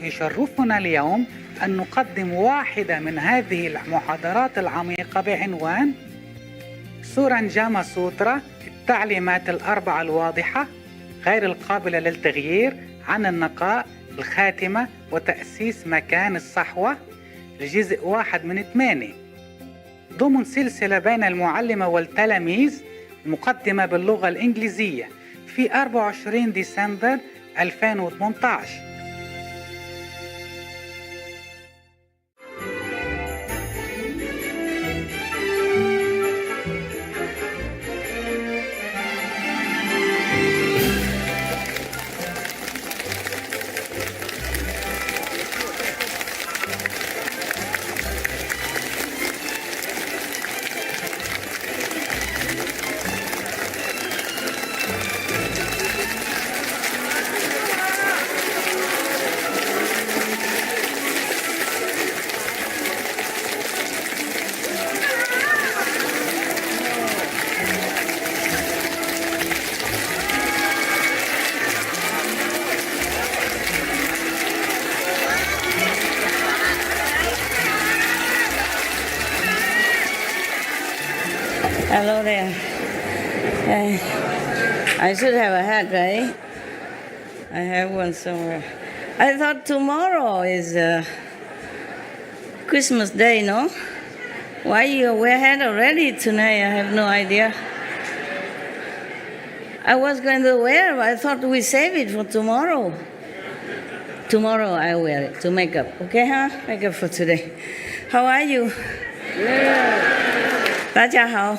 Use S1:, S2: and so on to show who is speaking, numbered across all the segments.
S1: يشرفنا اليوم أن نقدم واحدة من هذه المحاضرات العميقة بعنوان سورانجاما سوترا، التعليمات الأربعة الواضحة غير القابلة للتغيير عن النقاء، الخاتمة، وتأسيس مكان الصحوة، الجزء 1 من 8 ضمن سلسلة بين المعلمة والتلاميذ، مقدمة باللغة الإنجليزية في 24 ديسمبر 2018.
S2: Hello there. I should have a hat, right? I have one somewhere. I thought tomorrow is Christmas Day, no? Why you wear hat already tonight? I have no idea. I was going to wear, but I thought we save it for tomorrow. Tomorrow I wear it to make up. Okay, huh? Make up for today. How are you? Yeah. 大家好。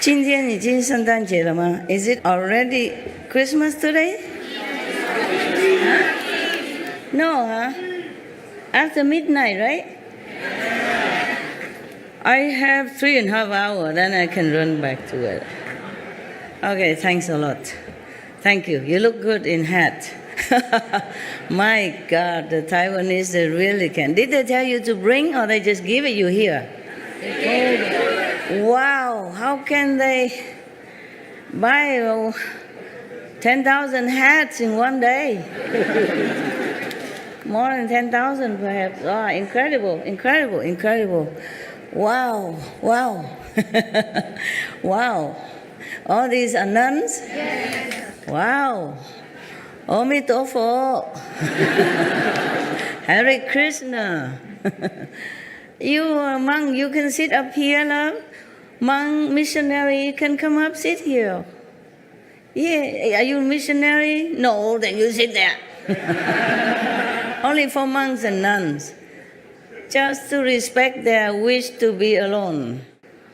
S2: 今天已经圣诞节了吗？ Is it already Christmas today? No, huh? After midnight, right? I have 3.5 hours, then I can run back to it. Okay, thanks a lot. Thank you. You look good in hat. My God, the Taiwanese, they really can. Did they tell you to bring, or they just give it you here? Wow, how can they buy 10,000 hats in one day? More than 10,000 perhaps. Oh, incredible, incredible, incredible. Wow, wow. Wow. All these are nuns? Yes. Wow. Omitofo. Hare Krishna. You are monk, you can sit up here, love. Monk, missionary, you can come up, sit here. Yeah, are you a missionary? No, then you sit there. Only for monks and nuns. Just to respect their wish to be alone.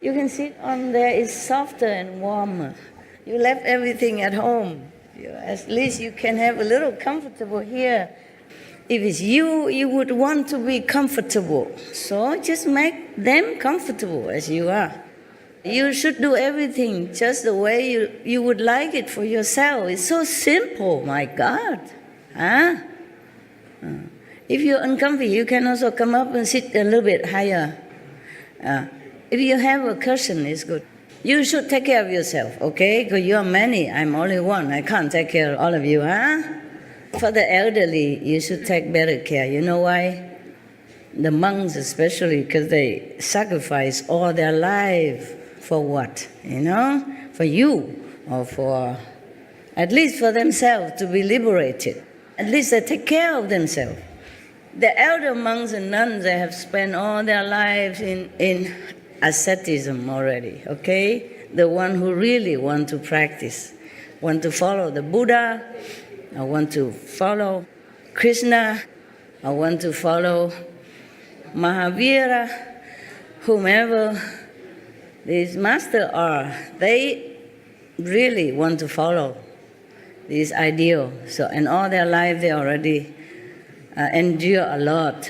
S2: You can sit on there, it's softer and warmer. You left everything at home. At least you can have a little comfortable here. If it's you, you would want to be comfortable. So just make them comfortable as you are. You should do everything just the way you would like it for yourself. It's so simple, my God. Huh? If you're uncomfy, you can also come up and sit a little bit higher. If you have a cushion, it's good. You should take care of yourself, okay? Because you are many, I'm only one. I can't take care of all of you, huh? For the elderly, you should take better care. You know why? The monks especially, because they sacrifice all their life for what? You know? For you, or for, at least for themselves, to be liberated. At least they take care of themselves. The elder monks and nuns, they have spent all their lives in asceticism already, okay? The one who really want to practice, want to follow the Buddha, I want to follow Krishna, I want to follow Mahavira, whomever these masters are, they really want to follow this ideal. So, in all their life, they already endure a lot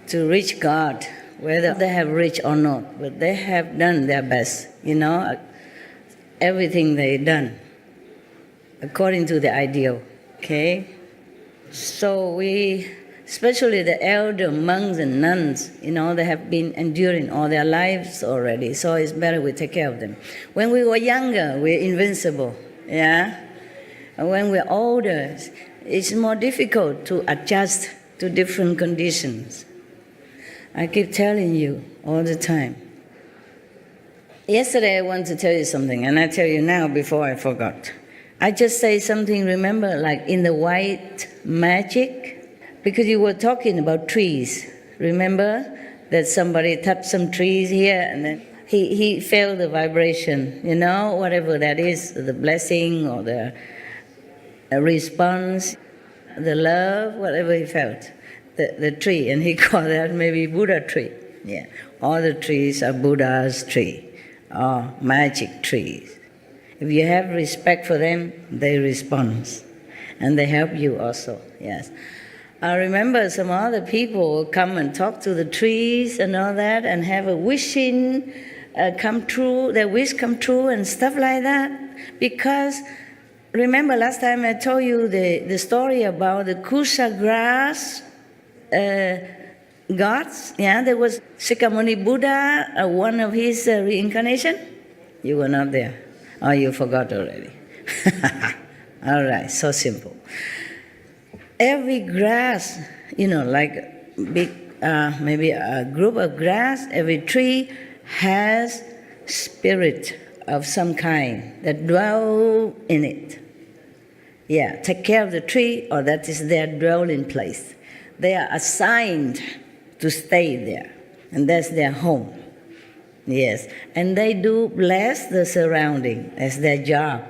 S2: to reach God, whether they have reached or not, but they have done their best, you know, everything they done according to the ideal, okay? So we, especially the elder monks and nuns, you know, they have been enduring all their lives already, so it's better we take care of them. When we were younger, we're invincible. Yeah? And when we're older, it's more difficult to adjust to different conditions. I keep telling you all the time. Yesterday I want to tell you something, and I tell you now before I forgot. I just say something, remember, like in the white magic, because you were talking about trees. Remember that somebody touched some trees here, and then he felt the vibration, whatever that is, the blessing or the response, the love, whatever he felt, the tree, and he called that maybe Buddha tree. Yeah, all the trees are Buddha's tree, or magic trees. If you have respect for them, they respond, and they help you also, yes. I remember some other people will come and talk to the trees and all that, and have a wishing come true, their wish come true and stuff like that. Because remember last time I told you the story about the Kusa grass gods? Yeah, there was Shakyamuni Buddha, one of his reincarnation. You were not there. Oh, you forgot already. All right, so simple. Every grass, like big, maybe a group of grass, every tree has spirit of some kind that dwell in it. Yeah, take care of the tree, or that is their dwelling place. They are assigned to stay there, and that's their home. Yes, and they do bless the surrounding as their job.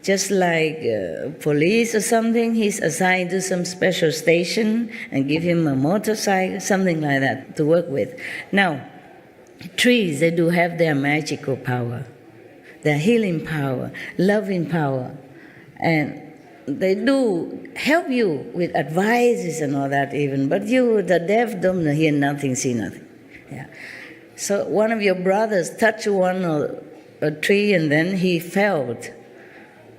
S2: Just like police or something, he's assigned to some special station and give him a motorcycle, something like that, to work with. Now, trees, they do have their magical power, their healing power, loving power, and they do help you with advices and all that even, but you, the deaf, don't hear nothing, see nothing. Yeah. So one of your brothers touched a tree, and then he felt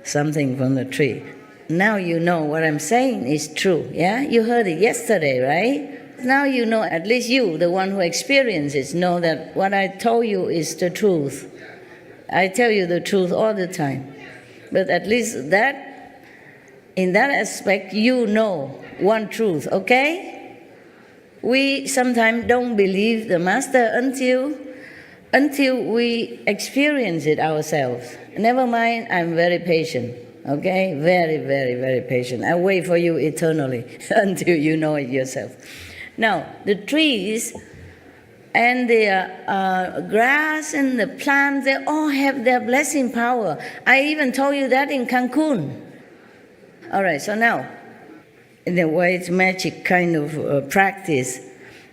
S2: something from the tree. Now you know what I'm saying is true, yeah? You heard it yesterday, right? Now you know, at least you, the one who experiences, know that what I told you is the truth. I tell you the truth all the time. But at least that, in that aspect, you know one truth, okay? We sometimes don't believe the Master until we experience it ourselves. Never mind, I'm very patient, okay? Very, very, very patient. I wait for you eternally until you know it yourself. Now, the trees and the grass and the plants, they all have their blessing power. I even told you that in Cancun. All right, so now, in the white magic kind of practice,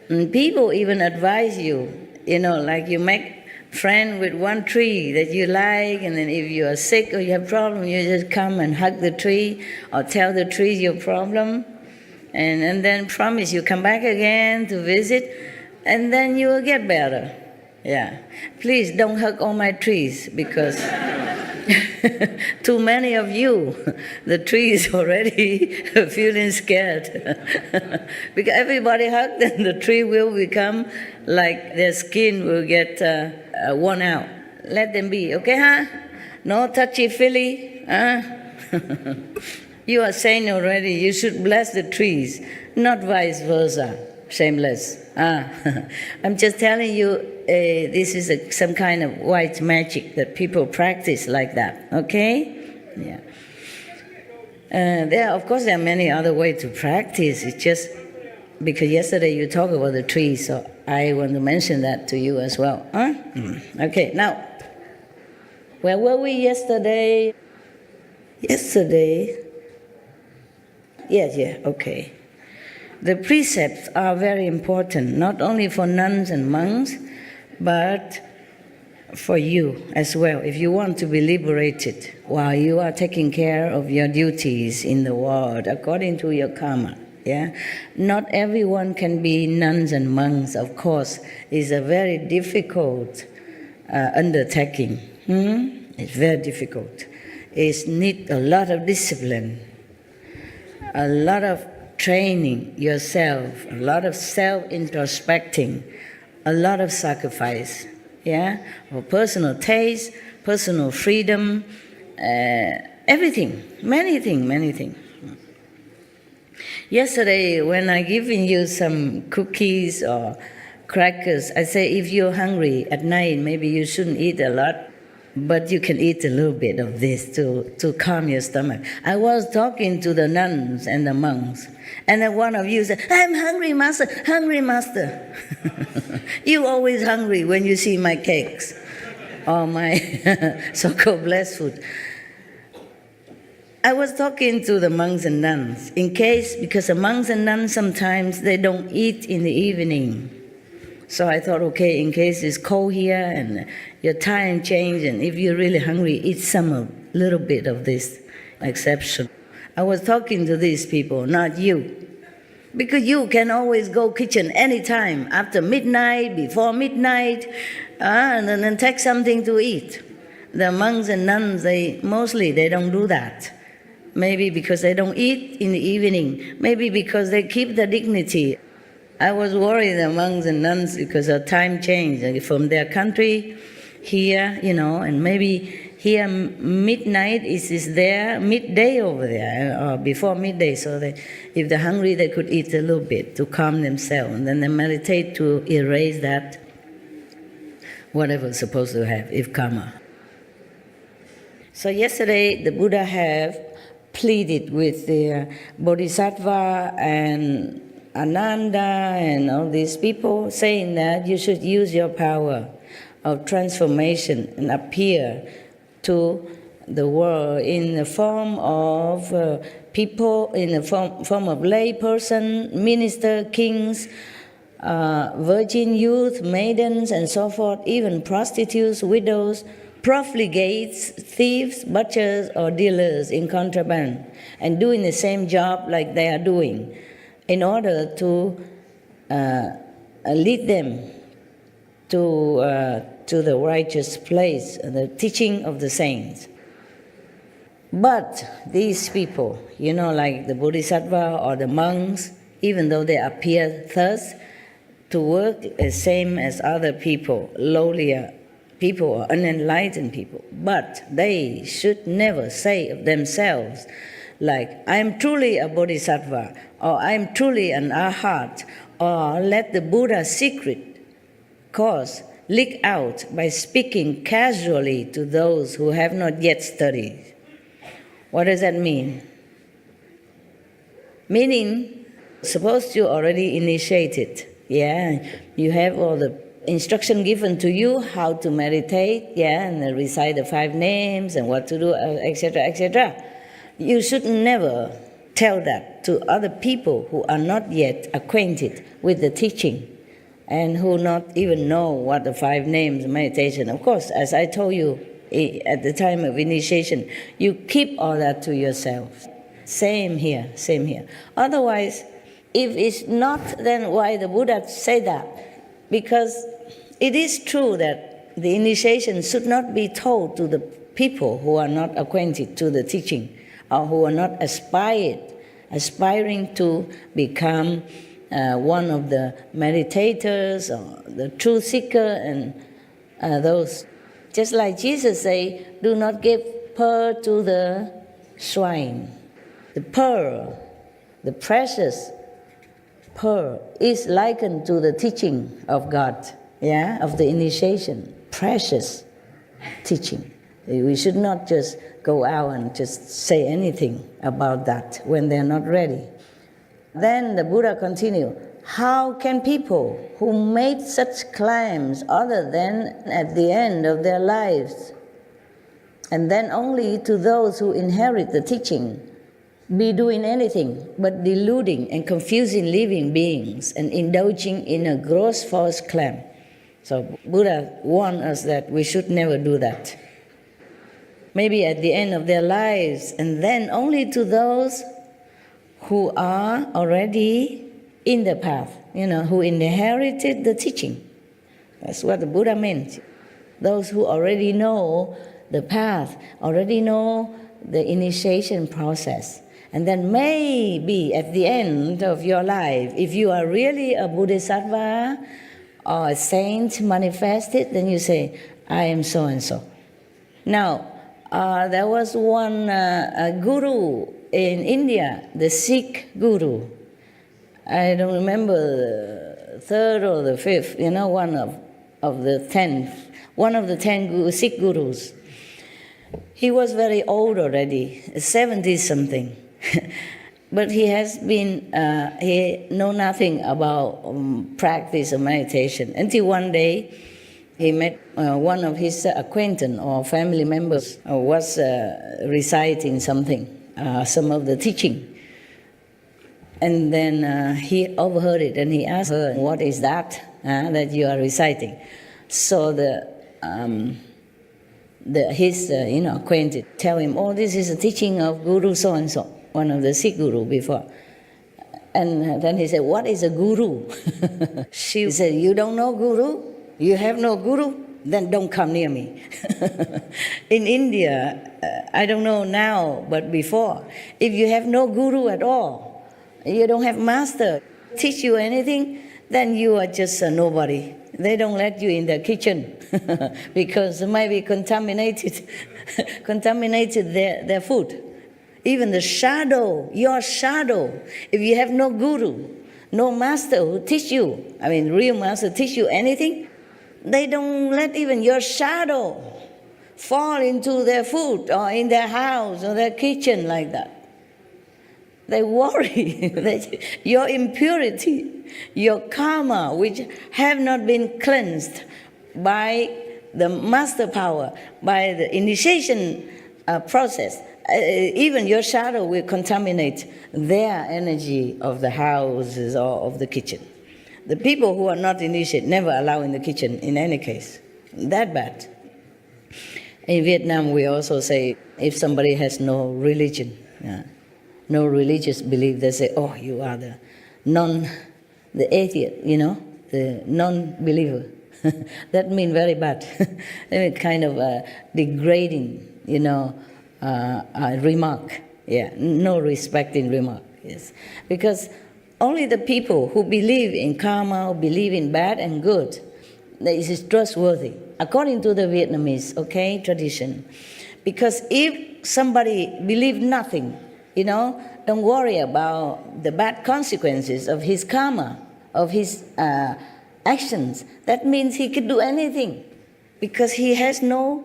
S2: and people even advise you, like you make friend with one tree that you like, and then if you are sick or you have problem, you just come and hug the tree or tell the tree your problem, and then promise you come back again to visit, and then you will get better. Yeah. Please don't hug all my trees, because too many of you, the tree is already feeling scared. Because everybody hugged, then the tree will become like their skin will get worn out. Let them be, okay, huh? No touchy-feely, huh? You are saying already you should bless the trees, not vice versa. Shameless. I'm just telling you, this is some kind of white magic that people practice like that, okay? Yeah. Of course, there are many other ways to practice. It's just because yesterday you talked about the trees, so I want to mention that to you as well. Huh? Okay, now, where were we yesterday? Yeah, okay. The precepts are very important, not only for nuns and monks, but for you as well, if you want to be liberated while you are taking care of your duties in the world according to your karma. Yeah, not everyone can be nuns and monks, of course. It's a very difficult undertaking. It's very difficult. It needs a lot of discipline, a lot of training yourself, a lot of self-introspecting, a lot of sacrifice, yeah, for personal taste, personal freedom, everything, many things. Yesterday, when I given you some cookies or crackers, I say if you're hungry at night, maybe you shouldn't eat a lot, but you can eat a little bit of this to calm your stomach. I was talking to the nuns and the monks, and then one of you said, I'm hungry, master, hungry, master. You always hungry when you see my cakes or my so-called blessed food. I was talking to the monks and nuns, because the monks and nuns sometimes they don't eat in the evening. So I thought, okay, in case it's cold here and your time change, and if you're really hungry, eat little bit of this exception. I was talking to these people, not you. Because you can always go kitchen anytime, after midnight, before midnight, and then take something to eat. The monks and nuns, they don't do that. Maybe because they don't eat in the evening. Maybe because they keep the dignity. I was worried, the monks and nuns, because of time change from their country here, and maybe here midnight is there, midday over there, or before midday, so that if they're hungry, they could eat a little bit to calm themselves, and then they meditate to erase that, whatever's supposed to have, if karma. So yesterday, the Buddha have pleaded with the Bodhisattva and Ananda and all these people, saying that you should use your power of transformation and appear to the world in the form of people, in the form of lay person, minister, kings, virgin youth, maidens, and so forth, even prostitutes, widows, profligates, thieves, butchers, or dealers in contraband, and doing the same job like they are doing, in order to lead them to the righteous place, the teaching of the saints. But these people, like the Bodhisattva or the monks, even though they appear thus, to work the same as other people, lowlier people or unenlightened people, but they should never say of themselves, like, I'm truly a Bodhisattva, or I'm truly an Arhat, or let the Buddha's secret cause leak out by speaking casually to those who have not yet studied. What does that mean? Meaning, suppose you already initiated, you have all the instruction given to you how to meditate, and recite the 5 names and what to do, etc., etc. You should never tell that to other people who are not yet acquainted with the teaching and who not even know what the 5 names meditation. Of course, as I told you at the time of initiation, you keep all that to yourself. Same here. Otherwise, if it's not, then why the Buddha say that? Because it is true that the initiation should not be told to the people who are not acquainted to the teaching, or who are not aspiring to become one of the meditators or the truth seeker, and those. Just like Jesus say, do not give pearl to the swine. The pearl, the precious pearl, is likened to the teaching of God, of the initiation. Precious teaching. We should not just go out and just say anything about that when they're not ready. Then the Buddha continued, how can people who made such claims other than at the end of their lives, and then only to those who inherit the teaching, be doing anything but deluding and confusing living beings and indulging in a gross false claim? So Buddha warned us that we should never do that. Maybe at the end of their lives, and then only to those who are already in the path, who inherited the teaching. That's what the Buddha meant. Those who already know the path, already know the initiation process. And then maybe at the end of your life, if you are really a Bodhisattva or a saint manifested, then you say, I am so and so. Now, there was one guru in India, the Sikh guru. I don't remember the third or the fifth, one of the 10 Sikh gurus. He was very old already, 70-something. But he has been, he know nothing about practice of meditation. Until one day, he met one of his acquaintance or family members was reciting something, some of the teaching. And then he overheard it and he asked her, "What is that that you are reciting?" So his acquaintance tell him, "Oh, this is a teaching of Guru so-and-so, one of the Sikh guru before." And then he said, "What is a guru?" She said, "You don't know guru? You have no guru? Then don't come near me." In India, I don't know now, but before, if you have no guru at all, you don't have master, teach you anything, then you are just a nobody. They don't let you in the kitchen because it might be contaminated their food. Even the shadow, your shadow, if you have no guru, no master who teach you, real master teach you anything, they don't let even your shadow fall into their food or in their house or their kitchen like that. They worry that your impurity, your karma, which have not been cleansed by the master power, by the initiation process, even your shadow will contaminate their energy of the houses or of the kitchen. The people who are not initiated never allow in the kitchen in any case. That bad. In Vietnam, we also say if somebody has no religion, no religious belief, they say, "Oh, you are the atheist, the non-believer." That means very bad. Kind of a degrading, remark. Yeah, no respecting remark. Yes, because only the people who believe in karma, who believe in bad and good, that is trustworthy, according to the Vietnamese, tradition. Because if somebody believes nothing, don't worry about the bad consequences of his karma, of his actions, that means he could do anything, because he has no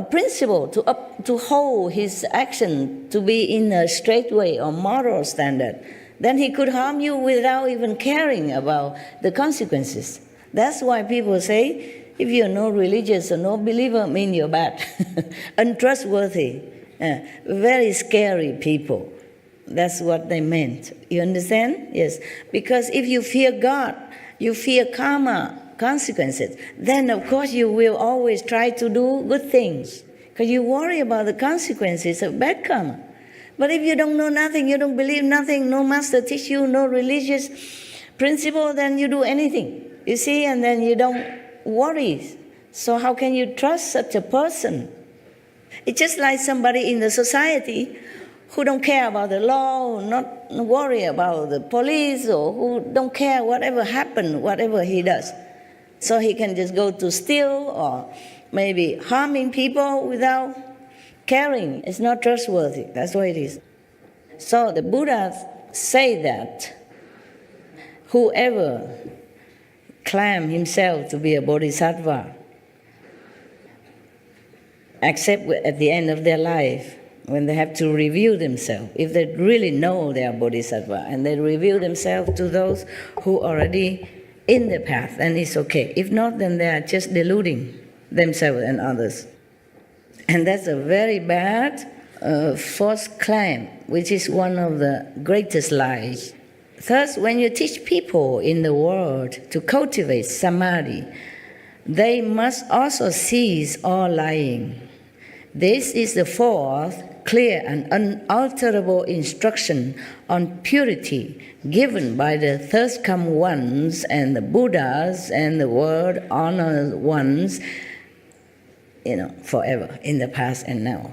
S2: principle to hold his action to be in a straight way or moral standard. Then he could harm you without even caring about the consequences. That's why people say, if you're no religious or no believer, mean you're bad, untrustworthy, very scary people. That's what they meant. You understand? Yes. Because if you fear God, you fear karma, consequences, then of course you will always try to do good things, because you worry about the consequences of bad karma. But if you don't know nothing, you don't believe nothing, no master teach you, no religious principle, then you do anything, you see, and then you don't worry. So how can you trust such a person? It's just like somebody in the society who don't care about the law, not worry about the police, or who don't care whatever happened, whatever he does. So he can just go to steal or maybe harming people without caring. It's not trustworthy. That's what it is. So the Buddha say that whoever claim himself to be a bodhisattva, except at the end of their life, when they have to review themselves, if they really know they are bodhisattva, and they reveal themselves to those who already in the path, then it's okay. If not, then they are just deluding themselves and others. And that's a very bad false claim, which is one of the greatest lies. Thus, when you teach people in the world to cultivate samadhi, they must also cease all lying. This is the fourth clear and unalterable instruction on purity given by the thirst come ones and the Buddhas and the world honored ones, forever, in the past and now.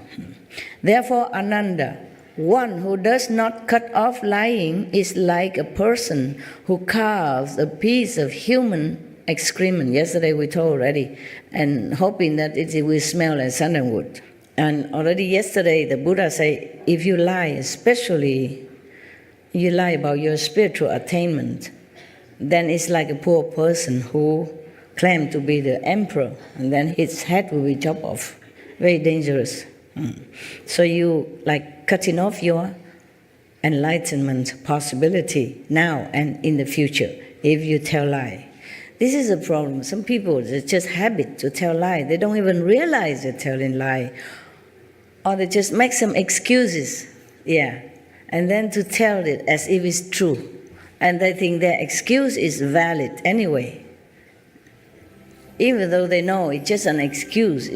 S2: Therefore, Ananda, one who does not cut off lying is like a person who carves a piece of human excrement. Yesterday we told already, and hoping that it will smell like sandalwood. And already yesterday the Buddha said, if you lie, especially you lie about your spiritual attainment, then it's like a poor person who claimed to be the emperor, and then his head will be chopped off. Very dangerous. So you like cutting off your enlightenment possibility now and in the future if you tell lie. This is a problem. Some people, it's just habit to tell lie. They don't even realize they're telling lie. Or they just make some excuses, and then to tell it as if it's true. And they think their excuse is valid anyway. Even though they know it's just an excuse,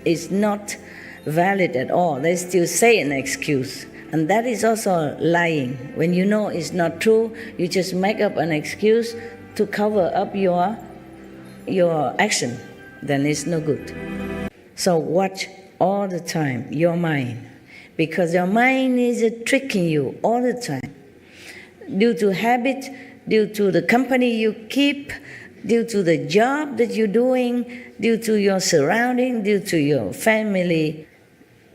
S2: it's not valid at all. They still say an excuse. And that is also lying. When you know it's not true, you just make up an excuse to cover up your action. Then it's no good. So watch all the time your mind, because your mind is tricking you all the time. Due to habit, due to the company you keep, due to the job that you're doing, due to your surrounding, due to your family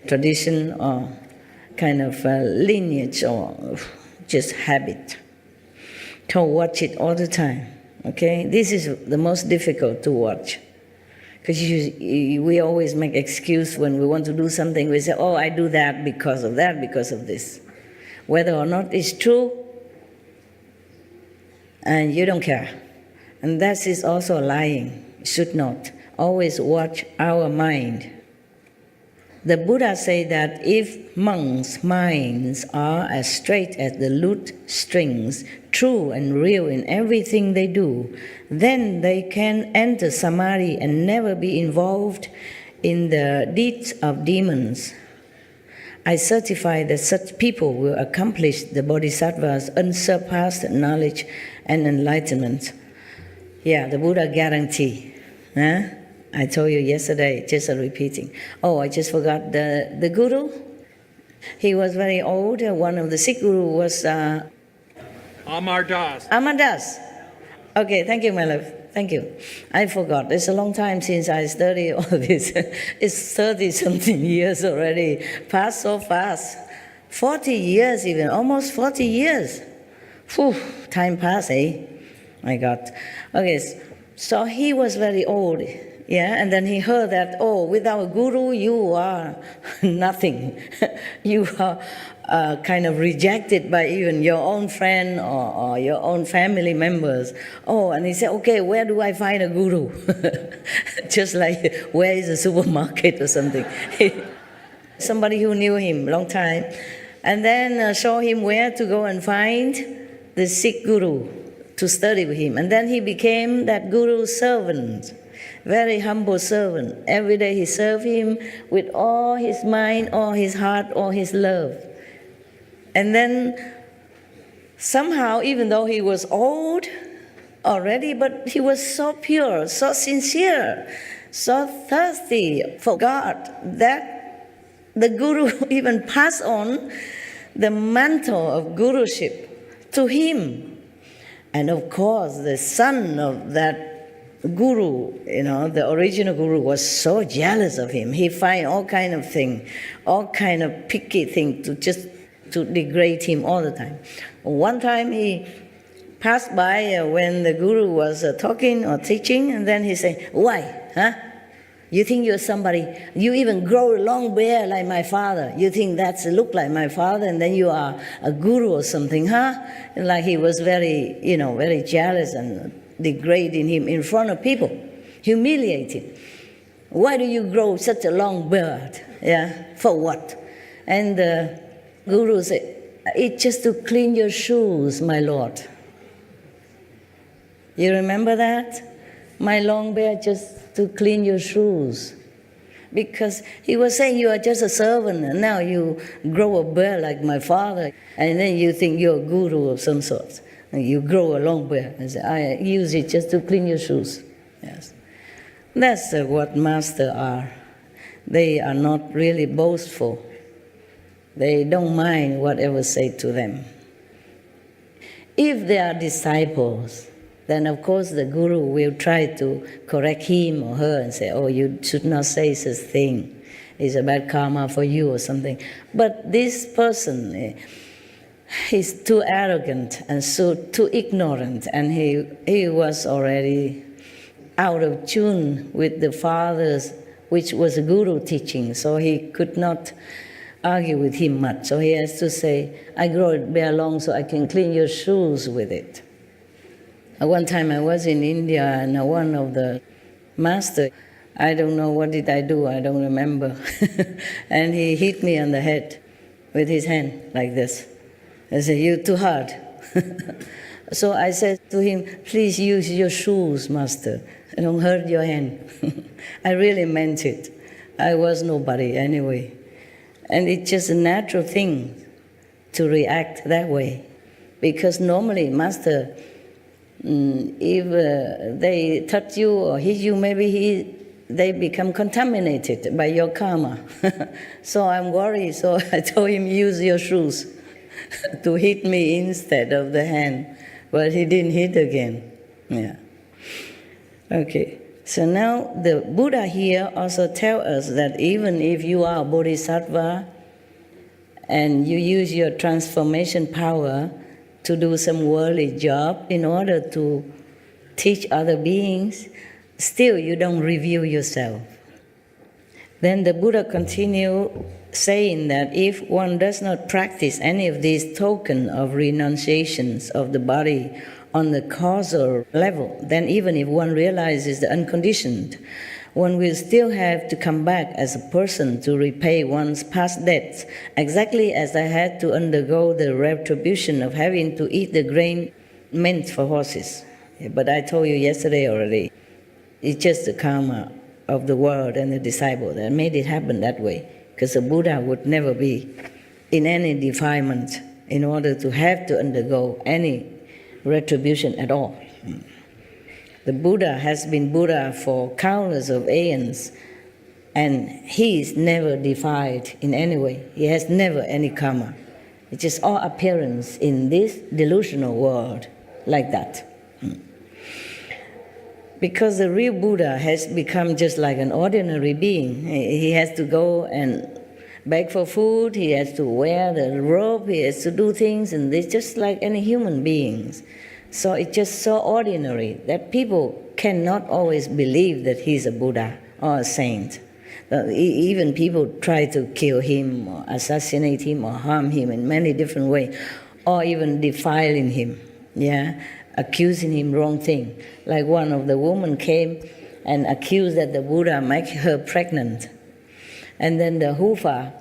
S2: tradition or kind of lineage or just habit. So watch it all the time, okay? This is the most difficult to watch. Because we always make excuse when we want to do something. We say, oh, I do that, because of this. Whether or not it's true, and you don't care. And that is also lying. Should not. Always watch our mind. The Buddha said that if monks' minds are as straight as the lute strings, true and real in everything they do, then they can enter samadhi and never be involved in the deeds of demons. I certify that such people will accomplish the Bodhisattva's unsurpassed knowledge and enlightenment. The Buddha guarantee. I told you yesterday, just repeating. Oh, I just forgot the guru. He was very old. One of the Sikh guru was
S3: Amar Das.
S2: Amar Das. Okay, thank you, my love. Thank you. I forgot. It's a long time since I studied all this. It's 30-something years already. Passed so fast. 40 years even, almost 40 years. Whew, time passed, eh? My God. Okay, so he was very old. And then he heard that, oh, without a guru, you are nothing. You are kind of rejected by even your own friend or your own family members. Oh, and he said, okay, where do I find a guru? Just like, where is a supermarket or something? Somebody who knew him long time. And then show him where to go and find the Sikh guru to study with him. And then he became that guru's servant. Very humble servant. Every day he served him with all his mind, all his heart, all his love. And then somehow, even though he was old already, but he was so pure, so sincere, so thirsty for God, that the guru even passed on the mantle of guruship to him. And of course, the son of that guru, the original guru, was so jealous of him. He find all kind of thing, all kind of picky thing to degrade him all the time. One time he passed by when the guru was talking or teaching, and then he said, why, You think you're somebody, you even grow a long beard like my father. You think that's look like my father, and then you are a guru or something, And like he was very, very jealous and degrading him in front of people, humiliating. Why do you grow such a long beard? For what? And the guru said, it's just to clean your shoes, my lord. You remember that? My long beard just to clean your shoes. Because he was saying you are just a servant, and now you grow a beard like my father, and then you think you're a guru of some sort. And you grow a long beard. And say, I use it just to clean your shoes. Yes. That's what masters are. They are not really boastful. They don't mind whatever say to them. If they are disciples, then of course the guru will try to correct him or her and say, oh, you should not say such thing. It's a bad karma for you or something. But this person, he's too arrogant and so too ignorant, and he was already out of tune with the father's, which was a guru teaching, so he could not argue with him much. So he has to say, I grow it bare long so I can clean your shoes with it. One time I was in India, and one of the master, I don't know what did I do, I don't remember. And he hit me on the head with his hand like this. I said, you're too hard. So I said to him, please use your shoes, master. Don't hurt your hand. I really meant it. I was nobody anyway. And it's just a natural thing to react that way. Because normally, master, if they touch you or hit you, maybe they become contaminated by your karma. So I'm worried, so I told him, use your shoes to hit me instead of the hand. But he didn't hit again. Yeah. Okay. So now the Buddha here also tells us that even if you are a bodhisattva and you use your transformation power to do some worldly job in order to teach other beings, still you don't review yourself. Then the Buddha continued saying that if one does not practice any of these tokens of renunciations of the body on the causal level, then even if one realizes the unconditioned, one will still have to come back as a person to repay one's past debts, exactly as I had to undergo the retribution of having to eat the grain meant for horses. But I told you yesterday already, it's just the karma of the world and the disciple that made it happen that way, because the Buddha would never be in any defilement in order to have to undergo any retribution at all. The Buddha has been Buddha for countless of aeons, and he is never defied in any way. He has never any karma. It's just all appearance in this delusional world like that. Because the real Buddha has become just like an ordinary being. He has to go and beg for food, he has to wear the robe, he has to do things, and it's just like any human beings. So it's just so ordinary that people cannot always believe that he's a Buddha or a saint. Even people try to kill him or assassinate him or harm him in many different ways, or even defiling him, accusing him wrong thing. Like one of the women came and accused that the Buddha make her pregnant. And then the Hufa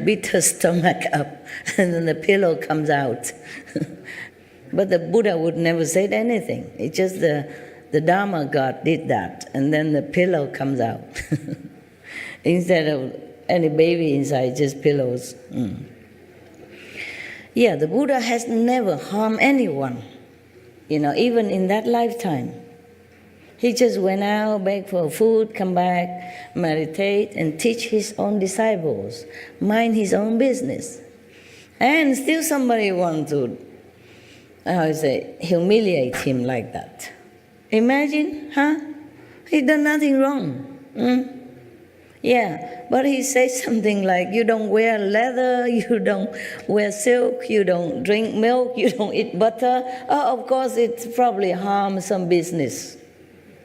S2: beat her stomach up, and then the pillow comes out. But the Buddha would never say anything. It's just the Dharma God did that, and then the pillow comes out. Instead of any baby inside, just pillows. Yeah, the Buddha has never harmed anyone, even in that lifetime. He just went out, begged for food, come back, meditate, and teach his own disciples, mind his own business. And still somebody wants to, humiliate him like that. Imagine, He done nothing wrong. Yeah, but he says something like, you don't wear leather, you don't wear silk, you don't drink milk, you don't eat butter. Oh, of course, it probably harms some business.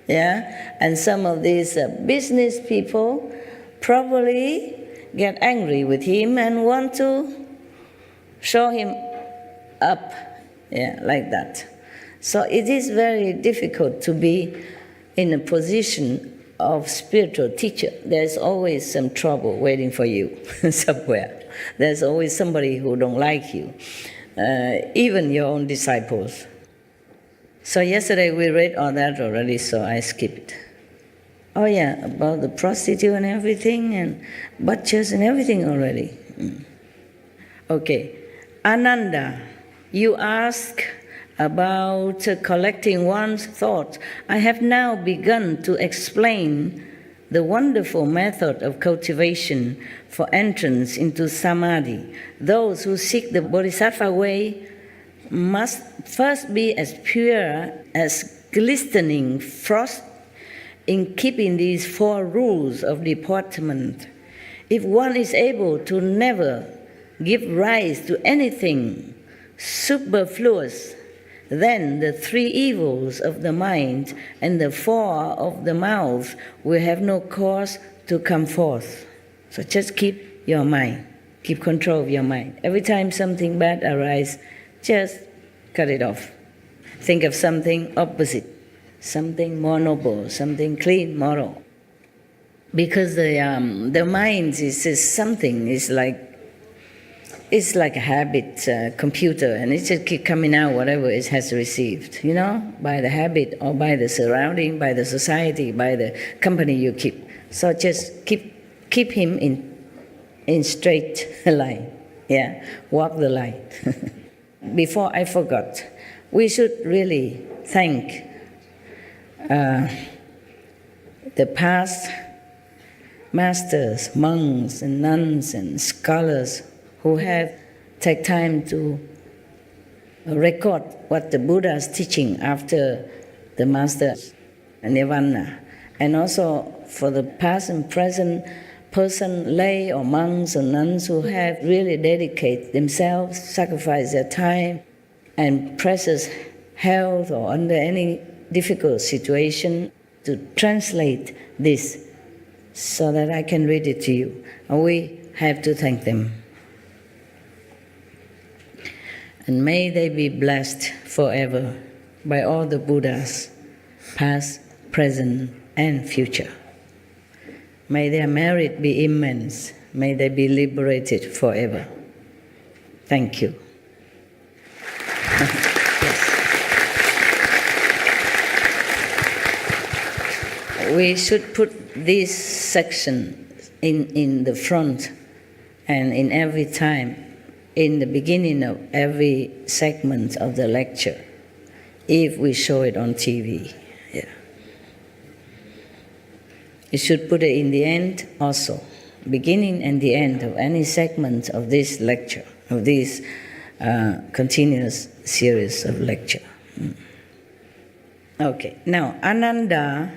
S2: Yeah, and some of these business people probably get angry with him and want to show him up, like that. So it is very difficult to be in a position of spiritual teacher. There's always some trouble waiting for you somewhere. There's always somebody who don't like you, even your own disciples. So yesterday we read all that already, so I skip it. Oh yeah, about the prostitute and everything, and butchers and everything already. Okay, Ananda, you ask about collecting one's thoughts. I have now begun to explain the wonderful method of cultivation for entrance into samadhi. Those who seek the bodhisattva way must first be as pure as glistening frost in keeping these 4 rules of deportment. If one is able to never give rise to anything superfluous, then the 3 evils of the mind and the 4 of the mouth will have no cause to come forth. So just keep your mind, keep control of your mind. Every time something bad arises, just cut it off. Think of something opposite, something more noble, something clean, moral. Because the mind is just something, it's like a habit computer, and it just keeps coming out whatever it has received, by the habit or by the surrounding, by the society, by the company you keep. So just keep him in straight line, walk the line. Before I forgot, we should really thank the past masters, monks and nuns and scholars who have taken time to record what the Buddha is teaching after the master's nirvana. And also for the past and present person, lay or monks or nuns who have really dedicated themselves, sacrificed their time and precious health or under any difficult situation to translate this so that I can read it to you. And we have to thank them. And may they be blessed forever by all the Buddhas, past, present, and future. May their merit be immense. May they be liberated forever. Thank you. We should put this section in the front and in every time, in the beginning of every segment of the lecture, if we show it on TV. You should put it in the end also, beginning and the end of any segment of this lecture, of this continuous series of lecture. Okay, now Ananda,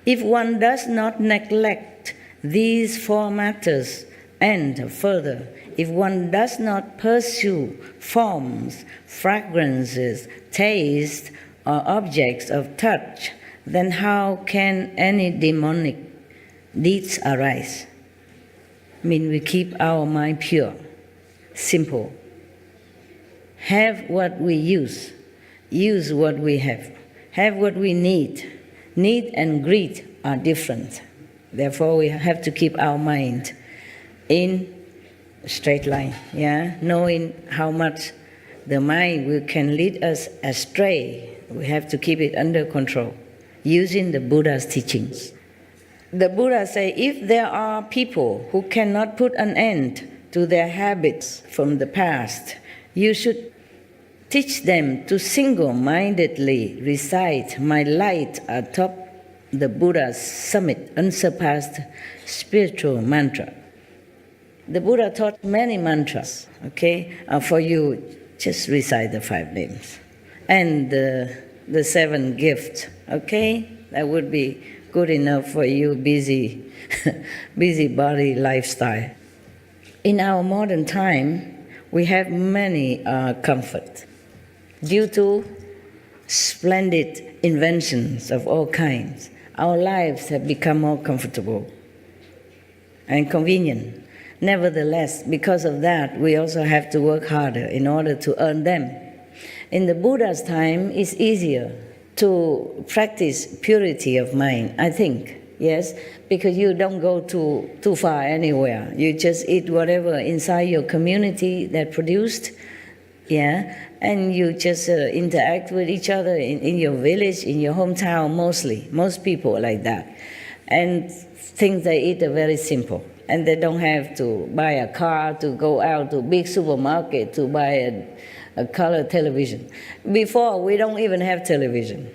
S2: if one does not neglect these 4 matters, and further, if one does not pursue forms, fragrances, taste, or objects of touch, then how can any demonic deeds arise? I mean, we keep our mind pure, simple. Have what we use what we have what we need. Need and greed are different. Therefore, we have to keep our mind in a straight line, knowing how much the mind can lead us astray. We have to keep it under control, using the Buddha's teachings. The Buddha says, if there are people who cannot put an end to their habits from the past, you should teach them to single-mindedly recite my light atop the Buddha's summit, unsurpassed spiritual mantra. The Buddha taught many mantras, for you, just recite the 5 names. And the 7 gifts, That would be good enough for you, busybody lifestyle. In our modern time, we have many comfort due to splendid inventions of all kinds. Our lives have become more comfortable and convenient. Nevertheless, because of that, we also have to work harder in order to earn them. In the Buddha's time, it's easier to practice purity of mind, I think, yes, because you don't go too far anywhere. You just eat whatever inside your community that produced, and you just interact with each other in your village, in your hometown mostly. Most people are like that. And things they eat are very simple. And they don't have to buy a car to go out to a big supermarket to buy a color television. Before, we don't even have television.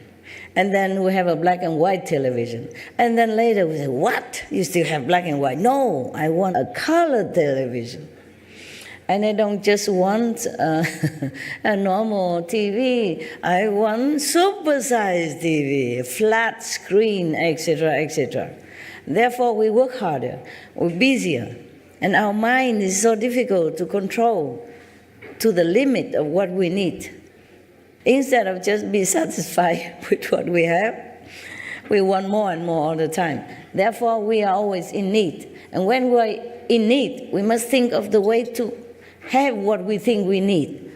S2: And then we have a black and white television. And then later we say, what? You still have black and white? No, I want a color television. And I don't just want a normal TV. I want super-sized TV, flat screen, etc., etc. Therefore, we work harder, we're busier, and our mind is so difficult to control to the limit of what we need. Instead of just be satisfied with what we have, we want more and more all the time. Therefore, we are always in need. And when we're in need, we must think of the way to have what we think we need.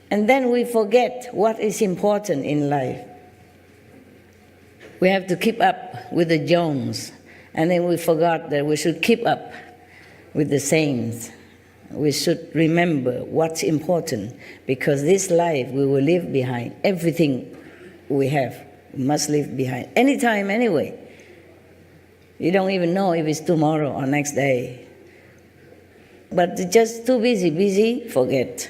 S2: And then we forget what is important in life. We have to keep up with the Jones, and then we forgot that we should keep up with the saints. We should remember what's important, because this life we will leave behind. Everything we have, we must leave behind. Anytime, anyway. You don't even know if it's tomorrow or next day. But just too busy, forget.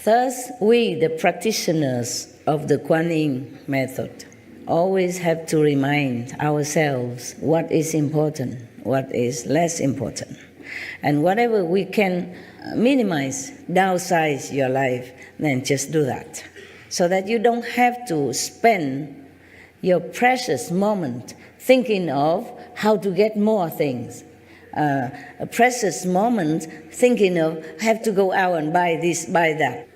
S2: Thus, we, the practitioners of the Kuan Yin method, always have to remind ourselves what is important, what is less important. And whatever we can minimize, downsize your life, then just do that. So that you don't have to spend your precious moment thinking of how to get more things. A precious moment thinking of have to go out and buy this, buy that.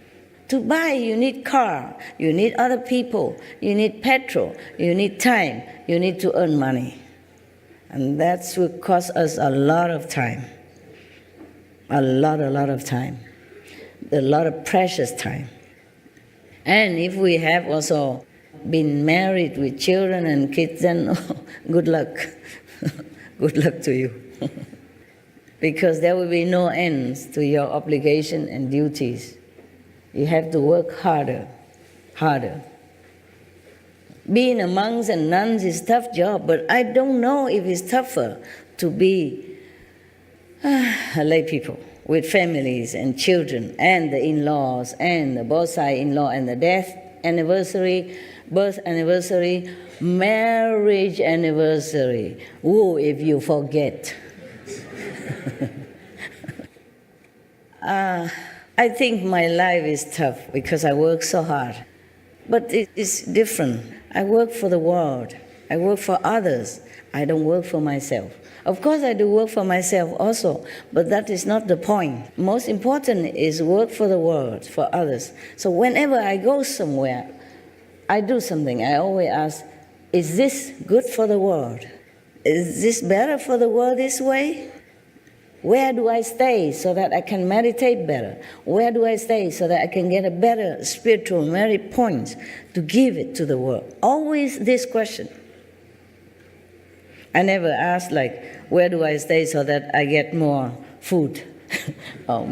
S2: To buy, you need car, you need other people, you need petrol, you need time, you need to earn money. And that's what costs us a lot of time. A lot of time. A lot of precious time. And if we have also been married with children and kids, then good luck. Good luck to you. Because there will be no ends to your obligation and duties. You have to work harder. Being a monks and nuns is a tough job, but I don't know if it's tougher to be lay people with families and children and the in-laws and the both side in-law and the death anniversary, birth anniversary, marriage anniversary. Ooh, if you forget. I think my life is tough because I work so hard. But it is different. I work for the world. I work for others. I don't work for myself. Of course, I do work for myself also, but that is not the point. Most important is work for the world, for others. So whenever I go somewhere, I do something. I always ask, is this good for the world? Is this better for the world this way? Where do I stay so that I can meditate better? Where do I stay so that I can get a better spiritual merit points to give it to the world? Always this question. I never ask where do I stay so that I get more food, or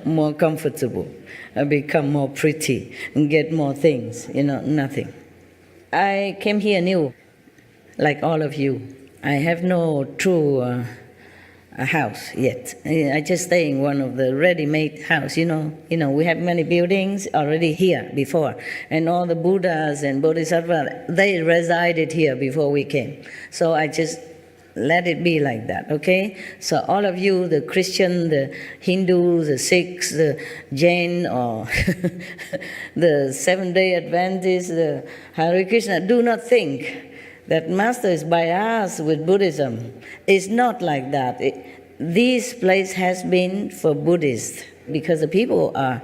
S2: more comfortable, I become more pretty, and get more things, nothing. I came here new, like all of you. I have no true house yet. I just stay in one of the ready-made house. We have many buildings already here before, and all the Buddhas and Bodhisattvas, they resided here before we came. So I just let it be like that, okay? So all of you, the Christian, the Hindu, the Sikhs, the Jain, or the Seventh-day Adventists, the Hare Krishna, do not think that Master is biased with Buddhism. It's not like that. This place has been for Buddhists because the people are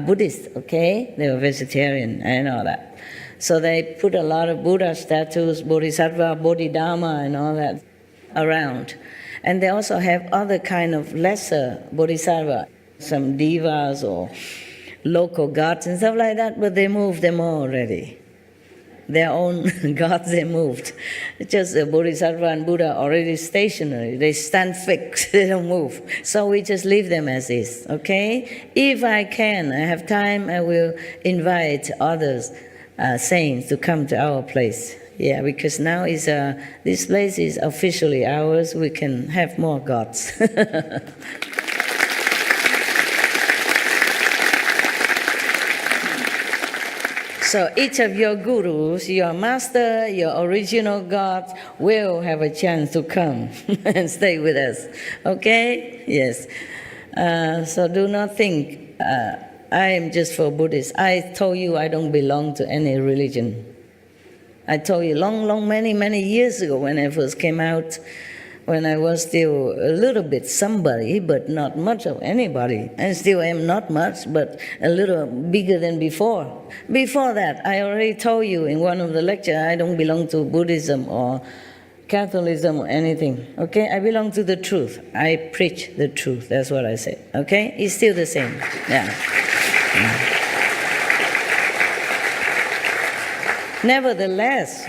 S2: Buddhist, okay? They are vegetarian, I know that. So they put a lot of Buddha statues, Bodhisattva, Bodhidharma, and all that around. And they also have other kind of lesser Bodhisattva, some divas or local gods and stuff like that, but they moved them all already. Their own gods, they moved. Just the Bodhisattva and Buddha already stationary. They stand fixed, they don't move. So we just leave them as is, okay? If I can, I have time, I will invite others, saints, to come to our place. Yeah, because now this place is officially ours. We can have more gods. So each of your gurus, your master, your original God, will have a chance to come and stay with us. Okay? Yes. So do not think I am just for Buddhists. I told you I don't belong to any religion. I told you many years ago when I first came out, when I was still a little bit somebody, but not much of anybody. I still am not much, but a little bigger than before. Before that, I already told you in one of the lectures, I don't belong to Buddhism or Catholicism or anything. Okay? I belong to the truth. I preach the truth. That's what I say. Okay? It's still the same. Yeah. Nevertheless,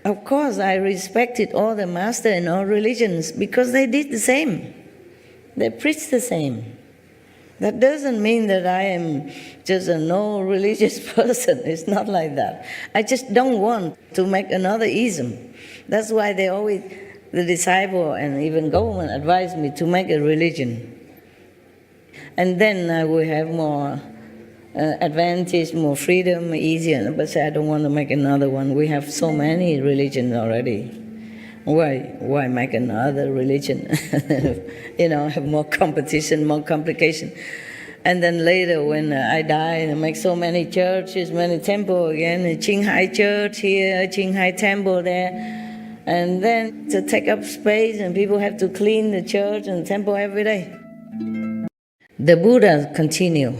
S2: of course, I respected all the masters in all religions because they did the same. They preached the same. That doesn't mean that I am just a no-religious person. It's not like that. I just don't want to make another ism. That's why they always, the disciple and even government advised me to make a religion. And then I will have more advantage, more freedom, easier. But I don't want to make another one. We have so many religions already. Why make another religion? Have more competition, more complication. And then later when I die, I make so many churches, many temples again, a Qinghai church here, a Qinghai temple there. And then to take up space and people have to clean the church and temple every day. The Buddha continue.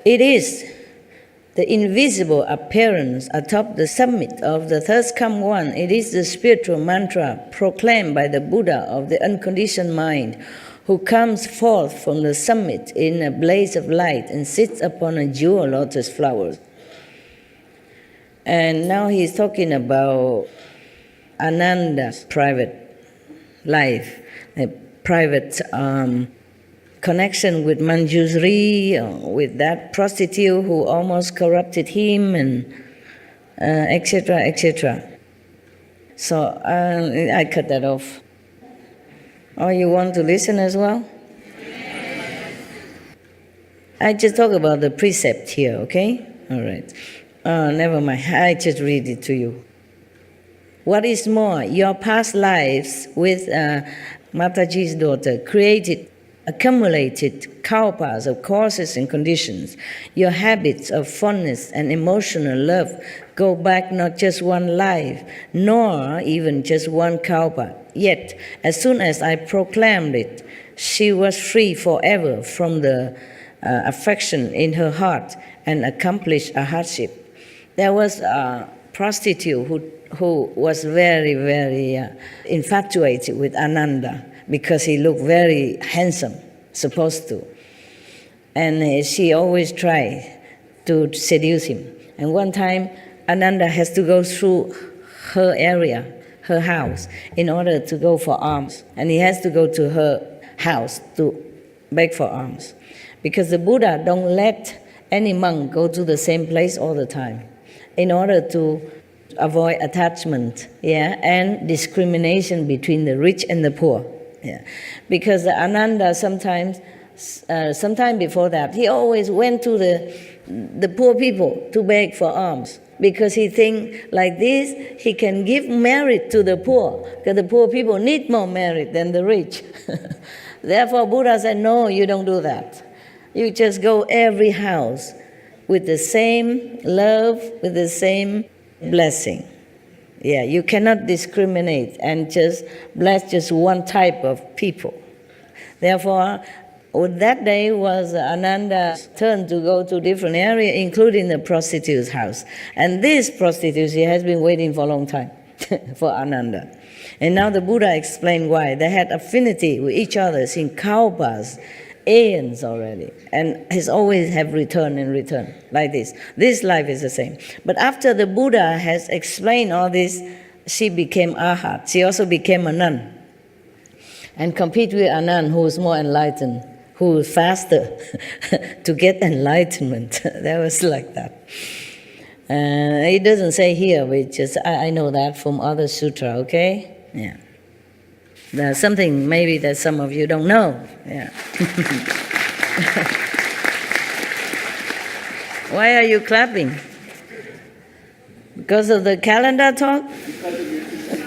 S2: It is the invisible appearance atop the summit of the third come one. It is the spiritual mantra proclaimed by the Buddha of the unconditioned mind, who comes forth from the summit in a blaze of light and sits upon a jewel lotus flower. And now he's talking about Ananda's private life, a private connection with Manjusri, with that prostitute who almost corrupted him, and etc., etc. So I cut that off. Oh, you want to listen as well? I just talk about the precept here, okay? All right. Never mind. I just read it to you. What is more, your past lives with Mataji's daughter created accumulated kalpas of causes and conditions. Your habits of fondness and emotional love go back not just one life, nor even just one kalpa. Yet, as soon as I proclaimed it, she was free forever from the affection in her heart and accomplished a hardship. There was a prostitute who was very, very infatuated with Ananda, because he looked very handsome, supposed to. And she always tried to seduce him. And one time, Ananda has to go through her area, her house, in order to go for alms. And he has to go to her house to beg for alms. Because the Buddha don't let any monk go to the same place all the time, in order to avoid attachment, and discrimination between the rich and the poor. Because Ananda sometime before that, he always went to the poor people to beg for alms, because he think like this, he can give merit to the poor, because the poor people need more merit than the rich. Therefore, Buddha said, no, you don't do that. You just go every house with the same love, with the same blessing. You cannot discriminate and just bless just one type of people. Therefore, that day was Ananda's turn to go to different areas, including the prostitute's house. And this prostitute, she has been waiting for a long time for Ananda. And now the Buddha explained why. They had affinity with each other in kalpas, aeons already, and has always have return and return, like this. This life is the same. But after the Buddha has explained all this, she became arhat. She also became a nun, and compete with Anand, who is more enlightened, who is faster to get enlightenment. That was like that. It doesn't say here, but just I know that from other sutra, okay? Yeah. There's something maybe that some of you don't know. Why are you clapping? Because of the calendar talk?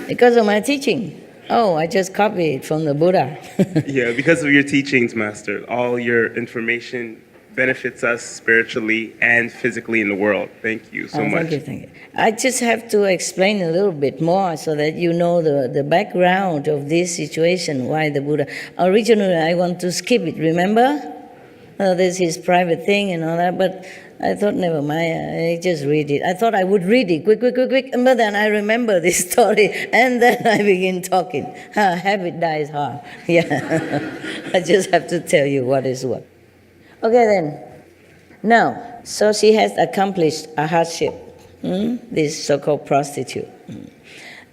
S2: Because of my teaching. Oh, I just copied it from the Buddha.
S4: Yeah, because of your teachings, Master. All your information benefits us spiritually and physically in the world. Thank you so much.
S2: Thank you. I just have to explain a little bit more so that you know the background of this situation, why the Buddha. Originally, I want to skip it, remember? This is private thing and all that, but I thought, never mind, I just read it. I thought I would read it, quick, but then I remember this story, and then I begin talking. Habit dies hard. Yeah, I just have to tell you what is what. Okay then, now, so she has accomplished a hardship, this so-called prostitute.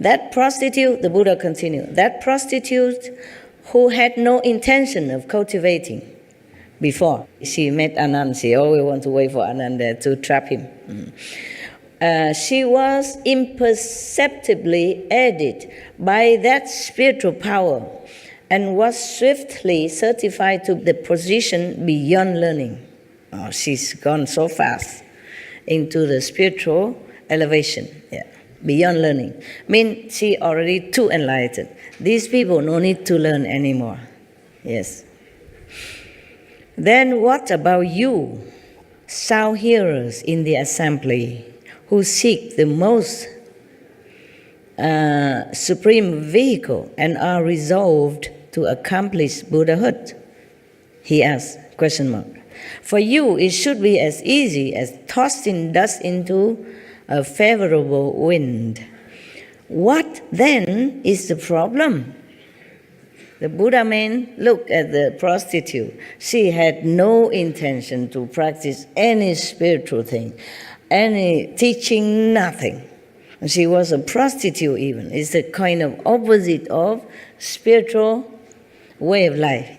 S2: That prostitute, the Buddha continued, that prostitute who had no intention of cultivating before she met Ananda, she always wanted to wait for Ananda to trap him. She was imperceptibly aided by that spiritual power and was swiftly certified to the position beyond learning. Oh, she's gone so fast into the spiritual elevation, beyond learning. Means she already too enlightened. These people no need to learn anymore. Yes. Then what about you, sound hearers in the assembly, who seek the most supreme vehicle and are resolved to accomplish Buddhahood? He asked, question mark. For you, it should be as easy as tossing dust into a favorable wind. What then is the problem? The Buddha man looked at the prostitute. She had no intention to practice any spiritual thing, any teaching, nothing. She was a prostitute even. It's a kind of opposite of spiritual way of life.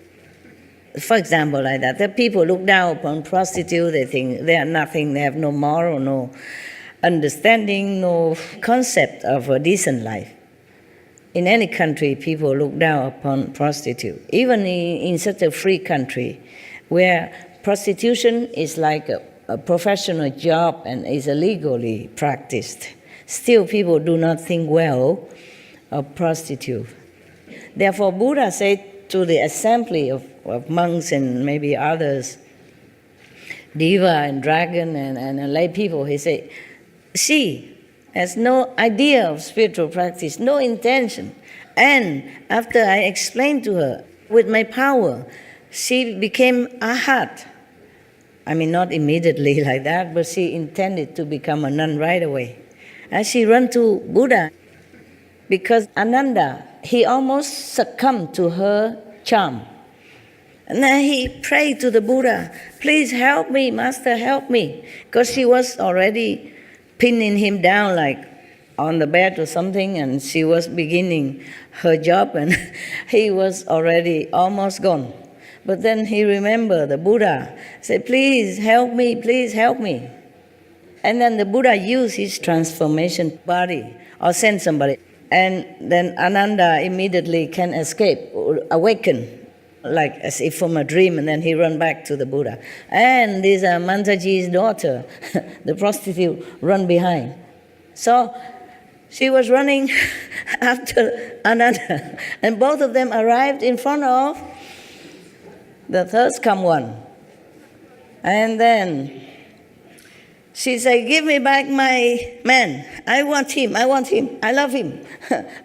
S2: For example, like that, the people look down upon prostitutes, they think they are nothing, they have no moral, no understanding, no concept of a decent life. In any country, people look down upon prostitute. Even in such a free country where prostitution is like a professional job and is illegally practiced, still people do not think well of prostitute. Therefore, Buddha said to the assembly of monks and maybe others, Deva and Dragon and lay people, he said, she has no idea of spiritual practice, no intention. And after I explained to her, with my power, she became arhat. I mean, not immediately like that, but she intended to become a nun right away. And she ran to Buddha because Ananda, he almost succumbed to her charm. And then he prayed to the Buddha, please help me, Master, help me. Because she was already pinning him down like on the bed or something, and she was beginning her job, and he was already almost gone. But then he remembered the Buddha, said, please help me, please help me. And then the Buddha used his transformation body or sent somebody. And then Ananda immediately can escape, or awaken, like as if from a dream, and then he ran back to the Buddha. And this Mantaji's daughter, the prostitute, run behind. So she was running after Ananda, and both of them arrived in front of the third come one. And then she said, give me back my man. I want him, I love him.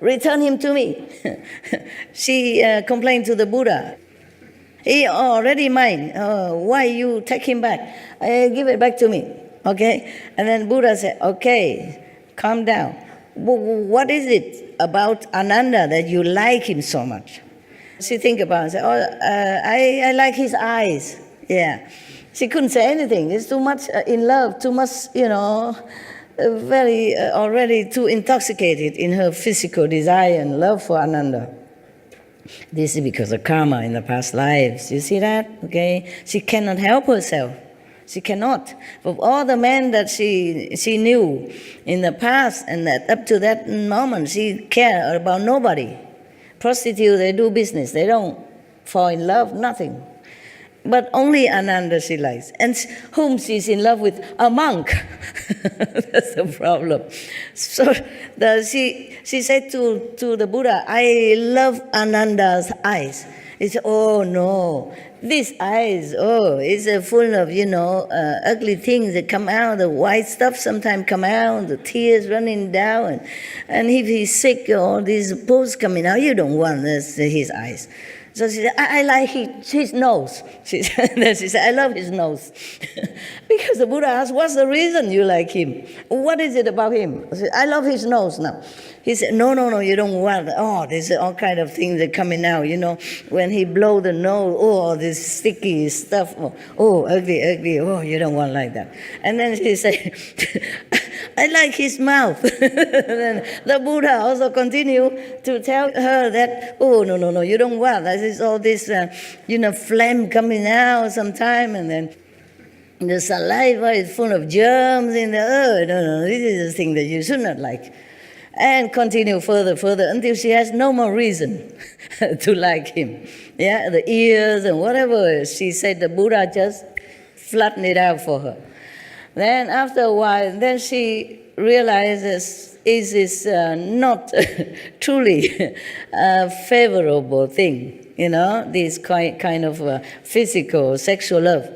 S2: Return him to me. She complained to the Buddha. He already mine. Why you take him back? Give it back to me. Okay? And then Buddha said, okay, calm down. What is it about Ananda that you like him so much? She think about it and said, I like his eyes. Yeah. She couldn't say anything. It's too much in love, too much, very already too intoxicated in her physical desire and love for Ananda. This is because of karma in the past lives. You see that? Okay? She cannot help herself. She cannot. Of all the men that she knew in the past, and that up to that moment, she cared about nobody. Prostitutes, they do business. They don't fall in love, nothing. But only Ananda she likes, and whom she's in love with, a monk. That's the problem. So she said to the Buddha, I love Ananda's eyes. He said, oh no, these eyes, it's full of, ugly things that come out, the white stuff sometimes come out, the tears running down, and if he's sick, all these pus coming out, you don't want his eyes. So she said, I like his nose. She said, I love his nose. Because the Buddha asked, what's the reason you like him? What is it about him? I said, I love his nose now. He said, no, you don't want, there's all kind of things that coming out, when he blow the nose, this sticky stuff, ugly, you don't want like that. And then she said, I like his mouth. Then the Buddha also continued to tell her that, no, you don't want. There's all this, phlegm coming out sometime, and then the saliva is full of germs in the, no, this is the thing that you should not like. And continue further, until she has no more reason to like him. Yeah, the ears and whatever. She said the Buddha just flattened it out for her. Then after a while, then she realizes it is not truly a favorable thing, this kind of physical, sexual love.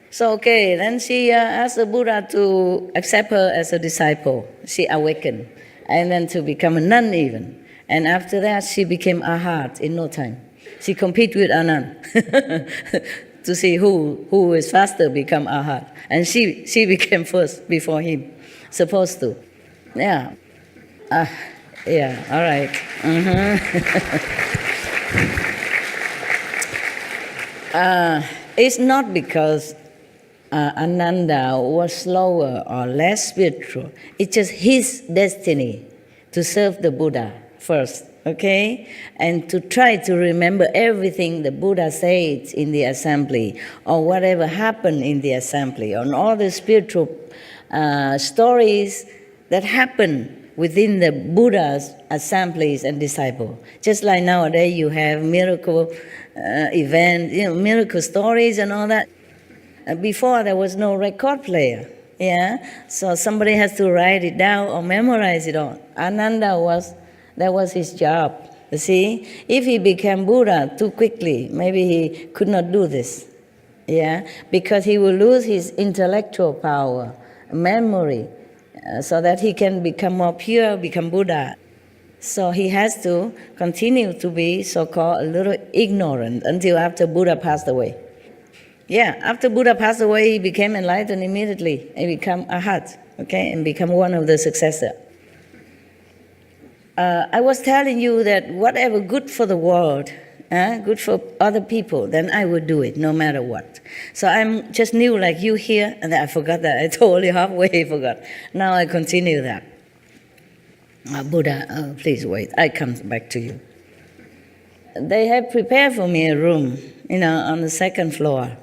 S2: So, then she asked the Buddha to accept her as a disciple. She awakened, and then to become a nun even. And after that, she became arhat in no time. She competed with Anand to see who is faster become arhat. And she became first before him, supposed to. Yeah. Yeah, all right. It's not because Ananda was slower or less spiritual. It's just his destiny to serve the Buddha first, okay? And to try to remember everything the Buddha said in the assembly, or whatever happened in the assembly, on all the spiritual stories that happen within the Buddha's assemblies and disciples. Just like nowadays you have miracle events, miracle stories and all that. Before there was no record player, so somebody has to write it down or memorize it all. Ananda that was his job. You see, if he became Buddha too quickly, maybe he could not do this, because he will lose his intellectual power, memory, so that he can become more pure, become Buddha. So he has to continue to be so-called a little ignorant until after Buddha passed away. Yeah, after Buddha passed away, he became enlightened immediately and became arhat, and become one of the successors. I was telling you that whatever good for the world, good for other people, then I would do it no matter what. So I'm just new like you here, and I forgot that. I totally halfway forgot. Now I continue that. Buddha, please wait. I come back to you. They have prepared for me a room, on the second floor.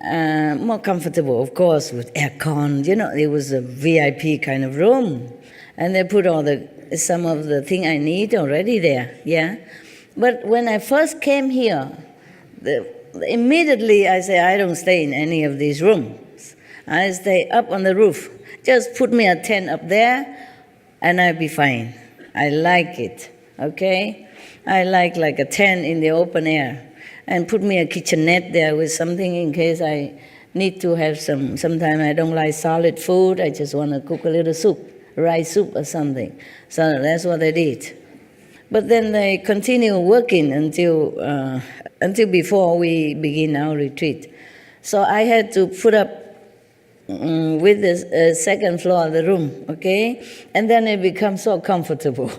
S2: More comfortable, of course, with aircon. It was a VIP kind of room, and they put some of the thing I need already there. Yeah, but when I first came here, immediately I say I don't stay in any of these rooms. I stay up on the roof. Just put me a tent up there, and I'll be fine. I like it. Okay, I like a tent in the open air. And put me a kitchenette there with something in case I need to have sometimes I don't like solid food, I just want to cook a little soup, rice soup or something. So that's what I did. But then they continue working until before we begin our retreat. So I had to put up with the second floor of the room, and then it becomes so comfortable.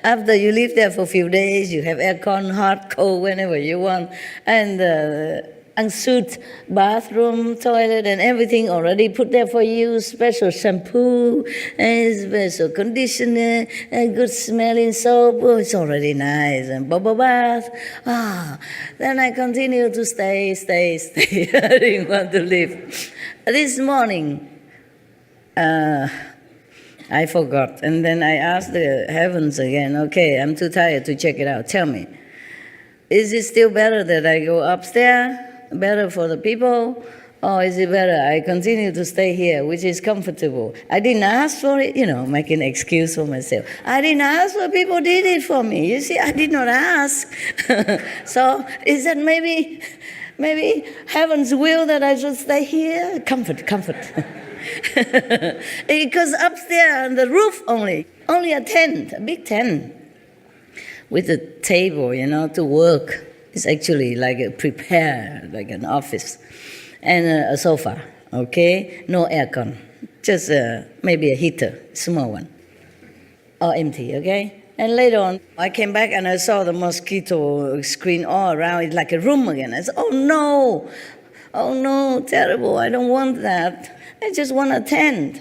S2: After you live there for a few days, you have aircon, hot, cold, whenever you want, and ensuite bathroom, toilet, and everything already put there for you, special shampoo, and special conditioner, and good smelling soap. It's already nice, and bubble bath. Then I continue to stay. I didn't want to leave. This morning, I forgot, and then I asked the heavens again, I'm too tired to check it out, tell me. Is it still better that I go upstairs, better for the people, or is it better I continue to stay here, which is comfortable? I didn't ask for it, making an excuse for myself. I didn't ask for it, people did it for me. You see, I did not ask. So is that maybe heaven's will that I should stay here? Comfort. Because upstairs on the roof only a tent, a big tent, with a table, to work. It's actually like like an office, and a sofa, okay? No aircon, just maybe a heater, small one, all empty, okay? And later on, I came back and I saw the mosquito screen all around. It's like a room again. I said, oh no, terrible, I don't want that. I just want a tent.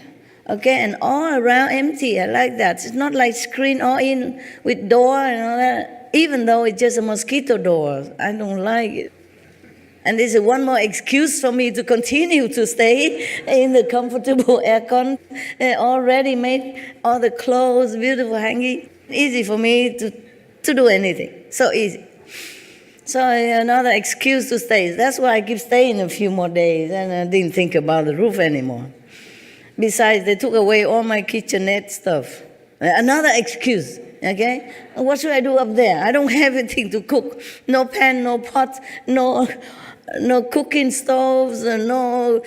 S2: Okay, and all around empty. I like that. It's not like screen all in with door and all that. Even though it's just a mosquito door, I don't like it. And this is one more excuse for me to continue to stay in the comfortable aircon. Already made all the clothes, beautiful hanging. Easy for me to do anything. So easy. So another excuse to stay. That's why I keep staying a few more days, and I didn't think about the roof anymore. Besides, they took away all my kitchenette stuff. Another excuse, okay? What should I do up there? I don't have anything to cook. No pan, no pot, no cooking stoves, no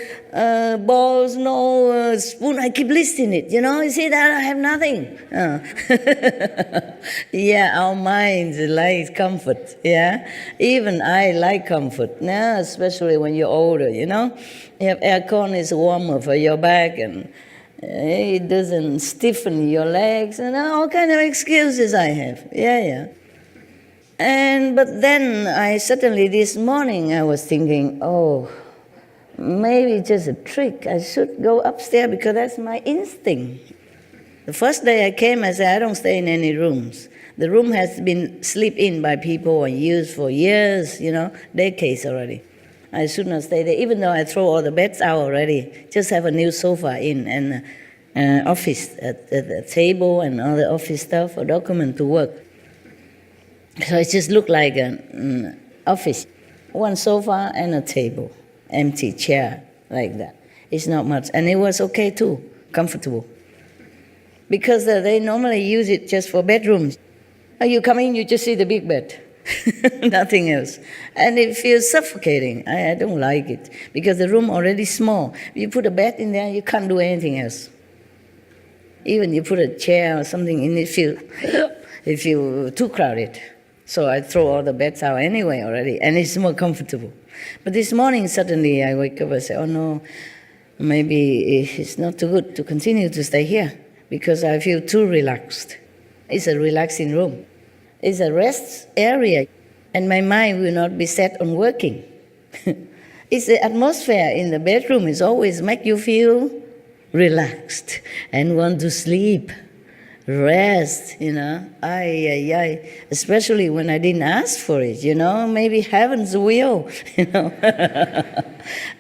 S2: bowls, no spoon. I keep listing it, You see that? I have nothing. Yeah, our minds like comfort, yeah? Even I like comfort, yeah? Especially when you're older, You have aircon, it's warmer for your back, and it doesn't stiffen your legs, and all kind of excuses I have, yeah. But then this morning I was thinking, maybe just a trick. I should go upstairs because that's my instinct. The first day I came, I said, I don't stay in any rooms. The room has been slept in by people and used for years, decades already. I should not stay there, even though I throw all the beds out already. Just have a new sofa in and office, a table and all the office stuff or document to work. So it just looked like an office. One sofa and a table, empty chair, like that. It's not much. And it was okay too, comfortable. Because they normally use it just for bedrooms. You come in, you just see the big bed. Nothing else. And it feels suffocating. I don't like it. Because the room already small. You put a bed in there, you can't do anything else. Even you put a chair or something in it, it feels too crowded. So I throw all the beds out anyway already, and it's more comfortable. But this morning, suddenly I wake up and say, oh no, maybe it's not too good to continue to stay here because I feel too relaxed. It's a relaxing room. It's a rest area, and my mind will not be set on working. It's the atmosphere in the bedroom is always make you feel relaxed and want to sleep. Rest, especially when I didn't ask for it, maybe heaven's will,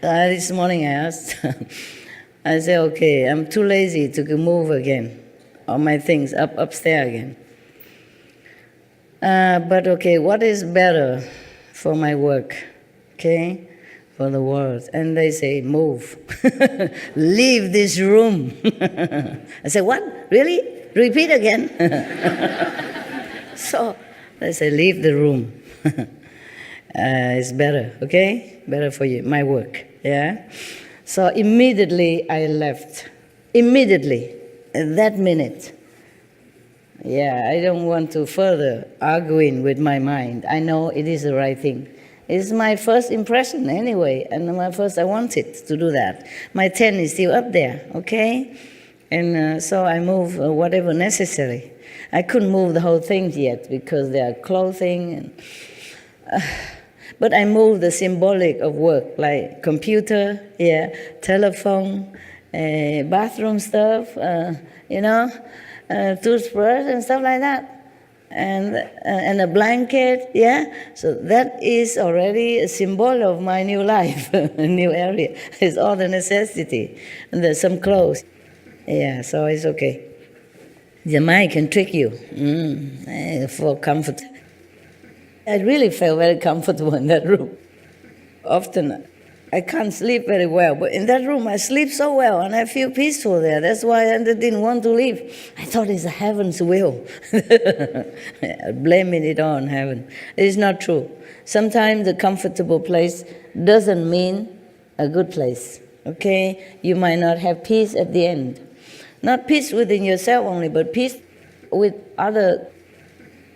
S2: This morning I asked, I said, okay, I'm too lazy to move again, all my things upstairs again. But okay, what is better for my work, okay, for the world? And they say, move, leave this room. I said, what, really? Repeat again. So they say, leave the room. It's better, okay? Better for you, my work, yeah? So immediately I left. Immediately, at that minute. Yeah, I don't want to further arguing with my mind. I know it is the right thing. It's my first impression anyway, and I wanted to do that. My tent is still up there, okay? And so I move whatever necessary. I couldn't move the whole thing yet because there are clothing. But I moved the symbolic of work, like computer, telephone, bathroom stuff, toothbrush and stuff like that. And a blanket, So that is already a symbol of my new life, a new area. It's all the necessity. And there's some clothes. Yeah, so it's okay. The mind can trick you for comfort. I really felt very comfortable in that room. Often I can't sleep very well, but in that room I sleep so well and I feel peaceful there. That's why I didn't want to leave. I thought it's heaven's will. Blaming it on heaven. It's not true. Sometimes a comfortable place doesn't mean a good place. Okay? You might not have peace at the end. Not peace within yourself only, but peace with other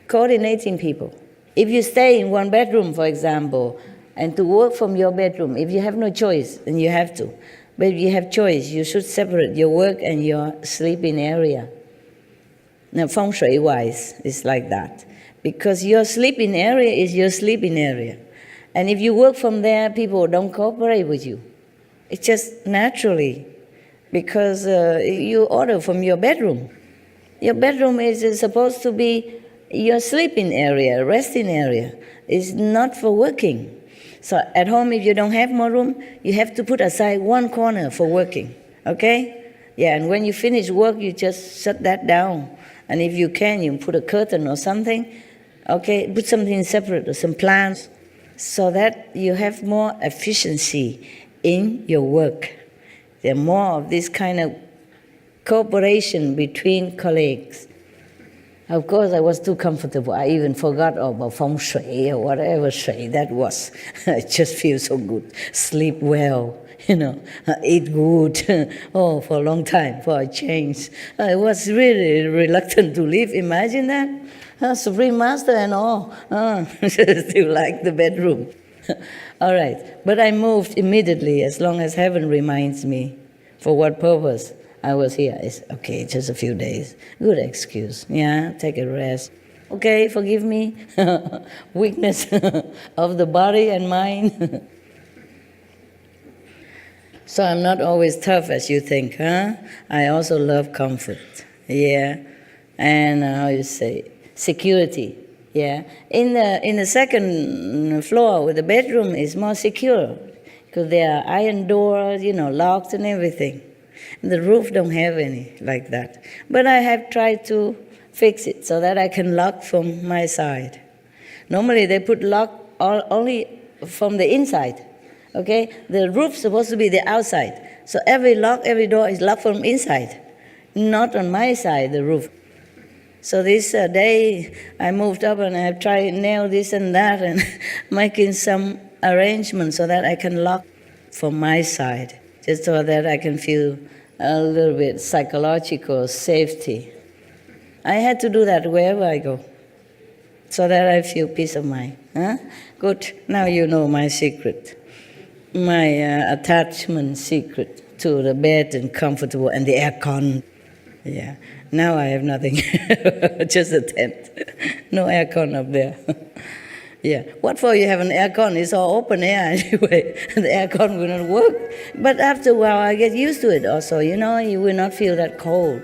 S2: coordinating people. If you stay in one bedroom, for example, and to work from your bedroom, if you have no choice, then you have to. But if you have choice, you should separate your work and your sleeping area. Now, feng shui-wise, it's like that. Because your sleeping area is your sleeping area. And if you work from there, people don't cooperate with you. It's just naturally. Because you order from your bedroom. Your bedroom is supposed to be your sleeping area, resting area. It's not for working. So at home, if you don't have more room, you have to put aside one corner for working, okay? Yeah, and when you finish work, you just shut that down. And if you can, you put a curtain or something, okay? Put something separate or some plants so that you have more efficiency in your work. There are more of this kind of cooperation between colleagues. Of course, I was too comfortable. I even forgot about feng shui or whatever shui that was. I just feel so good. Sleep well, eat good. Oh, for a long time, for a change. I was really reluctant to leave. Imagine that. Supreme Master and all. Still like the bedroom. All right. But I moved immediately as long as heaven reminds me for what purpose I was here. It's okay, just a few days. Good excuse. Yeah, take a rest. Okay, forgive me. Weakness of the body and mind. So I'm not always tough as you think, huh? I also love comfort. Yeah. And how you say, security. Yeah. In the second floor with the bedroom is more secure because there are iron doors, locked and everything. The roof don't have any like that. But I have tried to fix it so that I can lock from my side. Normally they put lock only from the inside. Okay? The roof's supposed to be the outside. So every door is locked from inside. Not on my side, the roof. So this day I moved up and I have tried nail this and that and making some arrangements so that I can lock from my side. Just so that I can feel a little bit psychological safety. I had to do that wherever I go, so that I feel peace of mind. Huh? Good, now you know my secret, my attachment secret to the bed and comfortable and the aircon. Yeah, now I have nothing, just a tent, no aircon up there. Yeah, what for you have an aircon? It's all open air anyway. The aircon will not work. But after a while, I get used to it also. You will not feel that cold.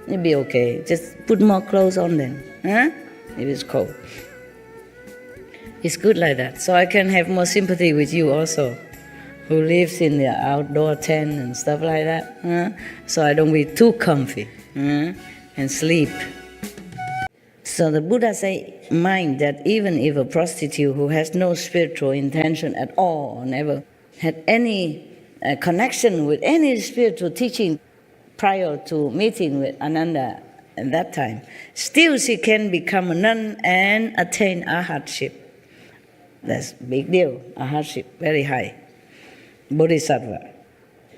S2: It'll be okay. Just put more clothes on then. Huh? If it's cold. It's good like that. So I can have more sympathy with you also, who lives in the outdoor tent and stuff like that. Huh? So I don't be too comfy and sleep. So the Buddha say, mind that even if a prostitute who has no spiritual intention at all, or never had any connection with any spiritual teaching prior to meeting with Ananda at that time, still she can become a nun and attain arhatship. That's a big deal, arhatship, very high. Bodhisattva.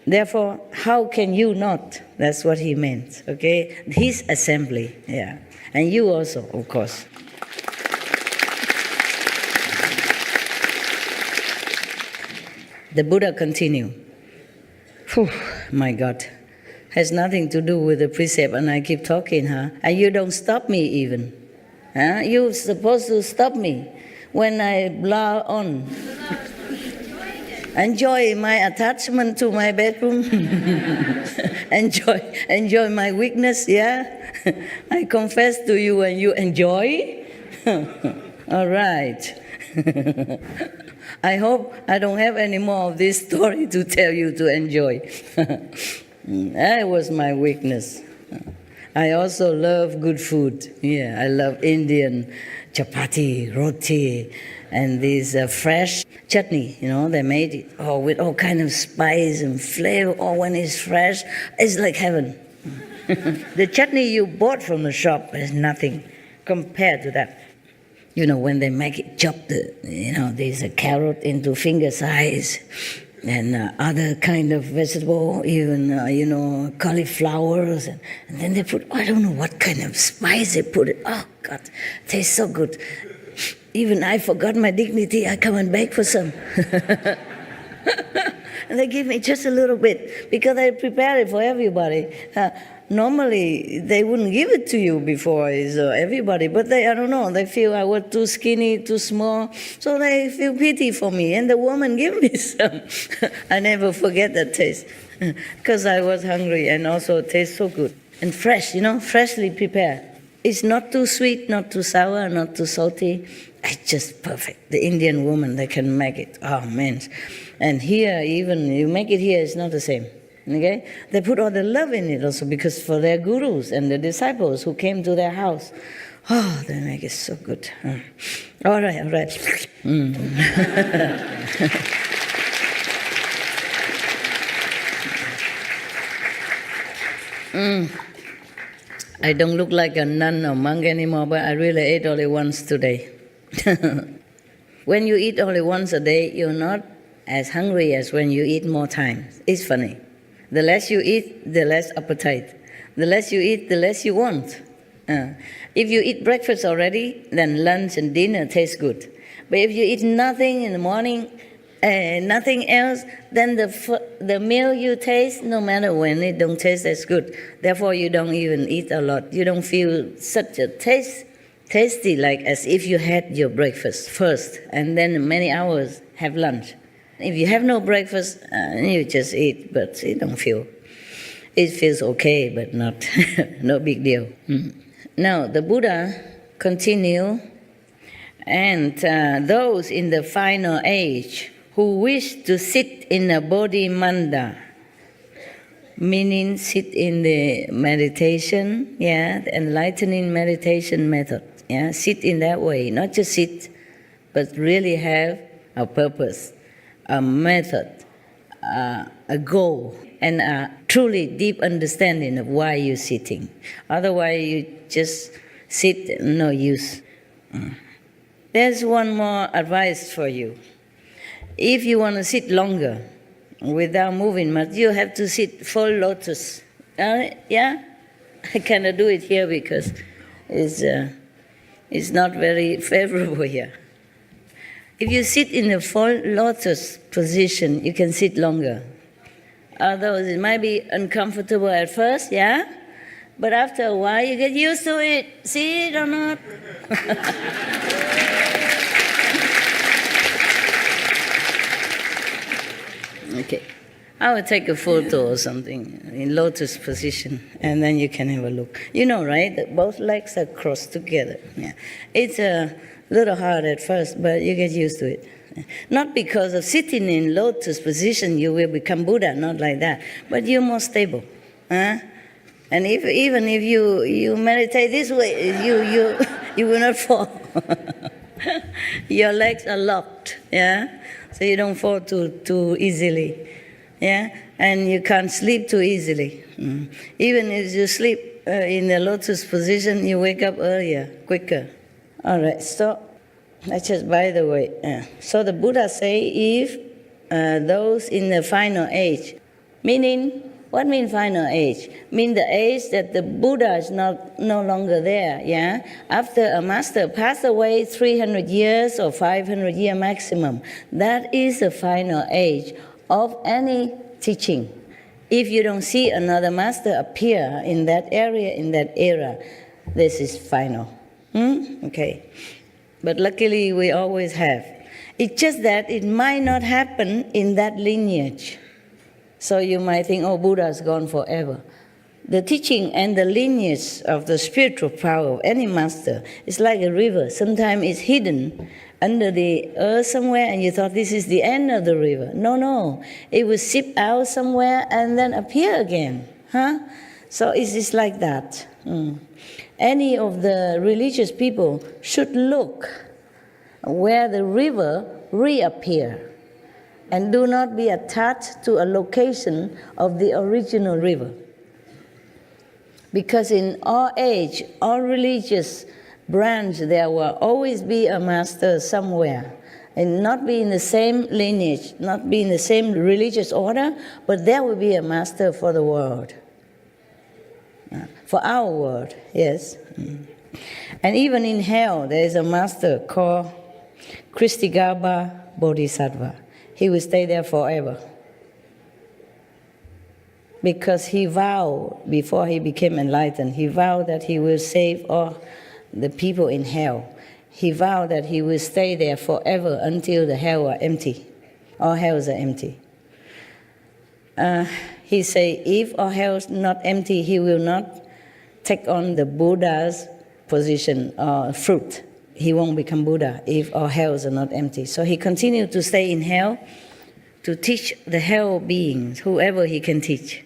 S2: Therefore, how can you not? That's what he meant, okay? His assembly, yeah. And you also, of course. The Buddha continued. My God. Has nothing to do with the precept, and I keep talking, huh? And you don't stop me even. Huh? You're supposed to stop me when I blah on. Enjoy my attachment to my bedroom. enjoy my weakness, yeah? I confess to you and you enjoy. All right. I hope I don't have any more of this story to tell you to enjoy. That was my weakness. I also love good food. Yeah, I love Indian chapati, roti, and this fresh chutney. They made it with all kind of spice and flavor. When it's fresh, it's like heaven. The chutney you bought from the shop is nothing compared to that. When they make it, chop there's a carrot into finger size, and other kind of vegetable, even, cauliflowers. And then they put, I don't know what kind of spice they put it. Oh, God, tastes so good. Even I forgot my dignity. I come and beg for some. And they give me just a little bit because I prepare it for everybody. Normally, they wouldn't give it to you before everybody, but I don't know, they feel I was too skinny, too small, so they feel pity for me, and the woman gave me some. I never forget that taste, because I was hungry, and also it tastes so good. And fresh, freshly prepared. It's not too sweet, not too sour, not too salty. It's just perfect. The Indian woman, they can make it. Oh, man. And here, even you make it here, it's not the same. Okay? They put all the love in it also because for their gurus and the disciples who came to their house. Oh, they make it so good. All right. I don't look like a nun or monk anymore, but I really ate only once today. When you eat only once a day, you're not as hungry as when you eat more times. It's funny. The less you eat, the less appetite. The less you eat, the less you want. If you eat breakfast already, then lunch and dinner taste good. But if you eat nothing in the morning, nothing else, then the meal you taste, no matter when, it don't taste as good. Therefore, you don't even eat a lot. You don't feel such a tasty like as if you had your breakfast first and then many hours have lunch. If you have no breakfast, you just eat, but you don't feel. It feels okay, but not no big deal. Now, the Buddha continue, and those in the final age who wish to sit in a bodhi manda, meaning sit in the meditation, the enlightening meditation method. Sit in that way, not just sit, but really have a purpose, a method, a goal, and a truly deep understanding of why you're sitting. Otherwise, you just sit, no use. There's one more advice for you. If you want to sit longer without moving much, you have to sit full lotus. I cannot do it here because it's not very favorable here. If you sit in a full lotus position, you can sit longer. Although it might be uncomfortable at first, but after a while you get used to it. See it or not? Okay. I will take a photo or something in lotus position, and then you can have a look. You know, right? That both legs are crossed together. It's a little hard at first, but you get used to it. Not because of sitting in lotus position you will become Buddha, not like that, but you're more stable. And even if you meditate this way, you will not fall. Your legs are locked, so you don't fall too easily. And you can't sleep too easily. Even if you sleep in the lotus position, you wake up earlier, quicker. All right, so that's just by the way. So the Buddha say if those in the final age, meaning, what means final age? Mean the age that the Buddha is no longer there, After a master passed away 300 years or 500 years maximum, that is the final age of any teaching. If you don't see another master appear in that area, in that era, this is final. Okay. But luckily we always have. It's just that it might not happen in that lineage. So you might think, Buddha's gone forever. The teaching and the lineage of the spiritual power of any master is like a river. Sometimes it's hidden under the earth somewhere, and you thought this is the end of the river. No. It will seep out somewhere and then appear again. So it's just like that. Any of the religious people should look where the river reappear and do not be attached to a location of the original river. Because in all age, all religious branch, there will always be a master somewhere, and not be in the same lineage, not be in the same religious order, but there will be a master for the world. For our world, yes. And even in hell, there is a master called Kristigaba Bodhisattva. He will stay there forever. Because he vowed, before he became enlightened, he vowed that he will save all the people in hell. He vowed that he will stay there forever until the hell are empty. All hells are empty. He said, if all hells not empty, he will not take on the Buddha's position or fruit. He won't become Buddha if all hells are not empty. So he continued to stay in hell to teach the hell beings, whoever he can teach,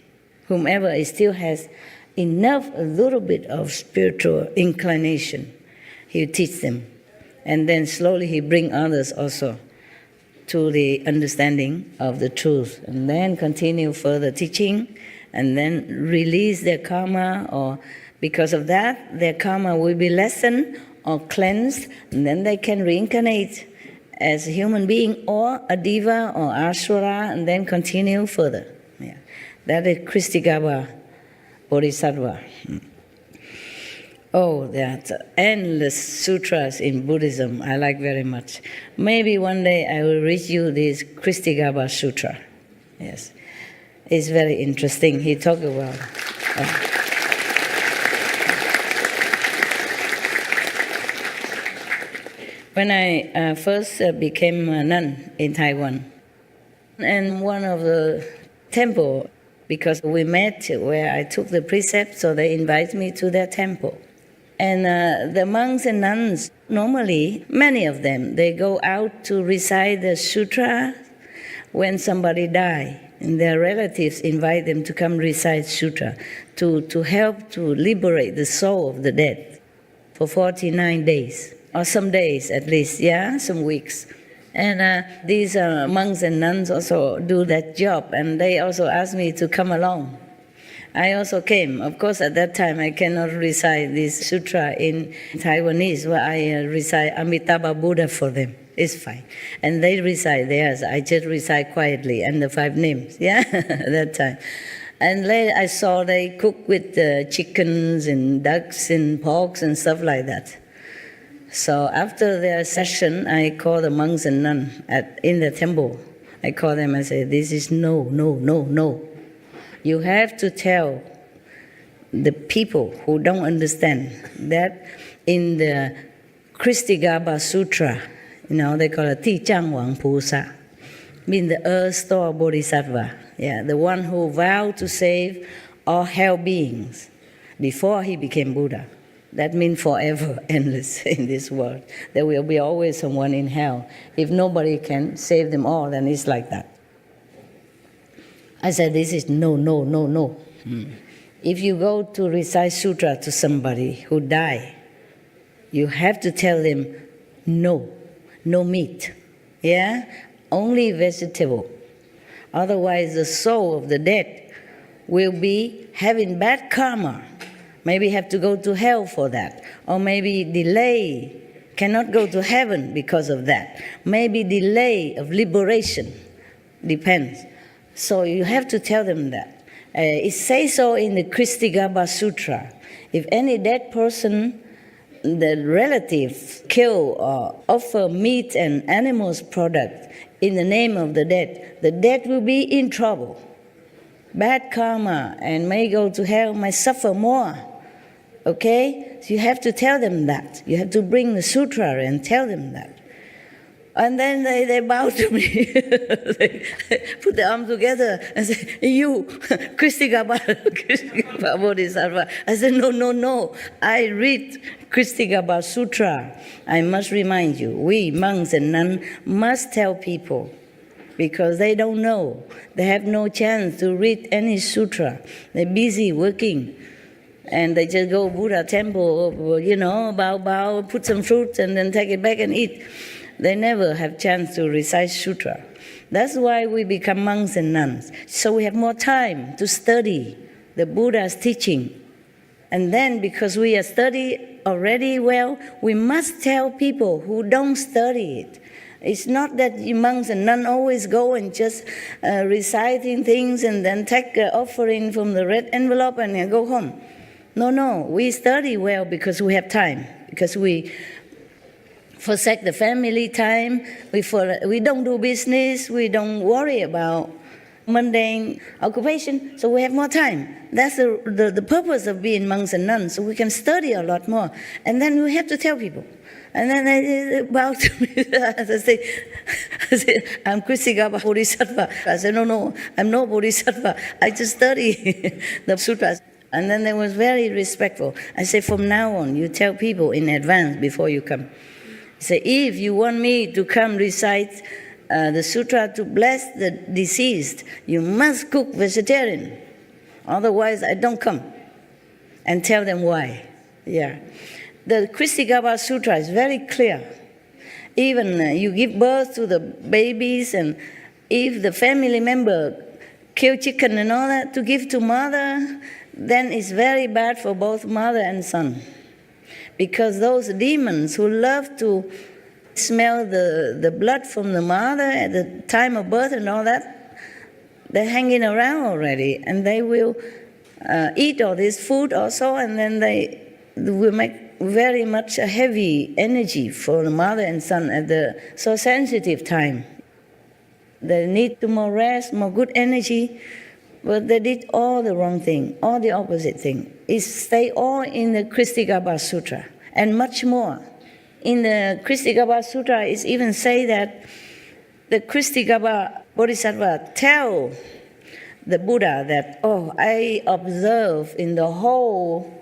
S2: whomever still has enough, a little bit of spiritual inclination, he will teach them. And then slowly he bring others also to the understanding of the truth, and then continue further teaching, and then release their karma, or because of that, their karma will be lessened or cleansed, and then they can reincarnate as a human being or a diva or asura, and then continue further. Yeah. That is Kristigaba Bodhisattva. Oh, there are endless sutras in Buddhism I like very much. Maybe one day I will read you this Kristigaba Sutra. Yes, it's very interesting. He talked about... When I first became a nun in Taiwan, and one of the temple, because we met where I took the precept, so they invited me to their temple. And the monks and nuns, normally, many of them, they go out to recite the sutra when somebody dies. And their relatives invite them to come recite sutra to help to liberate the soul of the dead for 49 days. Or some days at least, yeah, some weeks. And these monks and nuns also do that job, and they also asked me to come along. I also came. Of course, at that time, I cannot recite this sutra in Taiwanese, where I recite Amitabha Buddha for them. It's fine. And they recite theirs. I just recite quietly, and the 5 names, yeah, at that time. And later I saw they cook with chickens and ducks and porks and stuff like that. So after their session, I called the monks and nuns in the temple. I called them and said, this is no. You have to tell the people who don't understand that in the Kristigaba Sutra, they call it Ti Chang Wang Pusa, means the earth store bodhisattva, the one who vowed to save all hell beings before he became Buddha. That means forever, endless in this world. There will be always someone in hell. If nobody can save them all, then it's like that. I said, this is no. If you go to recite sutra to somebody who died, you have to tell them, no meat, only vegetable. Otherwise, the soul of the dead will be having bad karma. Maybe have to go to hell for that. Or maybe delay, cannot go to heaven because of that. Maybe delay of liberation, depends. So you have to tell them that. It says so in the Kristigaba Sutra. If any dead person, the relative kill or offer meat and animals product in the name of the dead will be in trouble. Bad karma and may go to hell, may suffer more. Okay? So you have to tell them that. You have to bring the sutra and tell them that. And then they bow to me. They put their arms together and say, you, Kristigaba Bodhisattva. I said, no. I read Kristigaba Sutra. I must remind you, we monks and nuns must tell people because they don't know. They have no chance to read any sutra. They're busy working. And they just go Buddha temple, bow, put some fruit, and then take it back and eat. They never have chance to recite sutra. That's why we become monks and nuns. So we have more time to study the Buddha's teaching. And then because we are study already well, we must tell people who don't study it. It's not that you monks and nuns always go and just reciting things and then take an offering from the red envelope and then go home. No, we study well because we have time, because we forsake the family time, we don't do business, we don't worry about mundane occupation, so we have more time. That's the purpose of being monks and nuns, so we can study a lot more. And then we have to tell people. And then they bow to me. I say, I'm Kristigaba Bodhisattva. I said, no, I'm no Bodhisattva. I just study the sutras. And then they was very respectful. I say, from now on, you tell people in advance before you come. Say, if you want me to come recite the sutra to bless the deceased, you must cook vegetarian. Otherwise, I don't come. And tell them why. Yeah. The Kristigaba Sutra is very clear. Even you give birth to the babies, and if the family member kill chicken and all that to give to mother, then it's very bad for both mother and son. Because those demons who love to smell the blood from the mother at the time of birth and all that, they're hanging around already, and they will eat all this food also, and then they will make very much a heavy energy for the mother and son at the so sensitive time. They need more rest, more good energy, but they did all the wrong thing, all the opposite thing. It stay all in the Kristigaba Sutra, and much more. In the Kristigaba Sutra, it even say that the Kristigaba Bodhisattva tell the Buddha that, I observe in the whole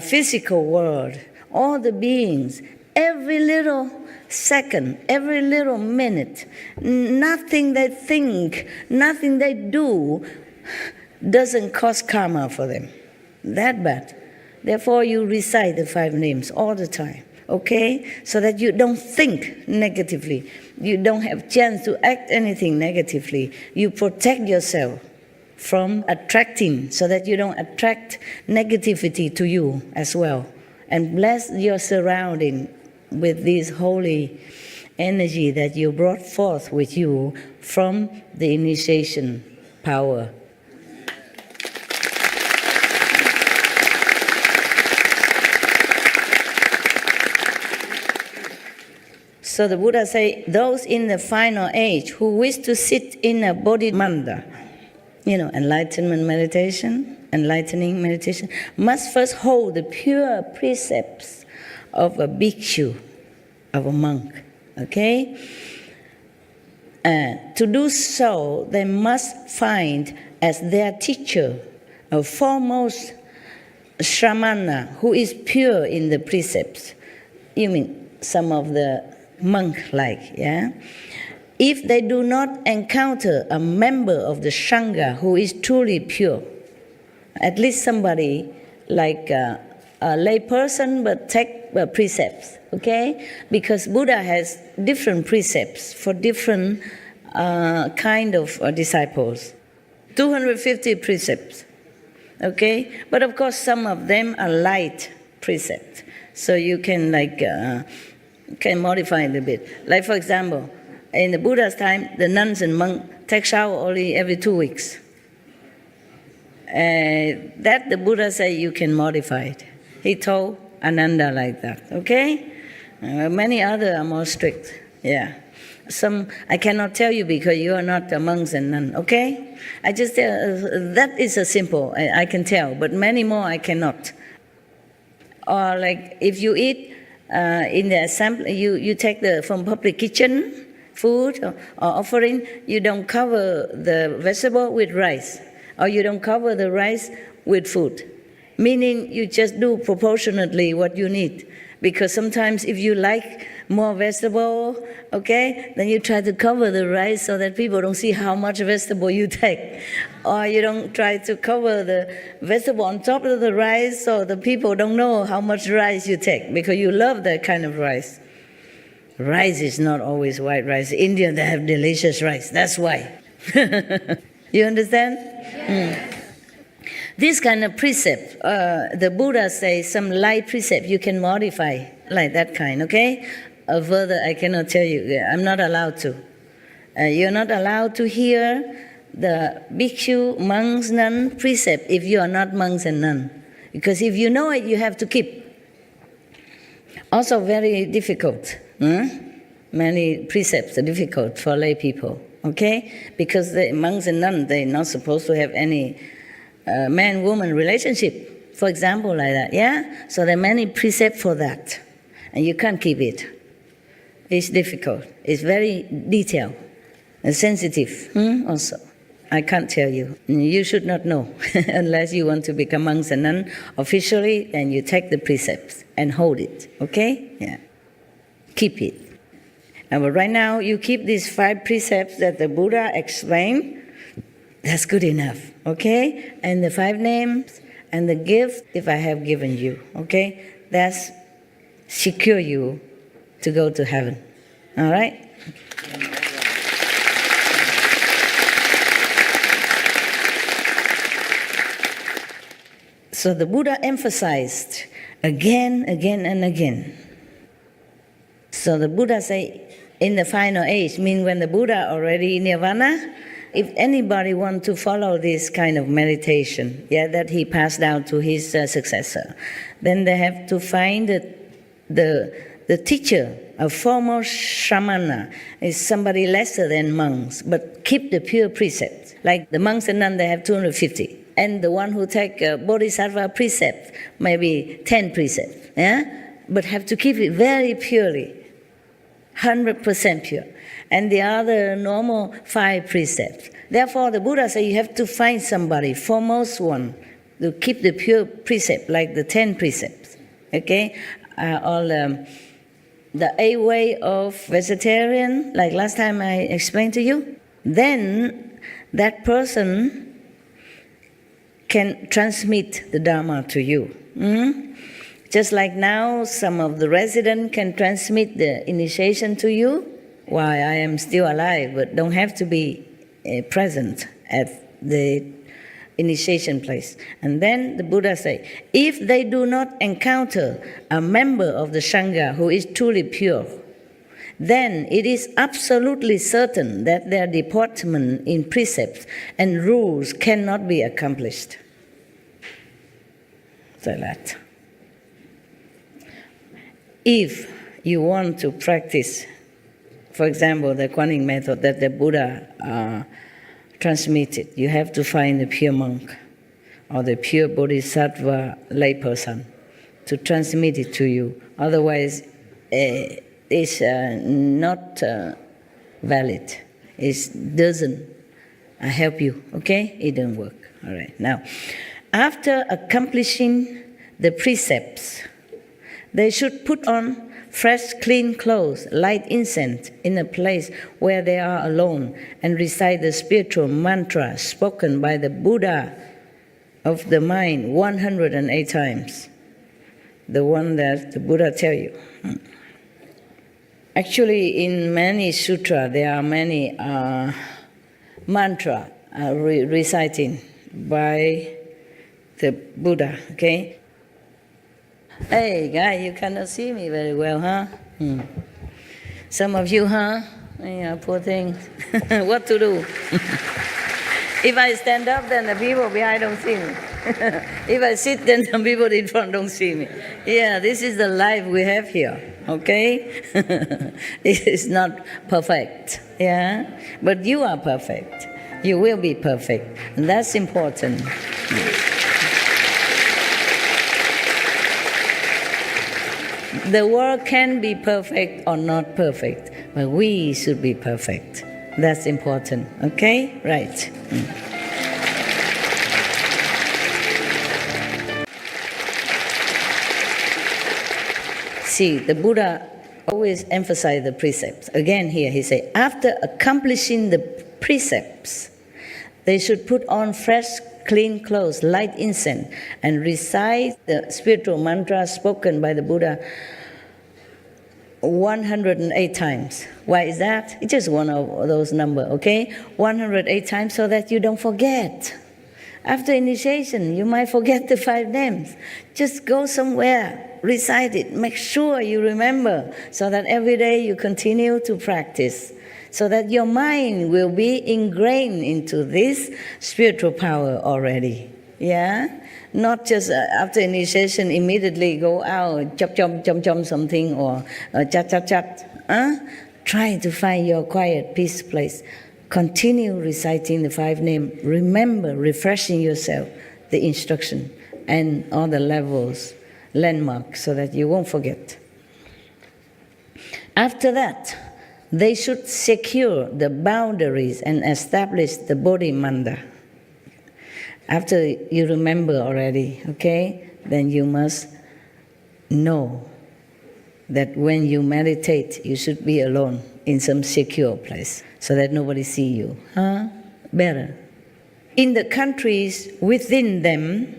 S2: physical world, all the beings, every little second, every little minute, nothing they think, nothing they do doesn't cause karma for them. That bad. Therefore, you recite the 5 names all the time, okay? So that you don't think negatively. You don't have chance to act anything negatively. You protect yourself from attracting, so that you don't attract negativity to you as well. And bless your surrounding with this holy energy that you brought forth with you from the initiation power. So the Buddha say, those in the final age who wish to sit in a bodhimanda, enlightenment meditation, enlightening meditation, must first hold the pure precepts of a bhikshu, of a monk, okay? To do so, they must find as their teacher a foremost shramana who is pure in the precepts. You mean some of the monk-like, yeah? If they do not encounter a member of the Sangha who is truly pure, at least somebody like a lay person but take precepts, okay? Because Buddha has different precepts for different kind of disciples. 250 precepts, okay? But of course some of them are light precepts, so you can can modify it a bit. Like for example, in the Buddha's time, the nuns and monks take shower only every 2 weeks. That the Buddha said you can modify it. He told Ananda like that, okay? Many other are more strict, yeah. Some I cannot tell you because you are not a monks and nuns, okay? I just tell, that is a simple, I can tell, but many more I cannot. Or like if you eat in the assembly, you take from public kitchen, food or offering, you don't cover the vegetable with rice, or you don't cover the rice with food. meaning you just do proportionately what you need. Because sometimes if you like more vegetable, okay, then you try to cover the rice so that people don't see how much vegetable you take. Or you don't try to cover the vegetable on top of the rice so the people don't know how much rice you take, because you love that kind of rice. Rice is not always white rice. India, they have delicious rice. That's why. You understand? Yeah. This kind of precept, the Buddha says some light precept you can modify, like that kind, okay? Further, I cannot tell you. I'm not allowed to. You're not allowed to hear the bhikshu, monks, nun precept if you are not monks and nun. Because if you know it, you have to keep. Also very difficult. Many precepts are difficult for lay people, okay? Because the monks and nuns, they're not supposed to have any man-woman relationship, for example, like that, yeah? So there are many precepts for that, and you can't keep it. It's difficult. It's very detailed and sensitive also. I can't tell you. You should not know unless you want to become monks and nuns officially, and you take the precepts and hold it, okay? Yeah. Keep it. But right now, you keep these 5 precepts that the Buddha explained. That's good enough, okay? And the 5 names and the gift, if I have given you, okay? That's secure you to go to heaven, all right? So the Buddha emphasized again, and again. So the Buddha say, in the final age, mean when the Buddha already nirvana, if anybody want to follow this kind of meditation, that he passed down to his successor, then they have to find the teacher, a foremost shamana, is somebody lesser than monks, but keep the pure precepts. Like the monks and nuns, they have 250. And the one who take bodhisattva precept, maybe 10 precepts, but have to keep it very purely, 100% pure. And the other normal 5 precepts. Therefore, the Buddha said you have to find somebody, foremost one, to keep the pure precept, like the 10 precepts, okay? All the 8 way of vegetarian, like last time I explained to you. Then that person can transmit the Dharma to you. Just like now, some of the residents can transmit the initiation to you. Why I am still alive, but don't have to be present at the initiation place. And then the Buddha say, if they do not encounter a member of the Sangha who is truly pure, then it is absolutely certain that their deportment in precepts and rules cannot be accomplished. So that. If you want to practice, for example, the Kuan method that the Buddha transmitted, you have to find a pure monk or the pure bodhisattva layperson to transmit it to you. Otherwise, it's not valid. It doesn't help you, okay? It doesn't work. All right. Now, after accomplishing the precepts, they should put on fresh, clean clothes, light incense in a place where they are alone, and recite the spiritual mantra spoken by the Buddha of the mind 108 times. The one that the Buddha tell you. Actually, in many sutras, there are many mantra reciting by the Buddha, okay? Hey, guy, you cannot see me very well, huh? Some of you, huh? Yeah, poor thing. What to do? If I stand up, then the people behind don't see me. If I sit, then the people in front don't see me. Yeah, this is the life we have here, okay? This is not perfect, yeah? But you are perfect. You will be perfect. And that's important. The world can be perfect or not perfect, but we should be perfect. That's important, okay? Right. See, the Buddha always emphasized the precepts. Again here he said, after accomplishing the precepts, they should put on fresh, clean clothes, light incense, and recite the spiritual mantra spoken by the Buddha 108 times. Why is that? It's just one of those numbers, okay? 108 times so that you don't forget. After initiation, you might forget the 5 names. Just go somewhere, recite it, make sure you remember, so that every day you continue to practice, so that your mind will be ingrained into this spiritual power already. Yeah? Not just after initiation, immediately go out, chop something, or chat. Try to find your quiet, peace place. Continue reciting the 5 names. Remember, refreshing yourself, the instruction, and all the levels, landmarks, so that you won't forget. After that, they should secure the boundaries and establish the Bodhi Manda. After you remember already, okay, then you must know that when you meditate, you should be alone in some secure place so that nobody see you. Better. In the countries within them,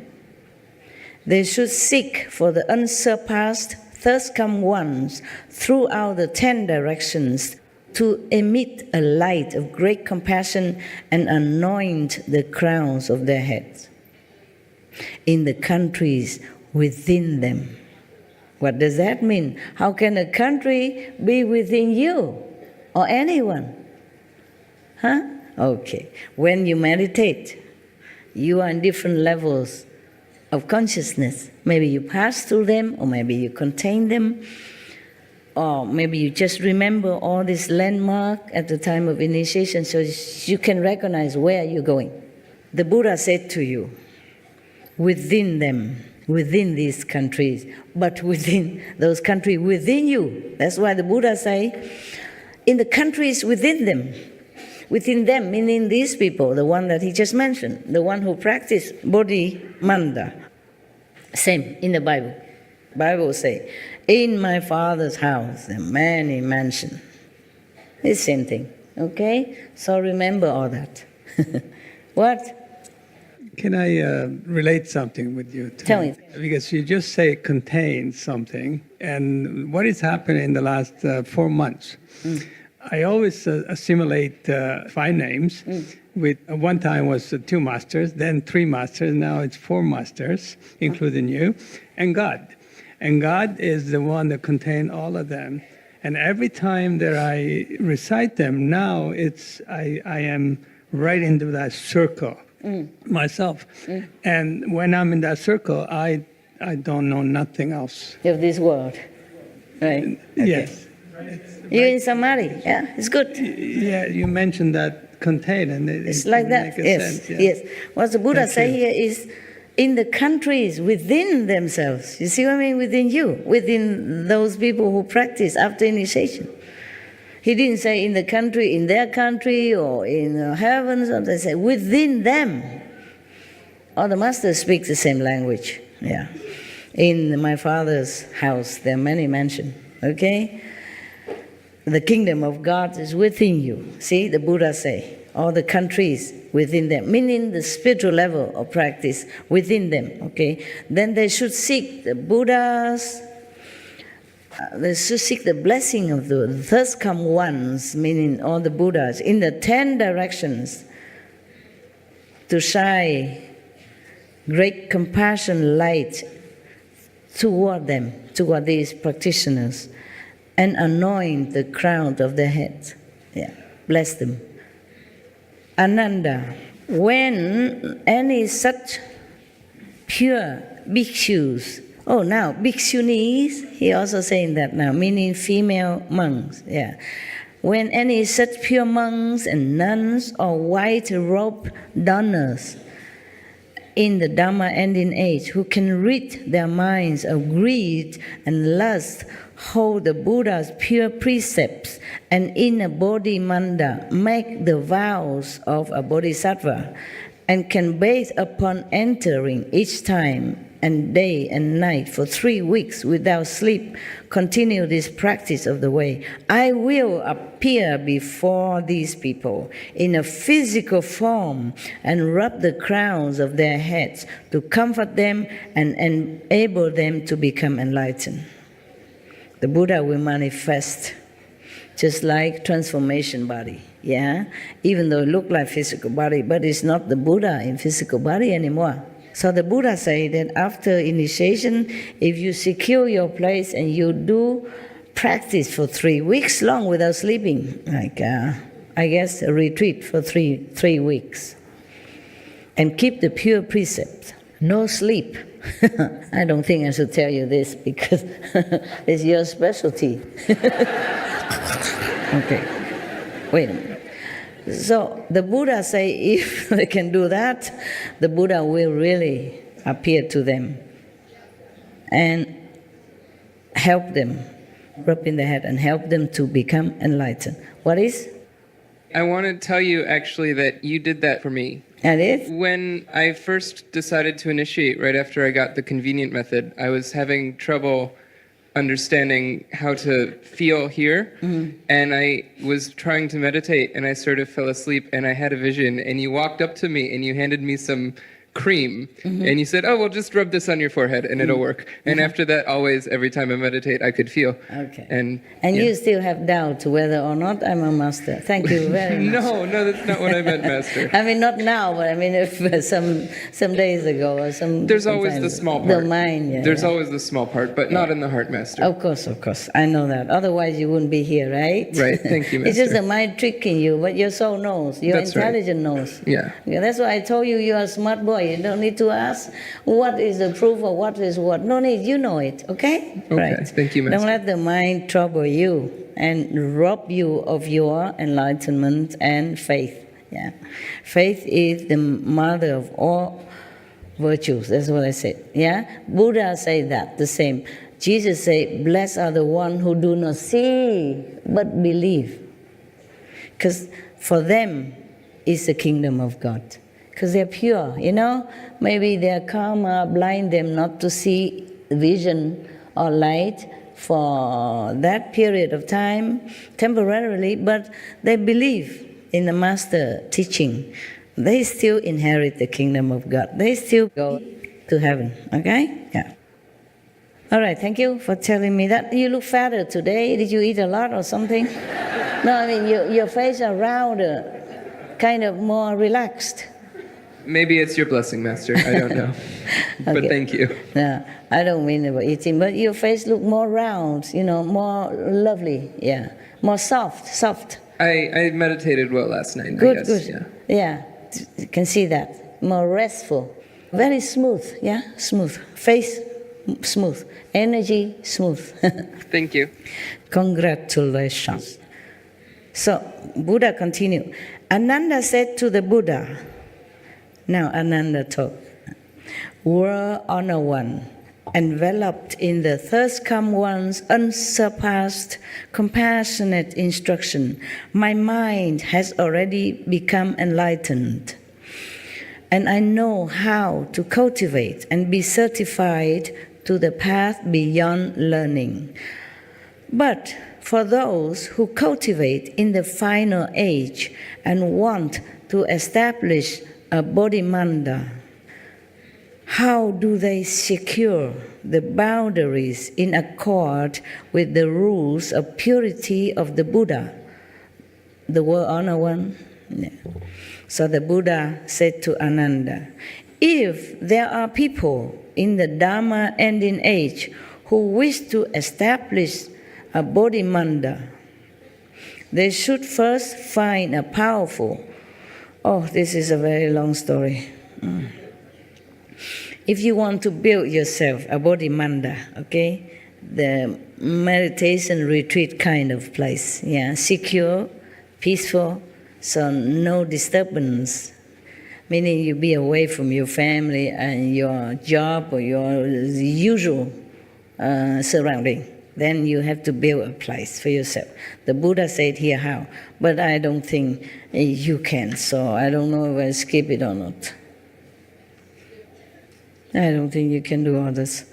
S2: they should seek for the unsurpassed thirst-come ones throughout the 10 directions to emit a light of great compassion and anoint the crowns of their heads. In the countries within them. What does that mean? How can a country be within you or anyone? Okay. When you meditate, you are in different levels of consciousness. Maybe you pass through them, or maybe you contain them, or maybe you just remember all this landmark at the time of initiation so you can recognize where you're going. The Buddha said to you, within them, within these countries, but within those countries within you. That's why the Buddha say, in the countries within them meaning these people, the one that he just mentioned, the one who practice Bodhi Manda. Same in the Bible. Bible say, in my Father's house there are many mansions. It's the same thing, okay? So remember all that. What?
S5: Can I relate something with you?
S2: Tell me.
S5: Because you just say contain something, and what has happened in the last 4 months? I always assimilate 5 names. With one time was 2 masters, then 3 masters, now it's 4 masters, including you, and God. And God is the one that contains all of them. And every time that I recite them, now I am right into that circle myself. And when I'm in that circle, I don't know nothing else.
S2: Of this world, right? Okay.
S5: Yes.
S2: You're in Samadhi, yeah, it's good.
S5: Yeah, you mentioned that contain, and
S2: It's like that, yes, yes. What the Buddha say here is, in the countries within themselves. You see what I mean? Within you, within those people who practice after initiation. He didn't say in the country, in their country, or in heavens, or they say within them. All the masters speak the same language, yeah. In my Father's house, there are many mansions, okay? The kingdom of God is within you. See, the Buddha say, all the countries within them, meaning the spiritual level of practice within them, okay? Then they should seek the Buddhas, they should seek the blessing of the thirst-come ones, meaning all the Buddhas, in the 10 directions to shine great compassion light toward them, toward these practitioners, and anoint the crown of their heads. Yeah, bless them. Ananda, when any such pure bhikshus, now bhikshunis, he also saying that now, meaning female monks, yeah. When any such pure monks and nuns or white-robed donors in the Dhamma ending age who can rid their minds of greed and lust, hold the Buddha's pure precepts, and in a Bodhi Manda make the vows of a Bodhisattva, and can base upon entering each time and day and night for 3 weeks without sleep, continue this practice of the way, I will appear before these people in a physical form and rub the crowns of their heads to comfort them and enable them to become enlightened. The Buddha will manifest just like transformation body, yeah? Even though it look like physical body, but it's not the Buddha in physical body anymore. So the Buddha say that after initiation, if you secure your place and you do practice for 3 weeks long without sleeping, like I guess a retreat for three weeks, and keep the pure precepts, no sleep. I don't think I should tell you this because it's your specialty. Okay, wait a minute. So the Buddha say if they can do that, the Buddha will really appear to them and help them, rub in the head and help them to become enlightened. What is?
S6: I want to tell you actually that you did that for me.
S2: And it?
S6: When I first decided to initiate, right after I got the convenient method, I was having trouble understanding how to feel here, and I was trying to meditate, and I sort of fell asleep, and I had a vision, and you walked up to me, and you handed me some cream, and you said, oh, well, just rub this on your forehead, and it'll work. And after that, always, every time I meditate, I could feel.
S2: Okay.
S6: And
S2: yeah.
S6: You
S2: still have doubt whether or not I'm a master. Thank you very much.
S6: No, that's not what I meant, Master.
S2: I mean, not now, but I mean, if some days ago or some.
S6: There's always the small part.
S2: The mind, yeah.
S6: There's always the small part, but not in the heart, Master.
S2: Of course. I know that. Otherwise, you wouldn't be here, right?
S6: Right. Thank you, Master.
S2: It's just the mind tricking you, but your soul knows. Your
S6: That's
S2: intelligence knows.
S6: Yeah.
S2: That's why I told you you're a smart boy. You don't need to ask what is the proof or what is what. No need. You know it. Okay.
S6: Okay.
S2: Right.
S6: Thank you, Master.
S2: Don't let the mind trouble you and rob you of your enlightenment and faith. Yeah. Faith is the mother of all virtues. That's what I said. Yeah. Buddha said that the same. Jesus said, blessed are the ones who do not see but believe. Because for them is the kingdom of God. Because they're pure, you know. Maybe their karma blind them not to see vision or light for that period of time, temporarily, but they believe in the master teaching. They still inherit the kingdom of God. They still go to heaven, okay? Yeah. All right, thank you for telling me that. You look fatter today. Did you eat a lot or something? No, I mean, your face is rounder, kind of more relaxed.
S6: Maybe it's your blessing, Master. I don't know.
S2: Okay.
S6: But thank you.
S2: No, I don't mean about eating, but your face look more round, you know, more lovely, yeah. More soft.
S6: I meditated well last night,
S2: Good,
S6: I guess.
S2: good. Yeah, you can see that. More restful. Very smooth, yeah, smooth. Face smooth. Energy smooth.
S6: Thank you.
S2: Congratulations. So, Buddha continued. Ananda said to the Buddha, now Ananda talk, were Honor One, enveloped in the thirst come one's unsurpassed, compassionate instruction, my mind has already become enlightened, and I know how to cultivate and be certified to the path beyond learning. But for those who cultivate in the final age and want to establish a bodhimanda, how do they secure the boundaries in accord with the rules of purity of the Buddha? The word Honor One? Yeah. So the Buddha said to Ananda, if there are people in the Dharma ending age who wish to establish a bodhimanda, they should first find a powerful, this is a very long story. If you want to build yourself a bodhimanda, okay, the meditation retreat kind of place, yeah, secure, peaceful, so no disturbance, meaning you be away from your family and your job or your usual surrounding. Then you have to build a place for yourself. The Buddha said here how, but I don't think you can, so I don't know if I skip it or not. I don't think you can do all this.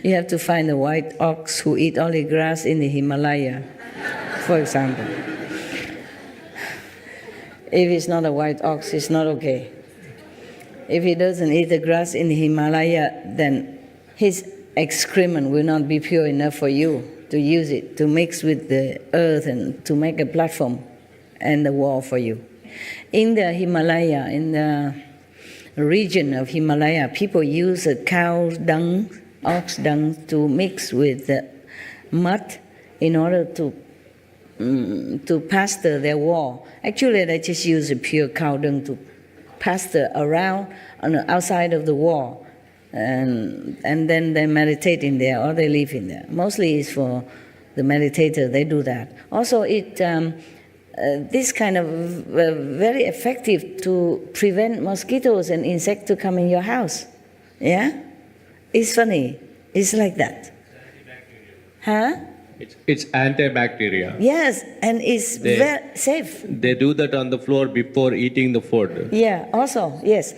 S2: You have to find a white ox who eat only grass in the Himalaya, for example. If it's not a white ox, it's not okay. If he doesn't eat the grass in the Himalaya, then his excrement will not be pure enough for you to use it, to mix with the earth and to make a platform and the wall for you. In the Himalaya, in the region of Himalaya, people use a cow dung, ox dung, to mix with the mud in order to pasture their wall. Actually, they just use a pure cow dung to pasture around on the outside of the wall, and then they meditate in there or they live in there. Mostly it's for the meditator, they do that. Also, this kind of very effective to prevent mosquitoes and insects to come in your house. Yeah? It's funny. It's like that. Huh?
S7: It's antibacterial.
S2: Yes, and it's very safe.
S7: They do that on the floor before eating the food.
S2: Yeah, also, yes.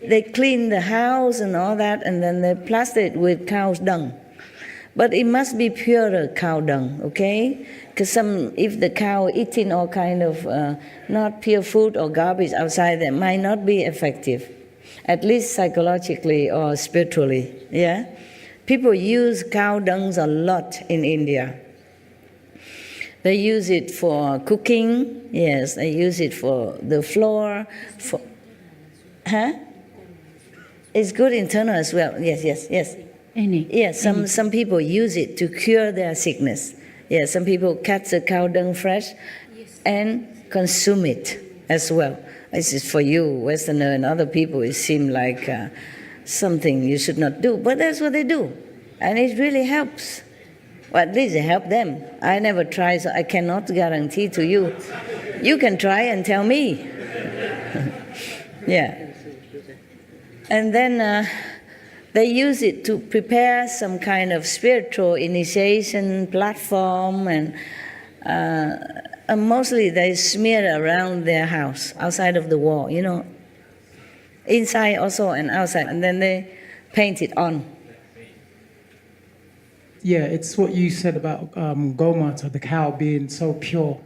S2: They clean the house and all that, and then they plaster it with cow's dung. But it must be pure cow dung, okay? Because if the cow eating all kind of not pure food or garbage outside, that might not be effective, at least psychologically or spiritually, yeah? People use cow dungs a lot in India. They use it for cooking, yes, they use it for the floor, huh? It's good internal as well, yes. Yes, some people use it to cure their sickness. Yes, some people catch the cow dung fresh and consume it as well. This is for you, Westerner, and other people, it seems like something you should not do, but that's what they do, and it really helps. Well, at least it helps them. I never tried, so I cannot guarantee to you. You can try and tell me. Yeah. And then they use it to prepare some kind of spiritual initiation platform, and mostly they smear around their house, outside of the wall, inside also and outside, and then they paint it on.
S8: Yeah, it's what you said about Gomata, the cow being so pure.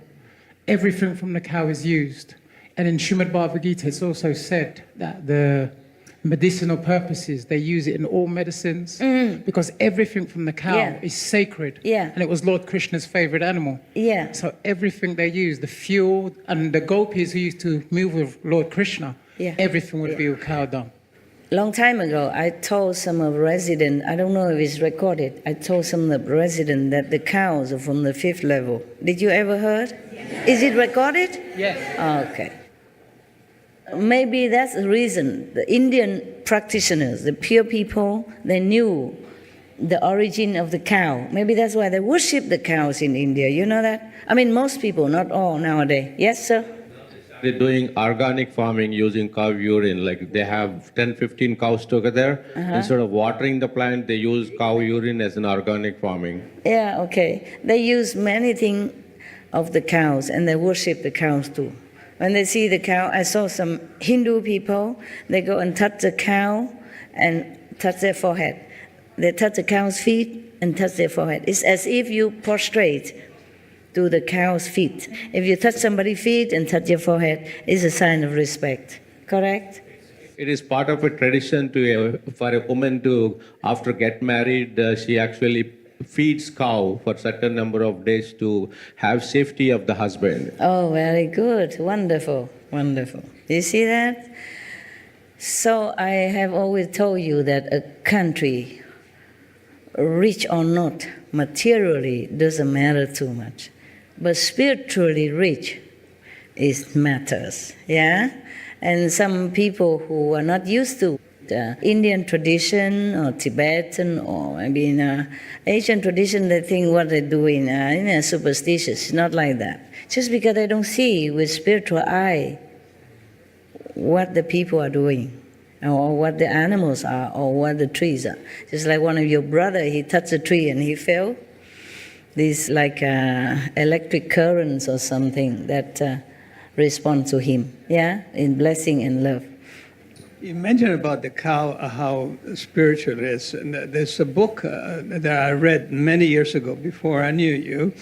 S8: Everything from the cow is used. And in Srimad Bhagavad Gita, it's also said that the medicinal purposes, they use it in all medicines because everything from the cow is sacred.
S2: Yeah.
S8: And it was Lord Krishna's favorite animal.
S2: Yeah.
S8: So everything they use, the fuel, and the gopis who used to move with Lord Krishna, everything would be with cow dung.
S2: Long time ago, I told some of the residents, I don't know if it's recorded, I told some of the residents that the cows are from the 5th level. Did you ever heard? Yes. Is it recorded?
S8: Yes.
S2: Okay. Maybe that's the reason the Indian practitioners, the pure people, they knew the origin of the cow. Maybe that's why they worship the cows in India. You know that? I mean, most people, not all nowadays. Yes, sir?
S7: They're doing organic farming using cow urine. Like they have 10, 15 cows together. Instead of watering the plant, they use cow urine as an organic farming.
S2: Yeah, okay. They use many things of the cows, and they worship the cows too. When they see the cow, I saw some Hindu people, they go and touch the cow and touch their forehead. They touch the cow's feet and touch their forehead. It's as if you prostrate to the cow's feet. If you touch somebody's feet and touch your forehead, it's a sign of respect. Correct?
S7: It is part of a tradition for a woman to, after get married, she actually feeds cow for a certain number of days to have safety of the husband.
S2: Oh, very good. Wonderful. Wonderful. You see that? So I have always told you that a country, rich or not, materially doesn't matter too much. But spiritually rich, it matters. Yeah? And some people who are not used to the Indian tradition or Tibetan or maybe in Asian tradition, they think what they're doing superstitious. It's not like that. Just because they don't see with spiritual eye what the people are doing or what the animals are or what the trees are. Just like one of your brother, he touched a tree and he fell. These like electric currents or something that respond to him, in blessing and love.
S5: You mentioned about the cow, how spiritual it is. And there's a book that I read many years ago before I knew you.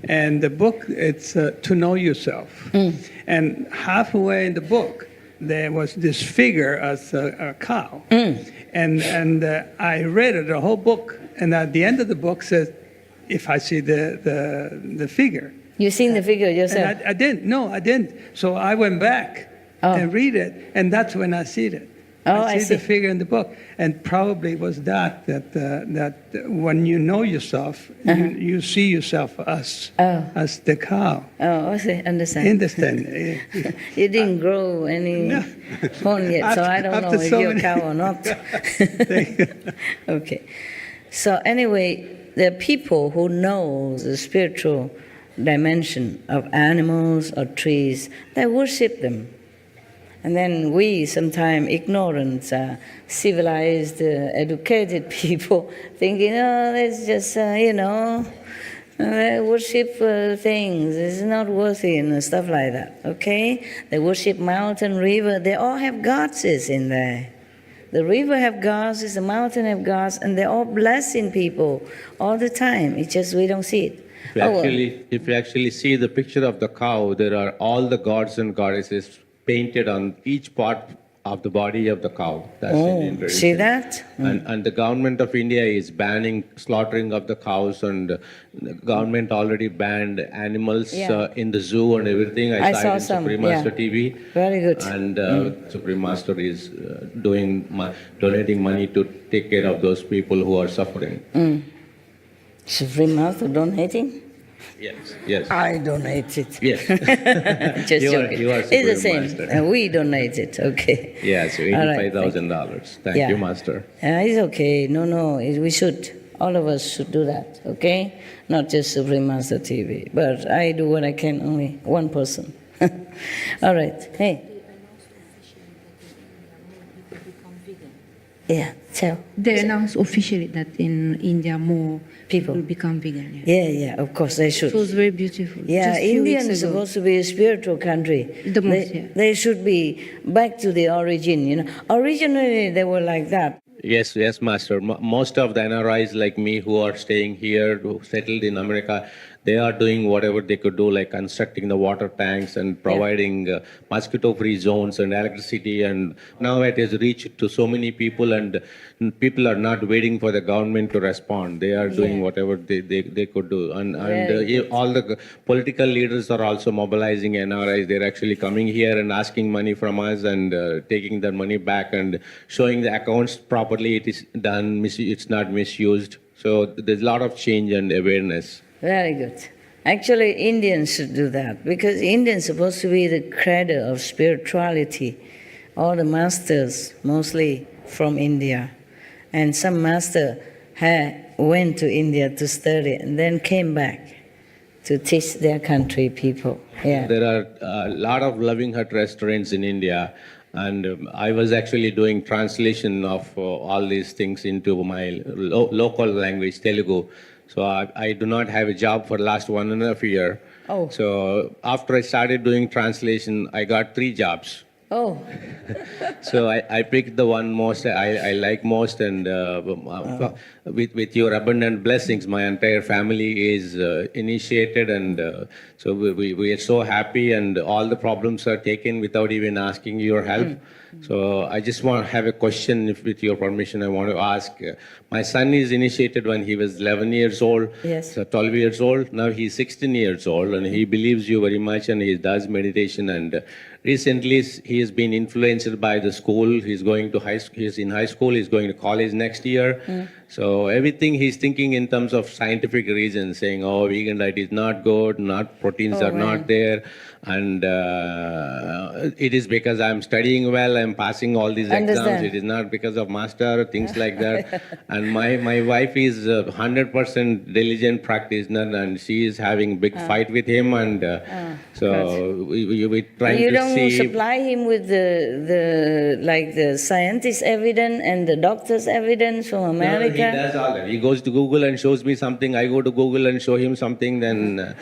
S5: And the book, it's To Know Yourself. And halfway in the book, there was this figure as a cow. And I read it, the whole book. And at the end of the book says, if I see the figure.
S2: You seen the figure yourself?
S5: And I didn't. No, I didn't. So I went back and read it, and that's when I see it. I see the figure in the book, and probably it was that when you know yourself, you see yourself as the cow.
S2: Oh, I see. Understand. You didn't grow any horn yet, so I don't know if you're a cow or not. Okay. So anyway, the people who know the spiritual dimension of animals or trees, they worship them. And then we, sometimes ignorant, civilized, educated people, thinking, oh, that's just, they worship things. It's not worthy and stuff like that, okay? They worship mountain, river. They all have goddesses in there. The river have gods, the mountain have gods, and they're all blessing people all the time. It's just we don't see it.
S7: If you actually see the picture of the cow, there are all the gods and goddesses painted on each part of the body of the cow. That's Indian tradition.
S2: See that?
S7: And the government of India is banning slaughtering of the cows, and the government already banned animals in the zoo and everything. I saw it in Supreme Master TV.
S2: Very good.
S7: And Supreme Master is donating money to take care of those people who are suffering.
S2: Supreme Master donating?
S7: Yes.
S2: I donate it.
S7: Yes.
S2: Just joking.
S7: You are
S2: it's the same.
S7: Master.
S2: We donate it, okay.
S7: Yes, $85,000. Thank you, Master.
S2: It's okay. No, we should. All of us should do that, okay? Not just Supreme Master TV. But I do what I can, only one person. All right. Hey. Yeah, tell.
S9: They announced officially that in India more people will become vegan.
S2: Yeah, of course they should.
S9: It was very beautiful.
S2: Yeah, India is supposed to be a spiritual country. They should be back to the origin, Originally they were like that.
S7: Yes, Master. Most of the NRIs like me who are staying here, who settled in America, they are doing whatever they could do, like constructing the water tanks and providing mosquito-free zones and electricity. And now it has reached to so many people, and people are not waiting for the government to respond. They are doing whatever they could do. And all the political leaders are also mobilizing NRIs. They're actually coming here and asking money from us and taking their money back and showing the accounts properly. It is done, it's not misused. So there's a lot of change and awareness.
S2: Very good. Actually, Indians should do that, because Indians are supposed to be the cradle of spirituality. All the masters, mostly from India. And some master went to India to study and then came back to teach their country people. Yeah.
S7: There are a lot of Loving Hut restaurants in India. And I was actually doing translation of all these things into my local language, Telugu. So I do not have a job for the last 1.5 years.
S2: Oh.
S7: So after I started doing translation, I got 3 jobs.
S2: Oh.
S7: So I picked the one most I like most, and with your abundant blessings, my entire family is initiated, and so we are so happy, and all the problems are taken without even asking your help. So I just want to have a question, if with your permission, I want to ask. My son is initiated when he was 11 years old,
S2: Yes.
S7: 12 years old. Now he's 16 years old, and he believes you very much, and he does meditation. And recently he has been influenced by the school. He's going to he's in high school. He's going to college next year. So everything he's thinking in terms of scientific reasons, saying, "Oh, vegan diet is not good. Proteins are not there." And it is because I'm studying well, I'm passing all these exams. It is not because of master, things like that. And my wife is 100% diligent practitioner, and she is having big fight with him. And so we trying
S2: You
S7: to
S2: don't
S7: see.
S2: supply him with the scientist evidence and the doctor's evidence from America?
S7: he does all that. He goes to Google and shows me something. I go to Google and show him something. Then,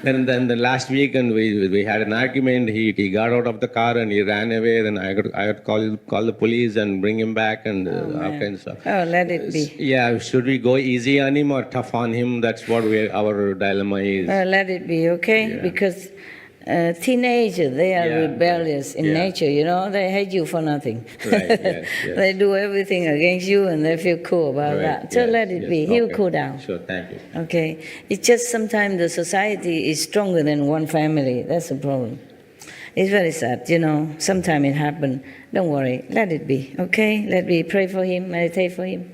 S7: then the last week, and we had an argument. He got out of the car and he ran away. Then I got to call the police and bring him back and all kinds of stuff.
S2: Oh, let it be.
S7: Yeah, should we go easy on him or tough on him? That's what our dilemma is.
S2: Let it be, okay?
S7: Yeah.
S2: Because teenagers, they are rebellious in nature, you know. They hate you for nothing.
S7: Right, yes, yes.
S2: They do everything against you and they feel cool about
S7: Right,
S2: that. So
S7: yes,
S2: let it
S7: yes.
S2: be. He'll
S7: Okay.
S2: cool down.
S7: Sure, thank you.
S2: Okay? It's just sometimes the society is stronger than one family. That's the problem. It's very sad, you know. Sometimes it happens. Don't worry. Let it be, okay? Let me pray for him, meditate for him,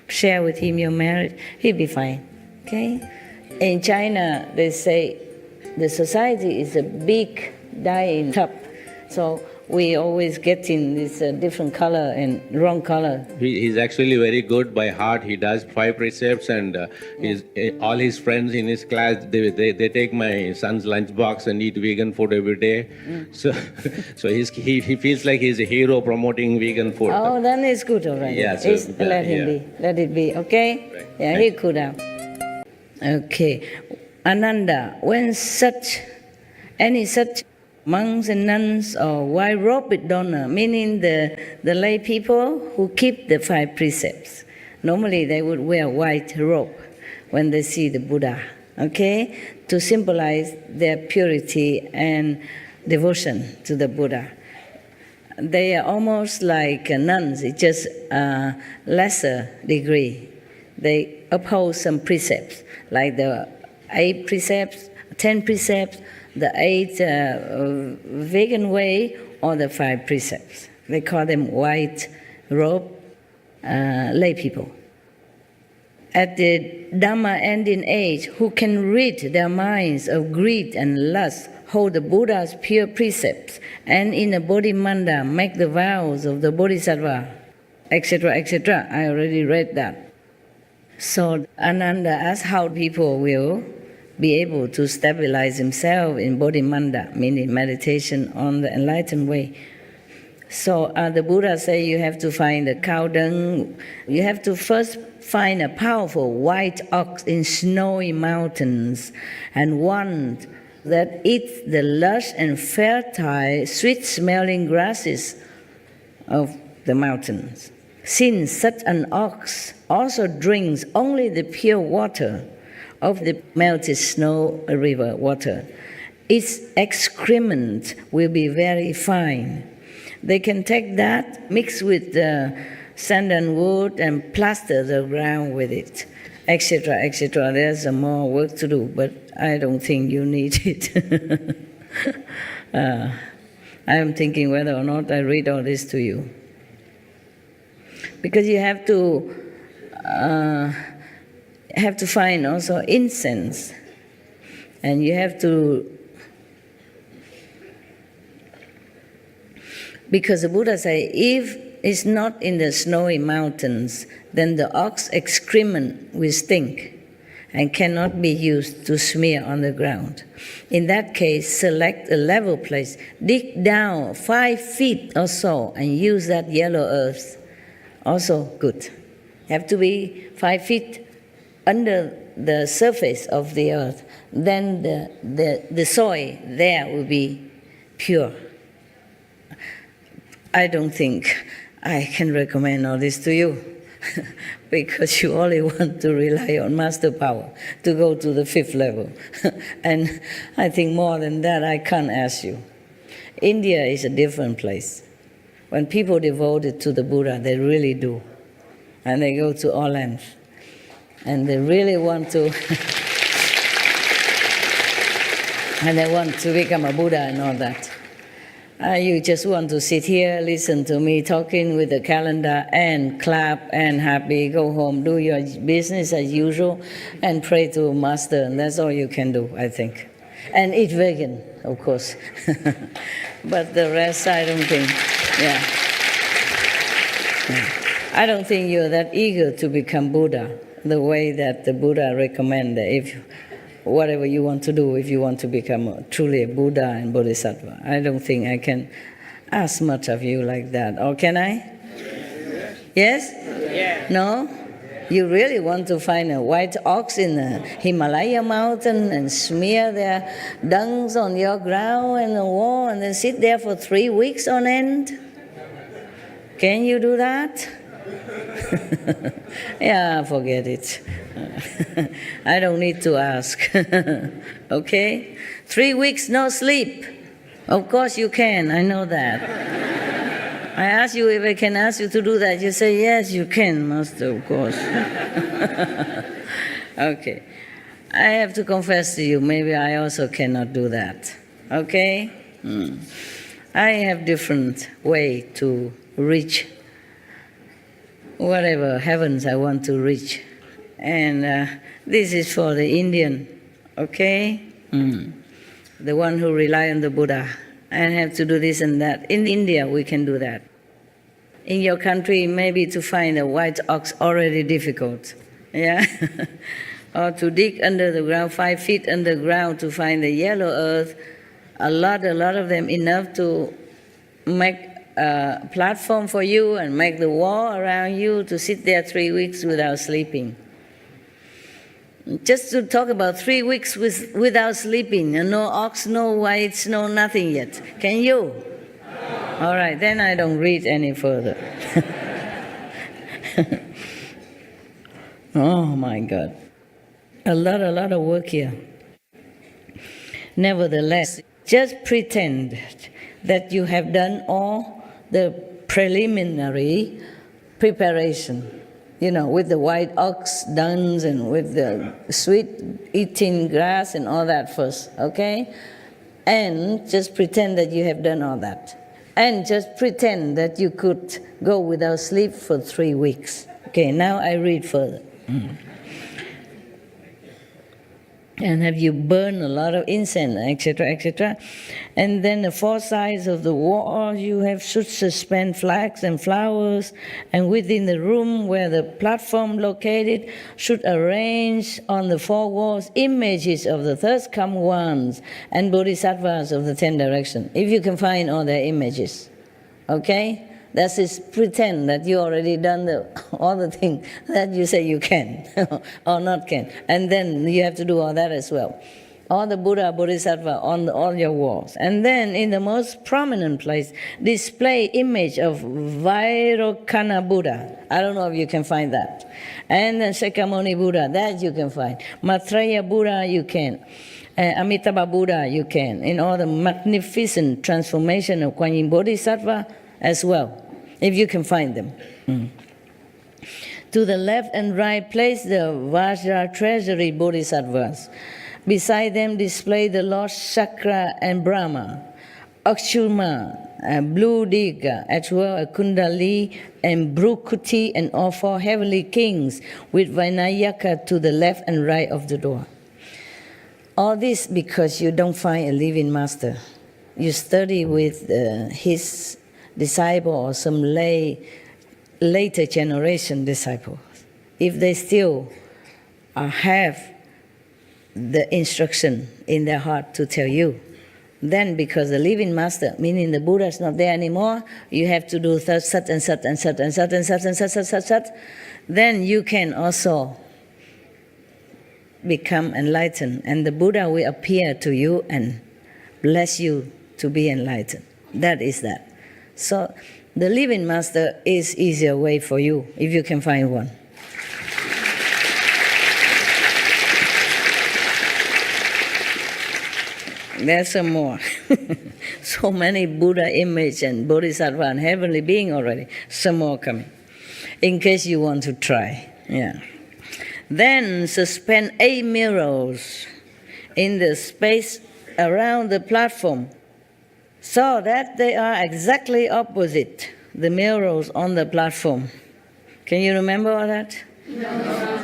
S2: share with him your marriage. He'll be fine, okay? In China, they say the society is a big dyeing tub. So we always get in this different color and wrong color.
S7: He's actually very good by heart. He does 5 precepts, and all his friends in his class, they take my son's lunchbox and eat vegan food every day. So he feels like he's a hero promoting vegan food.
S2: Oh, then it's good already.
S7: Yeah, so,
S2: Let him
S7: yeah.
S2: be. Let it be, okay?
S7: Right.
S2: Yeah, he'll cool down. Okay. Ananda, when any such monks and nuns or white-robed donor, meaning the lay people who keep the 5 precepts, normally they would wear white robe when they see the Buddha, okay, to symbolize their purity and devotion to the Buddha. They are almost like nuns, it's just a lesser degree. They uphold some precepts, like the 8 precepts, 10 precepts, the 8 vegan way, or the 5 precepts. They call them white robe lay people. At the Dhamma ending age, who can rid their minds of greed and lust, hold the Buddha's pure precepts, and in a Bodhimanda make the vows of the Bodhisattva, etc., etc. I already read that. So Ananda asked how people will be able to stabilize himself in Bodhimanda, meaning meditation on the enlightened way. So the Buddha say you have to find the cow dung. You have to first find a powerful white ox in snowy mountains, and one that eats the lush and fertile, sweet-smelling grasses of the mountains. Since such an ox also drinks only the pure water of the melted snow river water, its excrement will be very fine. They can take that, mix with the sandalwood and plaster the ground with it, etc., etc. There's more work to do, but I don't think you need it. I am thinking whether or not I read all this to you. Because you have to find also incense, and you have to, because the Buddha say, if it's not in the snowy mountains, then the ox excrement will stink and cannot be used to smear on the ground. In that case, select a level place, dig down 5 feet or so, and use that yellow earth. Also good. Have to be 5 feet under the surface of the earth. Then the soil there will be pure. I don't think I can recommend all this to you because you only want to rely on master power to go to the 5th level. And I think more than that I can't ask you. India is a different place. When people devoted to the Buddha, they really do. And they go to all lengths. And they really want to and they want to become a Buddha and all that. You just want to sit here, listen to me talking with the calendar, and clap and happy, go home, do your business as usual, and pray to Master, and that's all you can do, I think. And eat vegan, of course. But the rest, I don't think, yeah. I don't think you're that eager to become Buddha, the way that the Buddha recommended. If whatever you want to do, if you want to become truly a Buddha and Bodhisattva, I don't think I can ask much of you like that. Or can I? Yes? Yeah. No? You really want to find a white ox in the Himalaya mountain and smear their dungs on your ground and the wall and then sit there for 3 weeks on end? Can you do that? Yeah, forget it. I don't need to ask. Okay? 3 weeks no sleep. Of course you can, I know that. I ask you if I can ask you to do that. You say, yes, you can, Master, of course. Okay. I have to confess to you, maybe I also cannot do that. Okay? I have different way to reach whatever heavens I want to reach. And this is for the Indian, okay? The one who rely on the Buddha and have to do this and that. In India, we can do that. In your country, maybe to find a white ox already difficult, yeah? Or to dig under the ground, 5 feet underground to find the yellow earth, a lot of them, enough to make a platform for you and make the wall around you to sit there 3 weeks without sleeping. Just to talk about 3 weeks without sleeping, and no ox, no whites, no nothing yet. Can you? All right, then I don't read any further. Oh my God. A lot of work here. Nevertheless, just pretend that you have done all the preliminary preparation. You know, with the white ox dungs and with the sweet eating grass and all that first, okay? And just pretend that you have done all that. And just pretend that you could go without sleep for 3 weeks. Okay, now I read further. And have you burned a lot of incense, etc., etc. And then the 4 sides of the wall you should suspend flags and flowers, and within the room where the platform located should arrange on the 4 walls images of the third come ones and bodhisattvas of the 10 directions, if you can find all their images. Okay? That is pretend that you already done all the things that you say you can or not can. And then you have to do all that as well. All the Buddha, Bodhisattva on all your walls. And then in the most prominent place, display image of Vairocana Buddha. I don't know if you can find that. And then Shakyamuni Buddha, that you can find. Maitreya Buddha, you can. Amitabha Buddha, you can. In all the magnificent transformation of Kuan Yin Bodhisattva as well, if you can find them. To the left and right, place the Vajra treasury Bodhisattvas. Beside them display the Lord Chakra and Brahma, Akshurma, Blue Diga, as well as Kundali and Bhrukuti and all 4 heavenly kings with Vinayaka to the left and right of the door. All this because you don't find a living master. You study with his disciple or some later generation disciples. If they still have the instruction in their heart to tell you, then because the living master, meaning the Buddha is not there anymore, you have to do such and such and such and such and such and such and such, then you can also become enlightened, and the Buddha will appear to you and bless you to be enlightened. That is that. So the living master is easier way for you, if you can find one. There's some more. So many Buddha image and Bodhisattva and heavenly being already. Some more coming, in case you want to try. Yeah. Then suspend 8 mirrors in the space around the platform, so that they are exactly opposite the mirrors on the platform. Can you remember all that? No.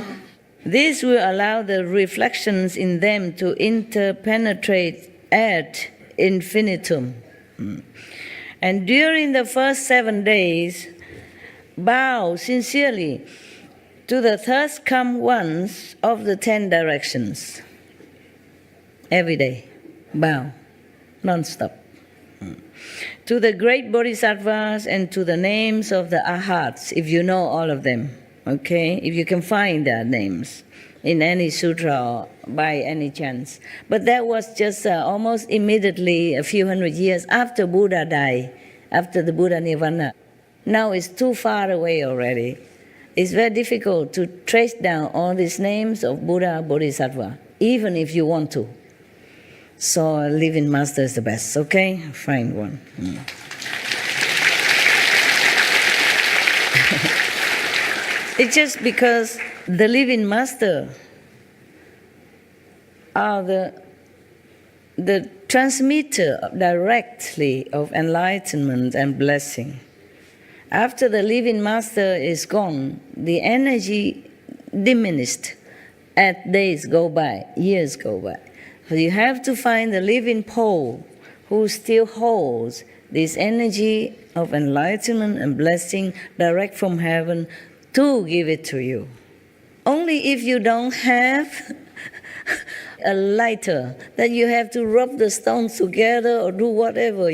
S2: This will allow the reflections in them to interpenetrate ad infinitum. And during the first 7 days, bow sincerely to the thirst come ones of the 10 directions. Every day, bow, non-stop. To the great bodhisattvas and to the names of the arhats, if you know all of them, okay? If you can find their names in any sutra or by any chance. But that was just almost immediately, a few hundred years after Buddha died, after the Buddha Nirvana. Now it's too far away already. It's very difficult to trace down all these names of Buddha, Bodhisattva, even if you want to. So living master is the best, okay? Find one. It's just because the living master are the transmitter directly of enlightenment and blessing. After the living master is gone, the energy diminished as days go by, years go by. So you have to find the living pole who still holds this energy of enlightenment and blessing direct from heaven to give it to you. Only if you don't have a lighter that you have to rub the stones together or do whatever,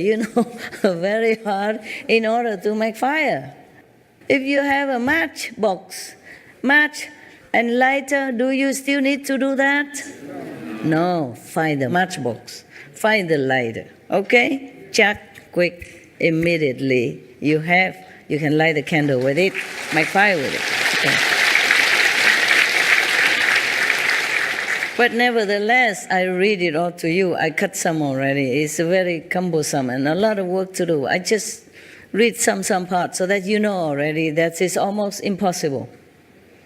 S2: very hard in order to make fire. If you have a match and lighter, do you still need to do that? No, find the matchbox, find the lighter, okay? Check, quick, immediately. You can light the candle with it, make fire with it. Okay. But nevertheless, I read it all to you. I cut some already. It's very cumbersome and a lot of work to do. I just read some parts so that you know already that it's almost impossible.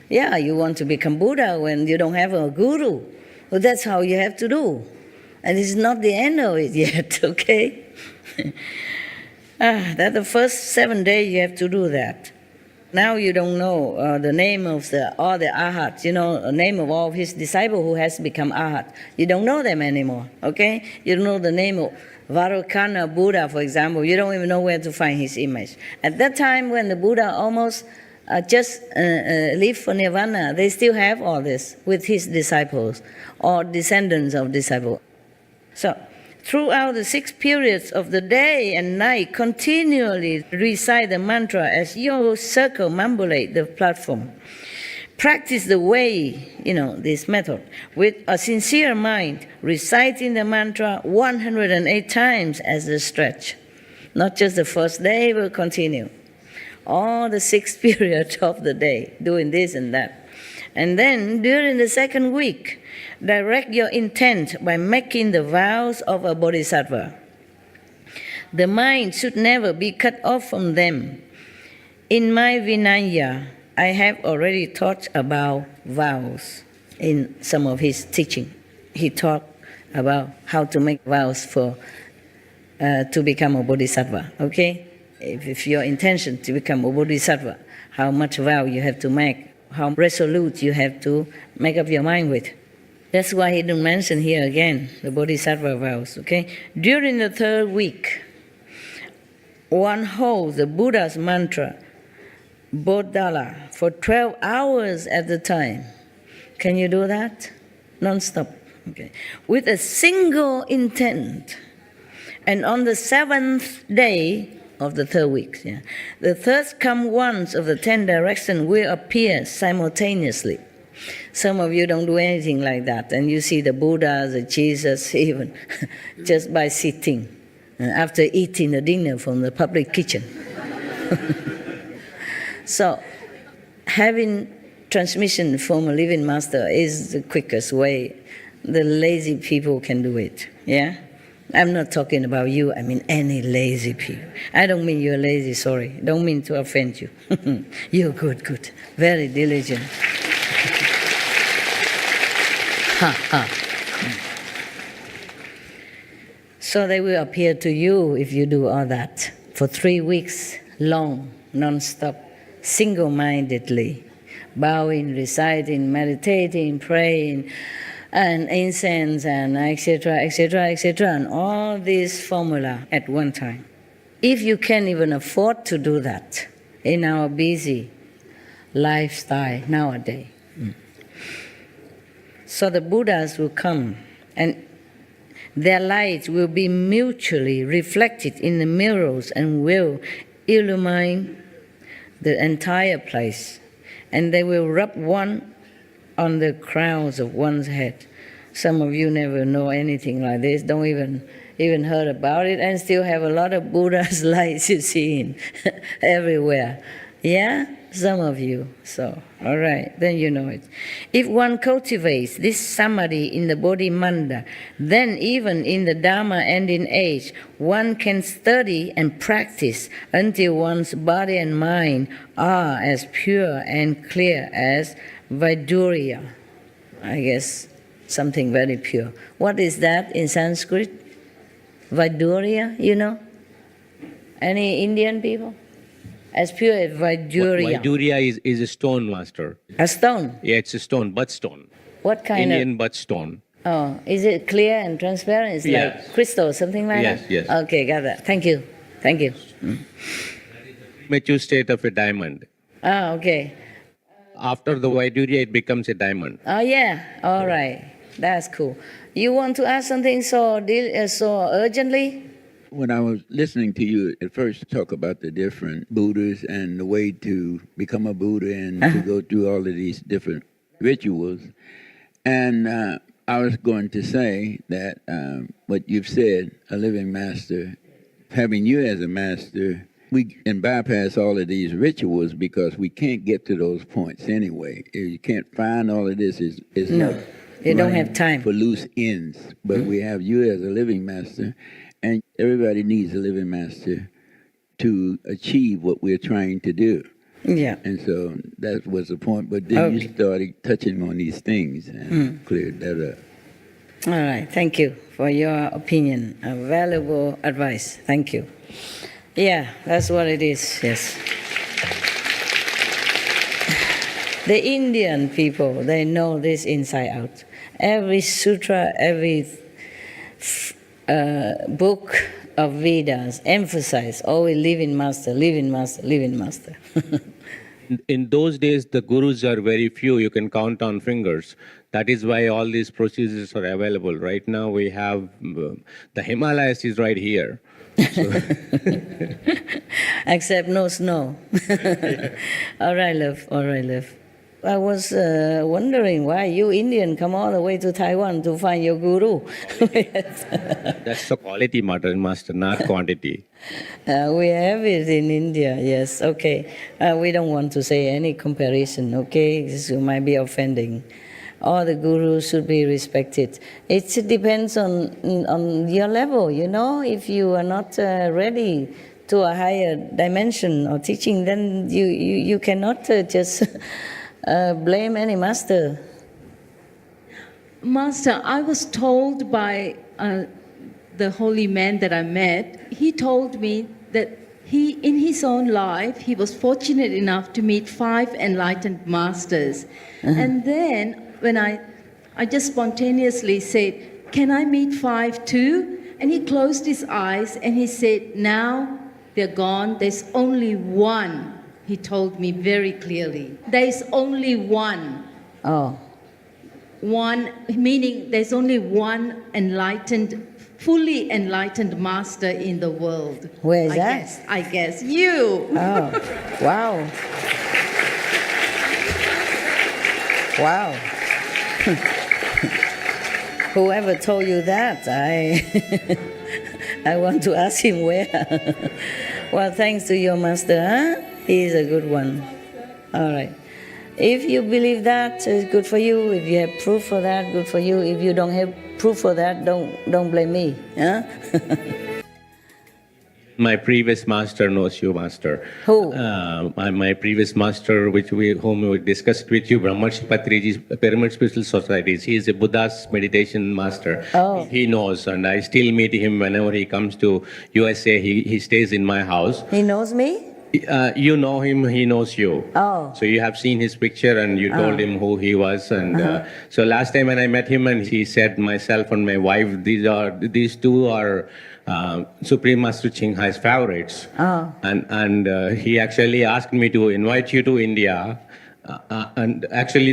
S2: Yeah, you want to become Buddha when you don't have a guru. Well, that's how you have to do. And it's not the end of it yet, okay? That's the first 7 days you have to do that. Now you don't know the name of all the arhats, the name of all his disciples who has become arhat. You don't know them anymore, okay? You don't know the name of Vairocana Buddha, for example. You don't even know where to find his image. At that time when the Buddha almost just leave for nirvana, they still have all this with his disciples or descendants of disciples. So, throughout the 6 periods of the day and night, continually recite the mantra as you circumambulate the platform. Practice the way, this method, with a sincere mind, reciting the mantra 108 times as the stretch. Not just the first day, will continue. All the 6 periods of the day, doing this and that. And then, during the second week, direct your intent by making the vows of a bodhisattva. The mind should never be cut off from them. In my Vinaya, I have already taught about vows in some of his teaching. He taught about how to make vows to become a bodhisattva, okay? If your intention to become a bodhisattva, how much vow you have to make, how resolute you have to make up your mind with. That's why he didn't mention here again, the bodhisattva vows, okay? During the 3rd week, one holds the Buddha's mantra, Bodhala, for 12 hours at a time. Can you do that? Non-stop, okay? With a single intent. And on the 7th day of the 3rd week, the third come once of the 10 directions will appear simultaneously. Some of you don't do anything like that, and you see the Buddha, the Jesus, even just by sitting after eating the dinner from the public kitchen. So, having transmission from a living master is the quickest way. The lazy people can do it, yeah? I'm not talking about you, I mean any lazy people. I don't mean you're lazy, sorry. Don't mean to offend you. You're good, very diligent. So they will appear to you if you do all that for 3 weeks long, non-stop, single-mindedly, bowing, reciting, meditating, praying, and incense, and etc., and all these formula at one time. If you can even afford to do that in our busy lifestyle nowadays. So the Buddhas will come, and Their light will be mutually reflected in the mirrors and will illumine the entire place. And they will rub one on the crowns of one's head. Some of you never know anything like this, don't even heard about it, and still have a lot of Buddha's lights you see in everywhere. Yeah? Some of you. So, all right, then you know it. If one cultivates this samadhi in the Bodhimanda, then even in the Dharma ending age, one can study and practice until one's body and mind are as pure and clear as Vaidurya. I guess something very pure. What is that in Sanskrit? Vaidurya, you know? Any Indian people? As pure as Vaidurya.
S7: Vaidurya is a stone, Master.
S2: A stone?
S7: Yeah, it's a stone, butt stone.
S2: What kind
S7: Indian butt stone.
S2: Oh, is it clear and transparent? It's
S7: Yes.
S2: like crystal, something like
S7: Yes,
S2: that?
S7: yes.
S2: Okay, got that. Thank you. Thank you.
S7: Mature state of a diamond.
S2: Ah, okay.
S7: After the Vaidurya, it becomes a diamond.
S2: Oh, yeah. All right. That's cool. You want to ask something so urgently?
S10: When I was listening to you at first talk about the different Buddhas and the way to become a Buddha and to go through all of these different rituals, and I was going to say that what you've said, a living master, having you as a master, we can bypass all of these rituals because we can't get to those points anyway. You can't find all of this. Is
S2: No,
S10: like
S2: you don't
S10: running
S2: have time.
S10: for loose ends. But we have you as a living master, and everybody needs a living master to achieve what we're trying to do.
S2: Yeah.
S10: And so that was the point. But then you started touching on these things and cleared that up.
S2: All right. Thank you for your opinion. A valuable advice. Thank you. Yeah, that's what it is. Yes. The Indian people, they know this inside out. Every sutra, every book of Vedas emphasize always living master, living master, living master.
S7: In those days, the gurus are very few. You can count on fingers. That is why all these procedures are available. Right now, we have the Himalayas is right here. So
S2: Except no snow. All right, love. All right, love. I was wondering why you Indian come all the way to Taiwan to find your guru.
S7: that's the quality matter, Master, not quantity.
S2: We have it in India, yes. Okay. We don't want to say any comparison, okay? This might be offending. All the gurus should be respected. It depends on your level, you know. If you are not ready to a higher dimension or teaching, then you cannot just blame any master.
S11: Master, I was told by the holy man that I met, he told me that in his own life, he was fortunate enough to meet 5 enlightened masters. And then when I just spontaneously said, can I meet 5 too? And he closed his eyes and he said, now they're gone, there's only one. He told me very clearly, there's only one.
S2: Oh.
S11: One, meaning there's only one enlightened, fully enlightened master in the world.
S2: Where is that?
S11: I guess you.
S2: Oh, wow. Wow. Whoever told you that, I want to ask him where. Well, thanks to your master, huh? He is a good one. All right. If you believe that, it's good for you. If you have proof for that, good for you. If you don't have proof for that, don't blame me. Huh?
S7: My previous master knows you, Master.
S2: Who?
S7: My previous master, whom we discussed with you, Brahmarshi Patriji's Pyramid Spiritual Societies. He is a Buddha's meditation master.
S2: Oh.
S7: He knows, and I still meet him whenever he comes to USA. He stays in my house.
S2: He knows me?
S7: You know him, he knows you.
S2: Oh.
S7: So you have seen his picture and you told him who he was. And so last time when I met him, and he said, myself and my wife, these two are Supreme Master Ching Hai's favorites.
S2: Oh.
S7: And he actually asked me to invite you to India And actually,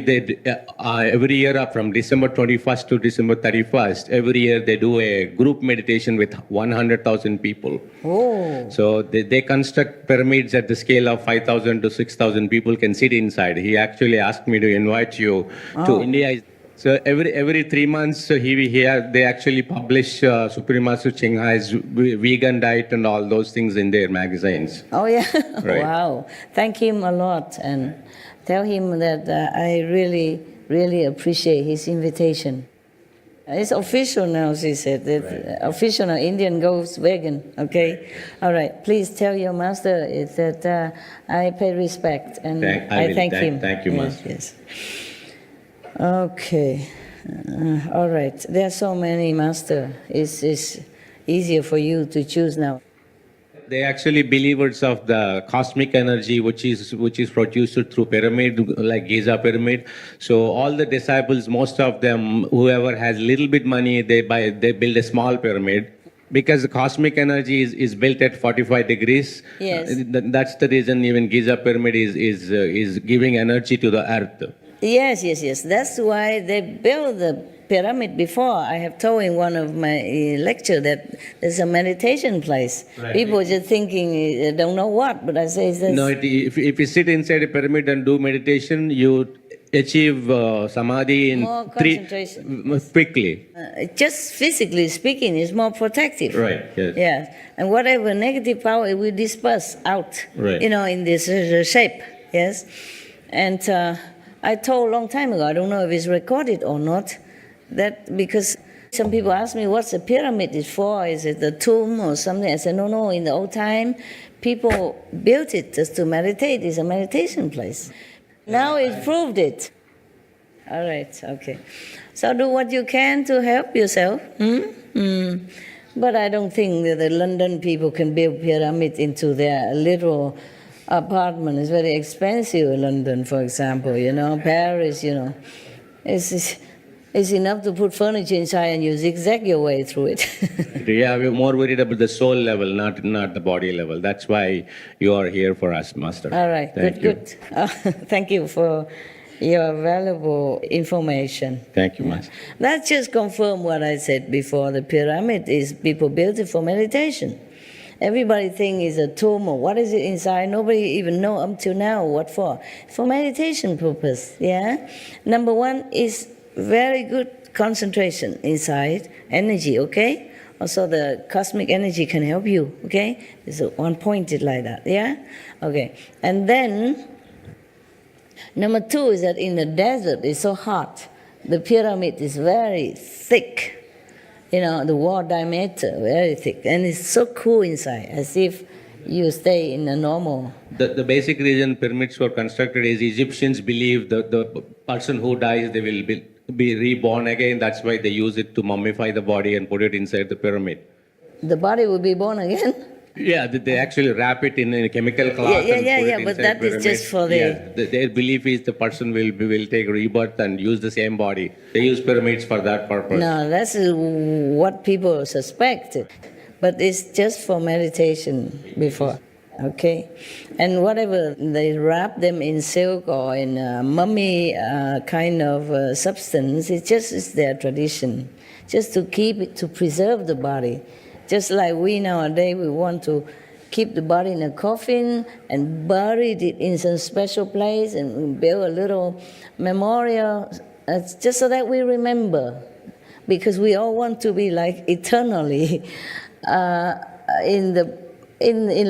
S7: every year from December 21st to December 31st, every year they do a group meditation with 100,000 people.
S2: Oh.
S7: So they construct pyramids at the scale of 5,000 to 6,000 people can sit inside. He actually asked me to invite you to India. So every 3 months, they actually publish Supreme Master Ching Hai's vegan diet and all those things in their magazines.
S2: Oh, yeah.
S7: Right.
S2: Wow. Thank him a lot and tell him that I really, really appreciate his invitation. It's official now, she said. Right. Official now, Indian goes vegan, okay? All right, please tell your master that I pay respect and I thank him.
S7: Thank you, Master.
S2: Yes. Okay. All right. There are so many, Master. It's easier for you to choose now.
S7: They actually believers of the cosmic energy, which is produced through pyramid, like Giza pyramid. So all the disciples, most of them, whoever has little bit money, they build a small pyramid. Because the cosmic energy is built at 45 degrees.
S2: Yes.
S7: That's the reason even Giza pyramid is giving energy to the earth.
S2: Yes. That's why they built the pyramid before. I have told in one of my lecture that there's a meditation place.
S7: Right.
S2: People just thinking, don't know what, but I say this.
S7: No, if you sit inside a pyramid and do meditation, you achieve samadhi in
S2: More concentration.
S7: quickly.
S2: Just physically speaking, it's more protective.
S7: Right, yes.
S2: Yeah. And whatever negative power, it will disperse out,
S7: Right.
S2: in this shape. Yes. And I told a long time ago, I don't know if it's recorded or not, that because some people ask me, what's a pyramid is for? Is it a tomb or something? I said, no, in the old time, people built it just to meditate. It's a meditation place. Now it's proved it. All right, okay. So do what you can to help yourself. But I don't think that the London people can build pyramid into their little apartment. It's very expensive in London, for example, Paris, It's enough to put furniture inside and you zigzag your way through it.
S7: Yeah, we're more worried about the soul level, not the body level. That's why you are here for us, Master.
S2: All right, good. Thank you for your valuable information.
S7: Thank you, Master.
S2: That just confirmed what I said before. The pyramid is people built it for meditation. Everybody think it's a tomb or what is it inside? Nobody even know up till now what for. For meditation purpose, yeah? Number one is very good concentration inside, energy, okay? Also the cosmic energy can help you, okay? It's one pointed like that, yeah? Okay, and then number two is that in the desert it's so hot. The pyramid is very thick. The wall diameter, very thick. And it's so cool inside, as if you stay in a normal...
S7: The basic reason pyramids were constructed is Egyptians believe that the person who dies, they will be reborn again. That's why they use it to mummify the body and put it inside the pyramid.
S2: The body will be born again?
S7: Yeah, they actually wrap it in a chemical cloth and put it
S2: but
S7: inside
S2: that
S7: pyramid.
S2: is just for the...
S7: Yeah, their belief is the person will take rebirth and use the same body. They use pyramids for that purpose.
S2: No, that's what people suspect. But it's just for meditation before, okay? And whatever, they wrap them in silk or in a mummy kind of substance, it's their tradition. Just to keep it, to preserve the body. Just like we nowadays, we want to keep the body in a coffin and bury it in some special place and build a little memorial, just so that we remember. Because we all want to be like eternally in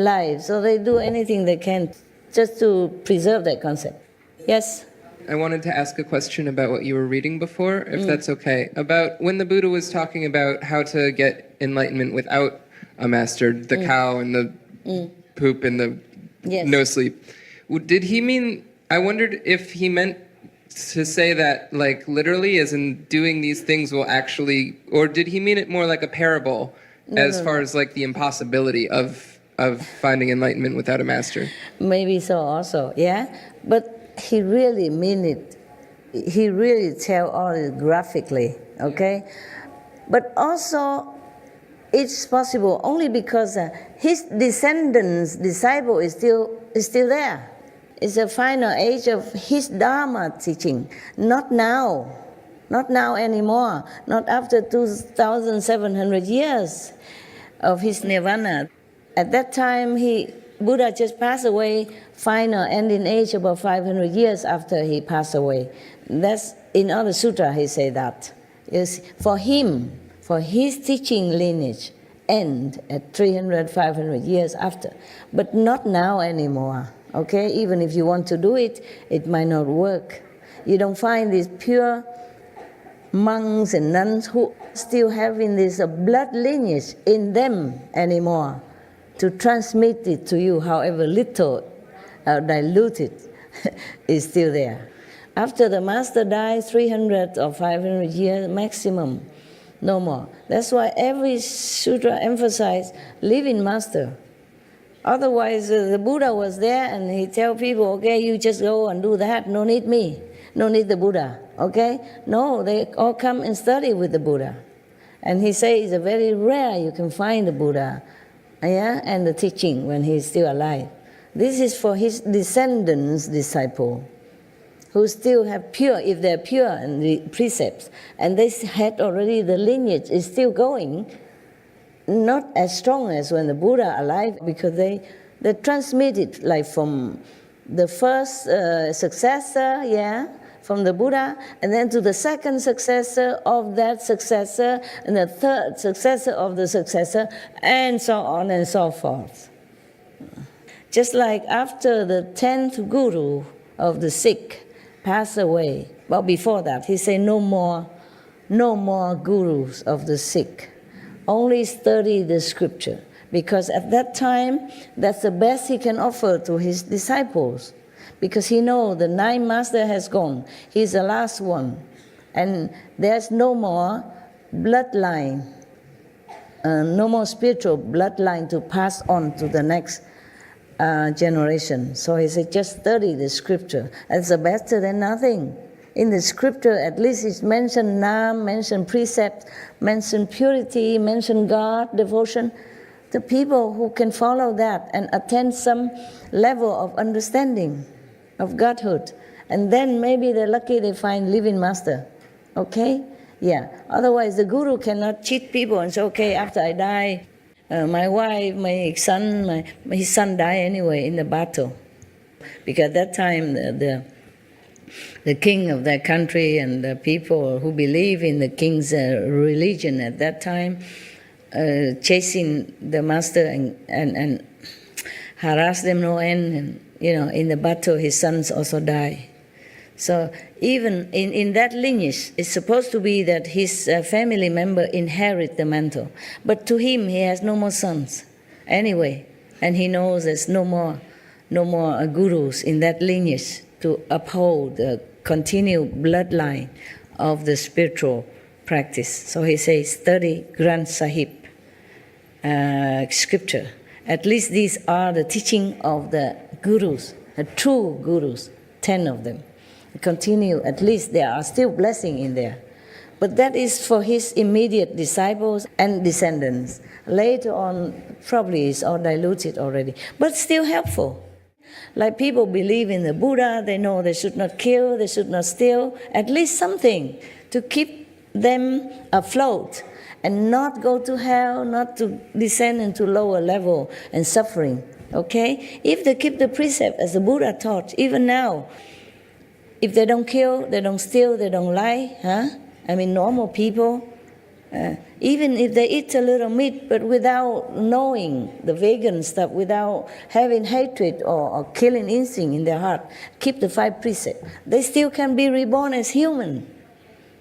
S2: life. So they do anything they can just to preserve that concept. Yes?
S6: I wanted to ask a question about what you were reading before, if that's okay. About when the Buddha was talking about how to get enlightenment without a master, the cow and the poop and the no sleep. Did he mean, I wondered if he meant to say that like literally as in doing these things will actually, or did he mean it more like a parable as far as like the impossibility of finding enlightenment without a master?
S2: Maybe so also, yeah. But he really mean it. He really tell all it graphically, okay? But also, it's possible only because his disciple is still there. is a final age of his Dharma teaching. Not now. Not now anymore. Not after 2,700 years of his nirvana. At that time, Buddha just passed away, final ending age about 500 years after he passed away. That's in other sutra he said that. Yes, for him, for his teaching lineage, end at 300, 500 years after. But not now anymore, okay? Even if you want to do it, it might not work. You don't find these pure monks and nuns who still having this blood lineage in them anymore to transmit it to you, however little diluted is still there. After the master died, 300 or 500 years maximum, no more. That's why every sutra emphasized living master. Otherwise, the Buddha was there and he tell people, okay, you just go and do that, no need me, no need the Buddha, okay? No, they all come and study with the Buddha. And he says it's very rare you can find the Buddha, yeah, and the teaching when he's still alive. This is for his descendants, disciple, who still have pure, if they're pure and the precepts, and they had already the lineage is still going, not as strong as when the Buddha alive, because they transmit it like from the first successor, yeah, from the Buddha, and then to the second successor of that successor, and the third successor of the successor, and so on and so forth. Just like after the 10th guru of the Sikh passed away, well, before that, he said no more gurus of the Sikh. Only study the scripture, because at that time, that's the best he can offer to his disciples. Because he knows the ninth master has gone. He's the last one. And there's no more bloodline, no more spiritual bloodline to pass on to the next generation. So he said, just study the scripture. It's better than nothing. In the scripture, at least it's mentioned Nam, mentioned precept, mentioned purity, mentioned God, devotion. The people who can follow that and attain some level of understanding of Godhood, and then maybe they're lucky they find living master, okay? Yeah, otherwise the guru cannot cheat people and say, okay, after I die, my wife, my son, his son died anyway in the battle. Because at that time, the king of that country and the people who believe in the king's religion at that time, chasing the master and harass them no end. And, you know, in the battle, his sons also die. So even in that lineage, it's supposed to be that his family member inherit the mantle. But to him, he has no more sons anyway. And he knows there's no more gurus in that lineage to uphold the continued bloodline of the spiritual practice. So he says, study Granth Sahib scripture. At least these are the teaching of the gurus, the true gurus, 10 of them. Continue, at least there are still blessings in there. But that is for his immediate disciples and descendants. Later on, probably is all diluted already, but still helpful. Like people believe in the Buddha, they know they should not kill, they should not steal, at least something to keep them afloat and not go to hell, not to descend into lower level and suffering, okay? If they keep the precept as the Buddha taught, even now, if they don't kill, they don't steal, they don't lie, I mean, normal people, even if they eat a little meat, but without knowing the vegan stuff, without having hatred or killing instinct in their heart, keep the 5 precepts, they still can be reborn as human,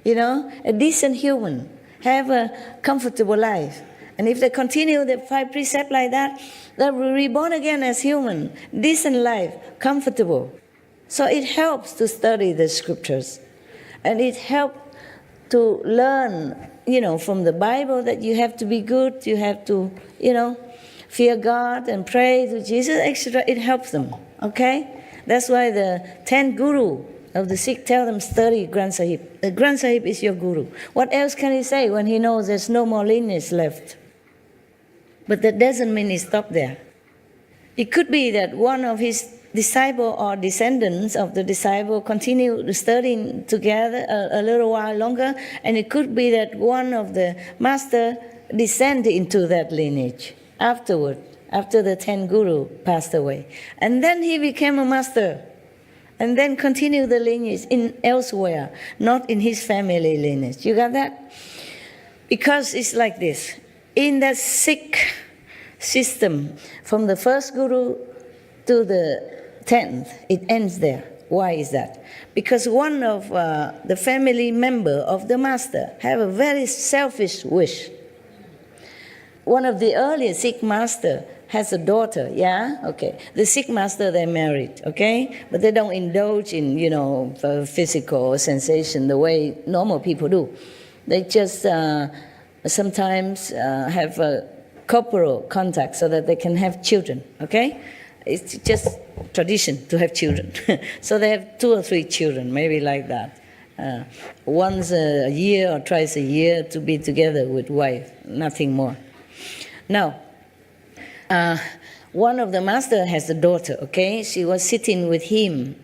S2: you know, a decent human, have a comfortable life. And if they continue the 5 precepts like that, they will be reborn again as human, decent life, comfortable. So it helps to study the scriptures. And it helps to learn, you know, from the Bible that you have to be good, you have to, you know, fear God and pray to Jesus, etc. It helps them, okay? That's why the 10 guru of the Sikh tell them study Granth Sahib. The Granth Sahib is your guru. What else can he say when he knows there's no more lineage left? But that doesn't mean he stopped there. It could be that one of his disciple or descendants of the disciple continue studying together a little while longer, and it could be that one of the master descended into that lineage afterward, after the 10 guru passed away. And then he became a master, and then continue the lineage in elsewhere, not in his family lineage. You got that? Because it's like this. In that Sikh system, from the first guru to the 10th, it ends there. Why is that? Because one of the family member of the master have a very selfish wish. One of the earliest Sikh master has a daughter, yeah? Okay. The Sikh master, they're married, okay? But they don't indulge in, physical sensation the way normal people do. They just sometimes have a corporal contact so that they can have children, okay? It's just tradition to have children. So they have 2 or 3 children, maybe like that. Once a year or twice a year to be together with wife, nothing more. Now, one of the master has a daughter, okay? She was sitting with him.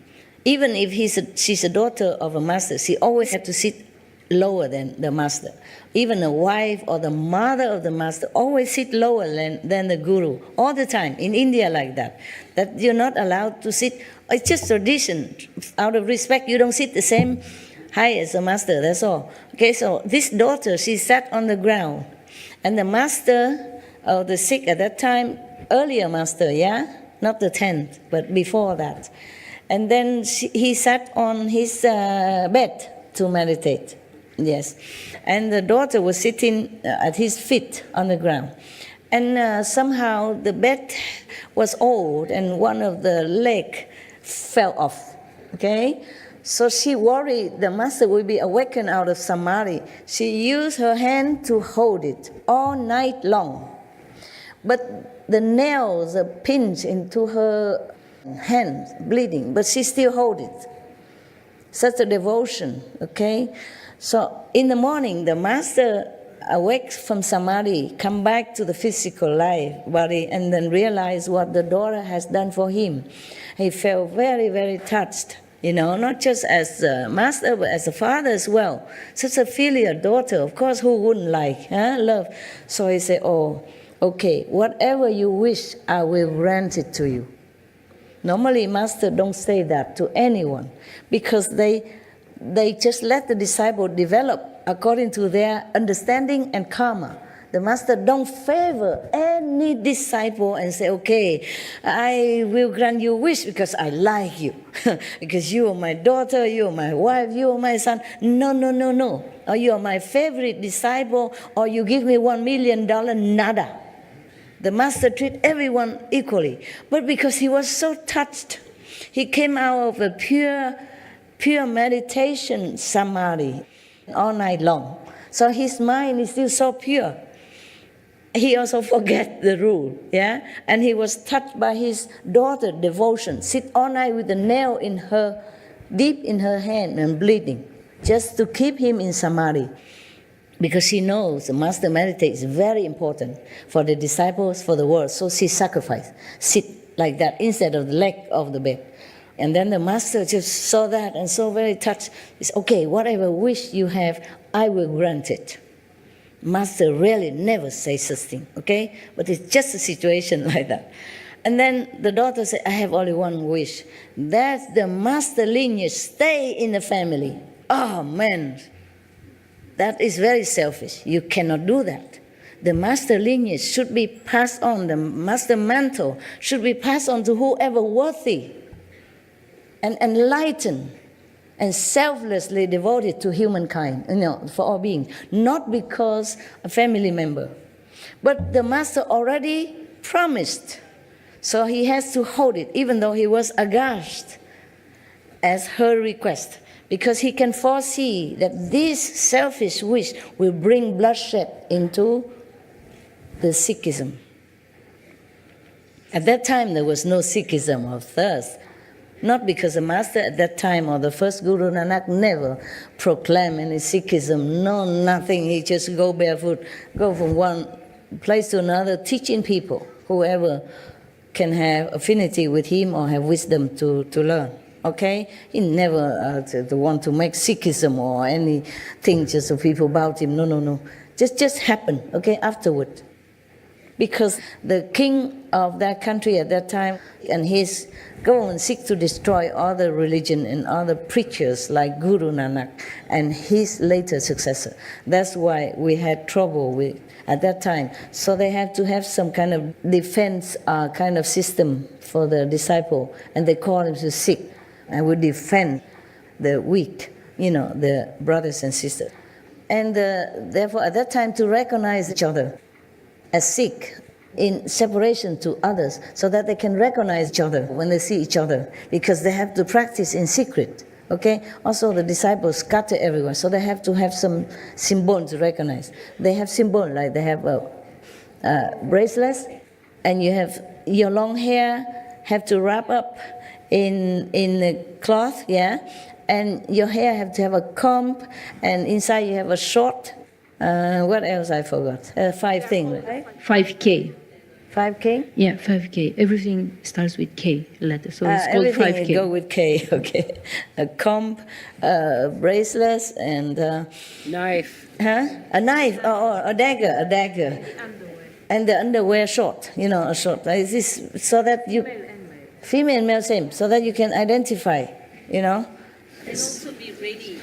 S2: Even if she's a daughter of a master, she always had to sit lower than the master. Even a wife or the mother of the master always sit lower than the guru, all the time, in India like that. That you're not allowed to sit, it's just tradition. Out of respect, you don't sit the same height as the master, that's all. Okay, so this daughter, she sat on the ground. And the master of the Sikh at that time, earlier master, yeah? Not the 10th, but before that. And then he sat on his bed to meditate. Yes. And the daughter was sitting at his feet on the ground. And somehow the bed was old and one of the leg fell off. Okay? So she worried the master will be awakened out of samadhi. She used her hand to hold it all night long. But the nails pinched into her hand, bleeding, but she still held it. Such a devotion, okay? So in the morning, the master awakes from samadhi, come back to the physical life, body, and then realize what the daughter has done for him. He felt very, very touched, not just as a master, but as a father as well. Such a filial daughter, of course, who wouldn't like, love? So he said, oh, okay, whatever you wish, I will grant it to you. Normally, master don't say that to anyone because they just let the disciple develop according to their understanding and karma. The master don't favor any disciple and say, okay, I will grant you wish because I like you. Because you are my daughter, you are my wife, you are my son. No. Or you are my favorite disciple, or you give me $1 million, nada. The master treat everyone equally. But because he was so touched, he came out of a pure meditation samadhi all night long. So his mind is still so pure. He also forget the rule, yeah? And he was touched by his daughter's devotion. Sit all night with the nail deep in her hand and bleeding, just to keep him in samadhi. Because she knows the master meditate is very important for the disciples, for the world. So she sacrificed, sit like that instead of the leg of the bed. And then the master just saw that and so very touched. He said, okay, whatever wish you have, I will grant it. Master really never says such thing, okay? But it's just a situation like that. And then the daughter said, I have only one wish. That the master lineage stay in the family. Oh, man. That is very selfish. You cannot do that. The master lineage should be passed on. The master mantle should be passed on to whoever worthy and enlightened and selflessly devoted to humankind, for all beings. Not because a family member. But the master already promised. So he has to hold it, even though he was aghast as her request. Because he can foresee that this selfish wish will bring bloodshed into the Sikhism. At that time, there was no Sikhism of thirst. Not because the master at that time or the first Guru Nanak never proclaimed any Sikhism, no, nothing. He just go barefoot, go from one place to another, teaching people, whoever can have affinity with him or have wisdom to learn. Okay? He never to want to make Sikhism or anything just so people about him. No. Just happen, okay, afterward. Because the king of that country at that time and his government seek to destroy other religion and other preachers like Guru Nanak and his later successor. That's why we had trouble with at that time. So they have to have some kind of defense kind of system for the disciple, and they call him to Sikh, and would defend the weak, the brothers and sisters. And therefore at that time to recognize each other as Sikh in separation to others so that they can recognize each other when they see each other, because they have to practice in secret. Okay? Also the disciples scatter everywhere, so they have to have some symbol to recognize. They have symbol, like they have bracelets, and you have your long hair have to wrap up in the cloth, yeah? And your hair have to have a comb, and inside you have a short. What else I forgot? 5 things. Right?
S9: 5K.
S2: 5K?
S9: Yeah, 5K. Everything starts with K letter, so it's called 5K.
S2: Everything go with K, okay. A comb, bracelets, and...
S12: Knife.
S2: Huh? A knife, or a dagger. And the underwear short, a short. Like this, so that you... Female and male same, so that you can identify,
S11: And also be ready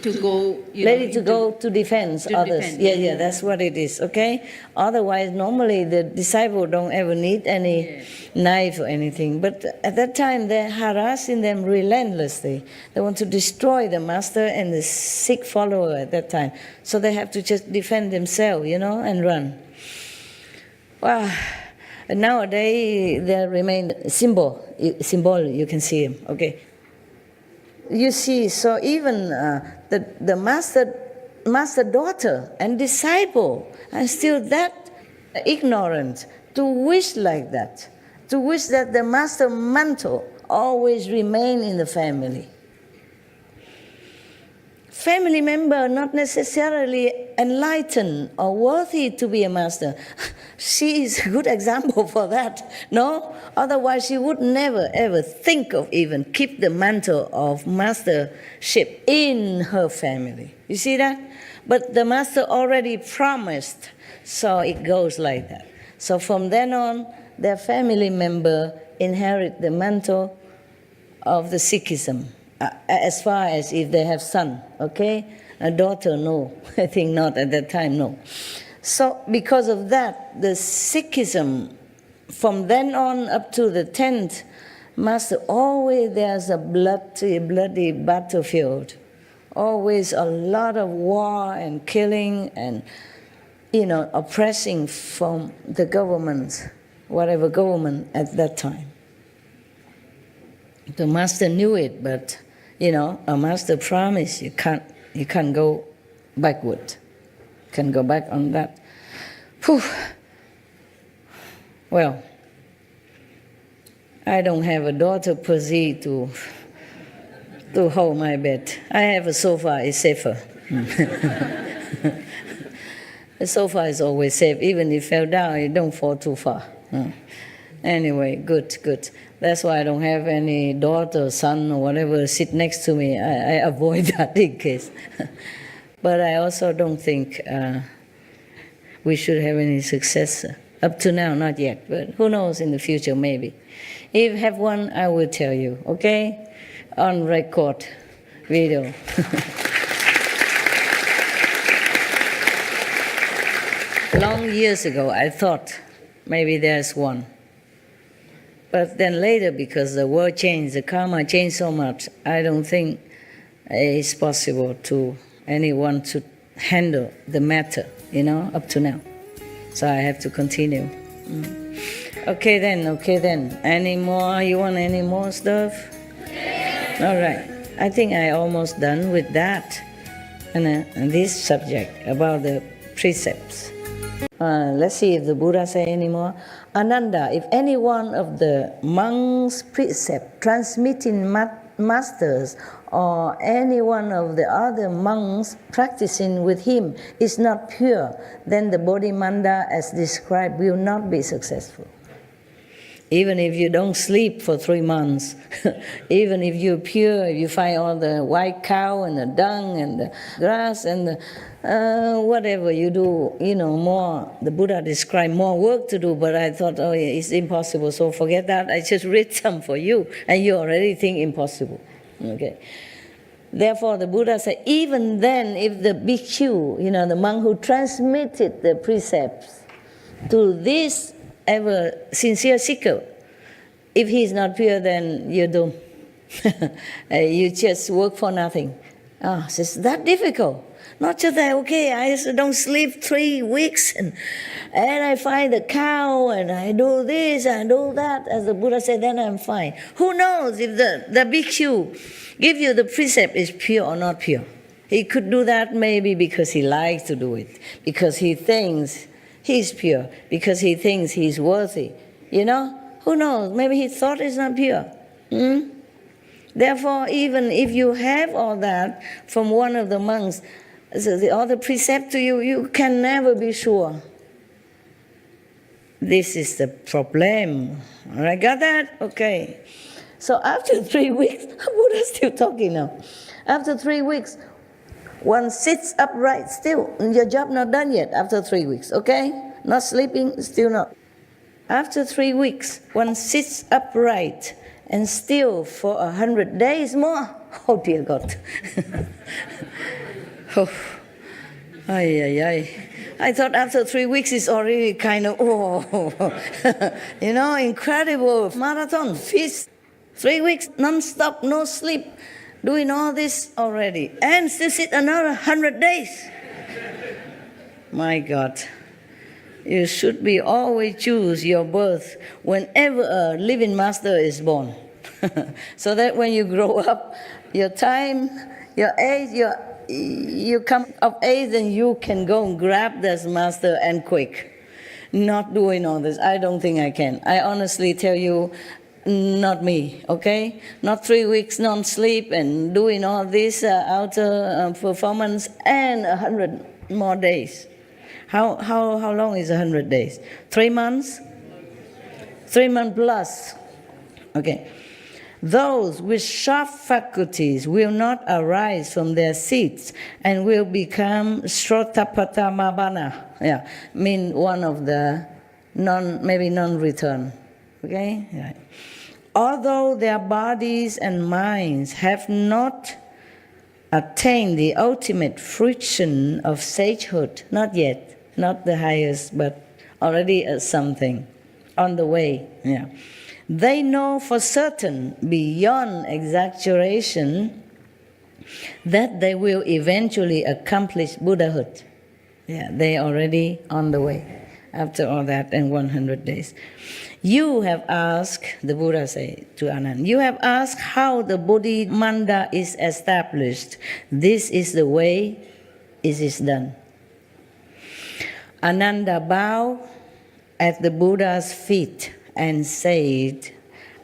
S11: to go.
S2: Ready to go to defend others. Yeah, that's what it is, okay? Otherwise, normally the disciple don't ever need any knife or anything. But at that time, they're harassing them relentlessly. They want to destroy the master and the Sikh follower at that time. So they have to just defend themselves, and run. Wow. And nowadays, they remain symbol, you can see him, okay? You see, so even the master daughter and disciple are still that ignorant to wish like that, to wish that the master mantle always remain in the family. Family member not necessarily enlightened or worthy to be a master. She is a good example for that, no? Otherwise she would never ever think of even keep the mantle of mastership in her family. You see that? But the master already promised, so it goes like that. So from then on, their family member inherit the mantle of the Sikhism. As far as if they have son, okay? A daughter, no. I think not at that time, no. So because of that, the Sikhism, from then on up to the 10th master, always there's a bloody battlefield. Always a lot of war and killing and, oppressing from the government, whatever government at that time. The master knew it, but a master promise you can't go backward. Can go back on that. Whew. Well, I don't have a daughter per se to hold my bed. I have a sofa, it's safer. The sofa is always safe. Even if you fell down, you don't fall too far. Anyway, good. That's why I don't have any daughter, son, or whatever sit next to me. I avoid that in case. But I also don't think we should have any success. Up to now, not yet. But who knows, in the future, maybe. If I have one, I will tell you, okay? On record video. Long years ago, I thought maybe there's one. But then later, because the world changed, the karma changed so much, I don't think it's possible to anyone to handle the matter, up to now. So I have to continue. Okay then. Any more? You want any more stuff? All right. I think I almost done with that. And this subject about the precepts. Let's see if the Buddha say any more. Ananda, if any one of the monks' precept transmitting masters or any one of the other monks practicing with him is not pure, then the Bodhimanda as described will not be successful. Even if you don't sleep for 3 months, even if you're pure, if you find all the white cow and the dung and the grass and the, whatever you do, more, the Buddha described more work to do, but I thought, oh yeah, it's impossible, so forget that. I just read some for you, and you already think impossible. Okay. Therefore, the Buddha said, even then, if the bhikkhu, the monk who transmitted the precepts to this ever sincere seeker, if he is not pure, then you're doomed. You just work for nothing. It's that difficult. Not just that, okay, I don't sleep 3 weeks and I find the cow and I do this and do that. As the Buddha said, then I'm fine. Who knows if the bhikkhu give you the precept is pure or not pure? He could do that maybe because he likes to do it, because he thinks he's pure, because he thinks he's worthy. Who knows? Maybe he thought it's not pure. Therefore, even if you have all that from one of the monks, the other precept to you, you can never be sure. This is the problem. All right, got that? Okay. So after 3 weeks, Buddha's still talking now. After 3 weeks, one sits upright still. Your job not done yet after 3 weeks, okay? Not sleeping, still not. After 3 weeks, one sits upright and still for 100 days more. Oh dear God. Oh. Ay, ay, ay. I thought after 3 weeks it's already kind of, incredible marathon, feast. 3 weeks, non-stop, no sleep, doing all this already. And still sit another 100 days. My God. You should be always choose your birth whenever a living master is born. So that when you grow up, your time, your age, you come of age and you can go and grab this master and quick. Not doing all this. I don't think I can. I honestly tell you, not me, okay? Not 3 weeks non-sleep and doing all this outer performance and 100 more days. How long is 100 days? 3 months? 3 months plus. Okay. Those with sharp faculties will not arise from their seats and will become Srotapatamabana. Yeah, mean one of the non-return. Okay? Yeah. Although their bodies and minds have not attained the ultimate fruition of sagehood, not yet, not the highest, but already something on the way. Yeah. They know for certain, beyond exaggeration, that they will eventually accomplish Buddhahood. Yeah, they are already on the way after all that in 100 days. You have asked, the Buddha said to Ananda, you have asked how the Bodhimanda is established. This is the way it is done. Ananda bowed at the Buddha's feet and said,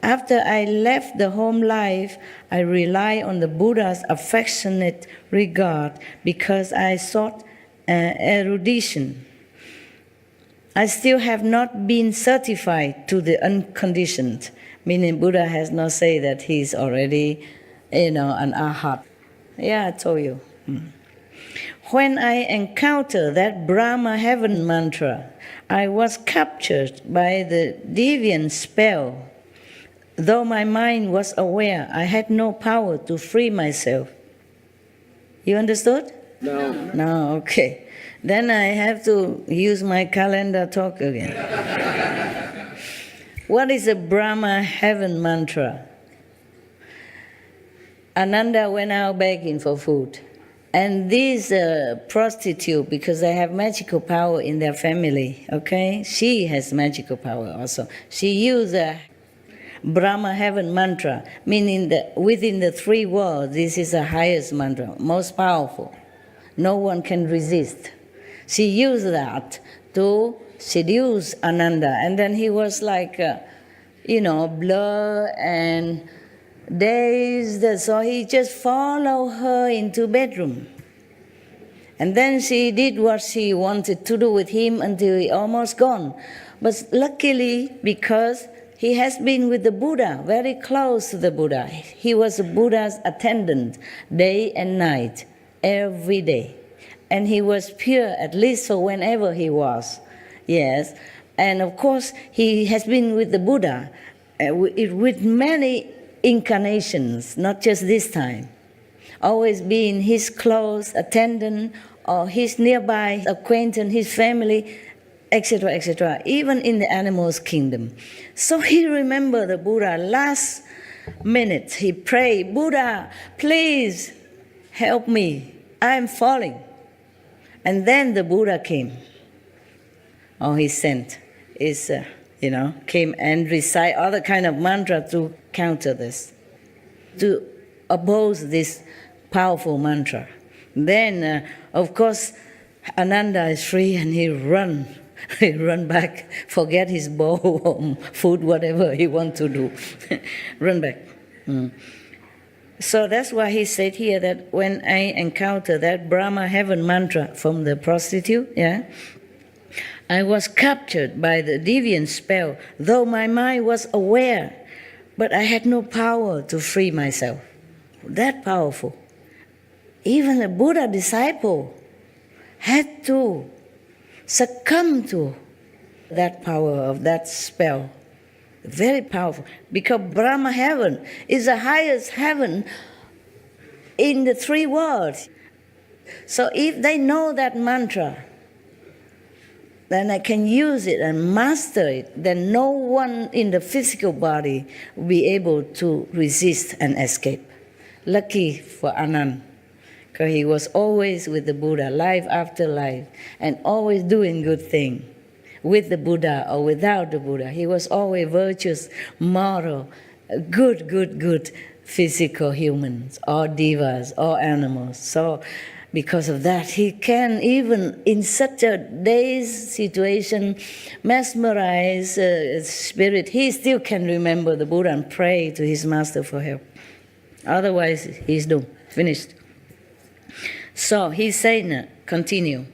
S2: after I left the home life, I rely on the Buddha's affectionate regard because I sought erudition. I still have not been certified to the unconditioned, meaning Buddha has not said that he's already, an arhat. Yeah, I told you. When I encountered that Brahma heaven mantra, I was captured by the deviant spell. Though my mind was aware, I had no power to free myself. You understood?
S3: No.
S2: No, okay. Then I have to use my calendar talk again. What is a Brahma heaven mantra? Ananda went out begging for food. And these prostitute, because they have magical power in their family, okay? She has magical power also. She used a Brahma heaven mantra, meaning that within the 3 worlds, this is the highest mantra, most powerful. No one can resist. She used that to seduce Ananda. And then he was like, blur and dazed. So he just followed her into bedroom. And then she did what she wanted to do with him until he almost gone. But luckily, because he has been with the Buddha, very close to the Buddha. He was the Buddha's attendant day and night, every day. And he was pure, at least for whenever he was. Yes. And of course, he has been with the Buddha with many incarnations, not just this time. Always being his close attendant or his nearby acquaintance, his family, etc., etc., even in the animals' kingdom. So he remembered the Buddha. Last minute, he prayed, Buddha, please help me. I'm falling. And then the Buddha came, or he sent, came and recite other kind of mantra to counter this, to oppose this powerful mantra. Then, of course, Ananda is free and he run back, forget his bowl, food, whatever he want to do, run back. So that's why he said here that when I encounter that Brahma heaven mantra from the prostitute, I was captured by the deviant spell, though my mind was aware, but I had no power to free myself. That powerful. Even a Buddha disciple had to succumb to that power of that spell. Very powerful. Because Brahma heaven is the highest heaven in the three worlds. So if they know that mantra, then I can use it and master it, then no one in the physical body will be able to resist and escape. Lucky for Anand, because he was always with the Buddha, life after life, and always doing good things. With the Buddha or without the Buddha, he was always virtuous, moral, good physical humans, or devas, or animals. So because of that, he can, even in such a dazed situation, mesmerize spirit, he still can remember the Buddha and pray to his master for help. Otherwise, he's doomed, finished. So he's saying, continue.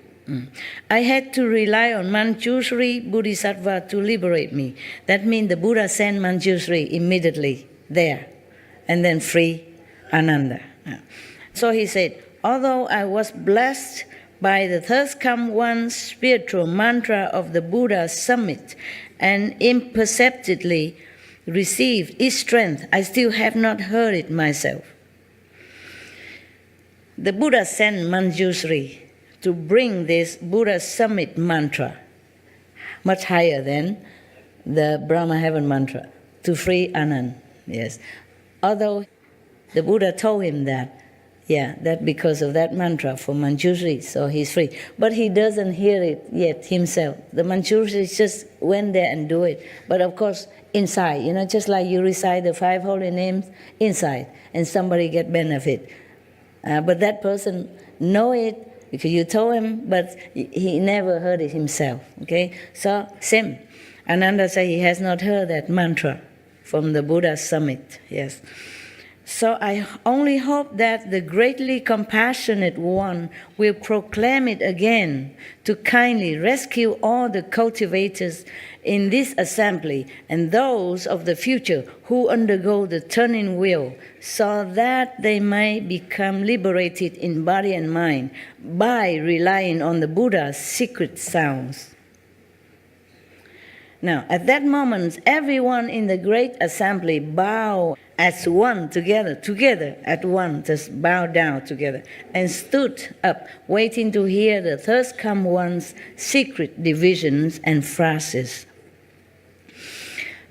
S2: I had to rely on Manjushri Bodhisattva to liberate me. That means the Buddha sent Manjushri immediately there and then free Ananda. So he said, although I was blessed by the third come one spiritual mantra of the Buddha's summit and imperceptibly received its strength, I still have not heard it myself. The Buddha sent Manjushri to bring this Buddha summit mantra, much higher than the Brahma heaven mantra, to free Anand. Yes. Although the Buddha told him that, that because of that mantra for Manjushri, so he's free. But he doesn't hear it yet himself. The Manjushri just went there and do it. But of course, inside, just like you recite the 5 holy names inside, and somebody get benefit. But that person know it because you told him, but he never heard it himself. Okay, so same. Ananda said he has not heard that mantra from the Buddha summit. Yes. So I only hope that the greatly compassionate one will proclaim it again to kindly rescue all the cultivators in this assembly and those of the future who undergo the turning wheel, so that they may become liberated in body and mind by relying on the Buddha's secret sounds. Now, at that moment, everyone in the great assembly bowed as one together at one, just bowed down together, and stood up, waiting to hear the third come one's secret divisions and phrases.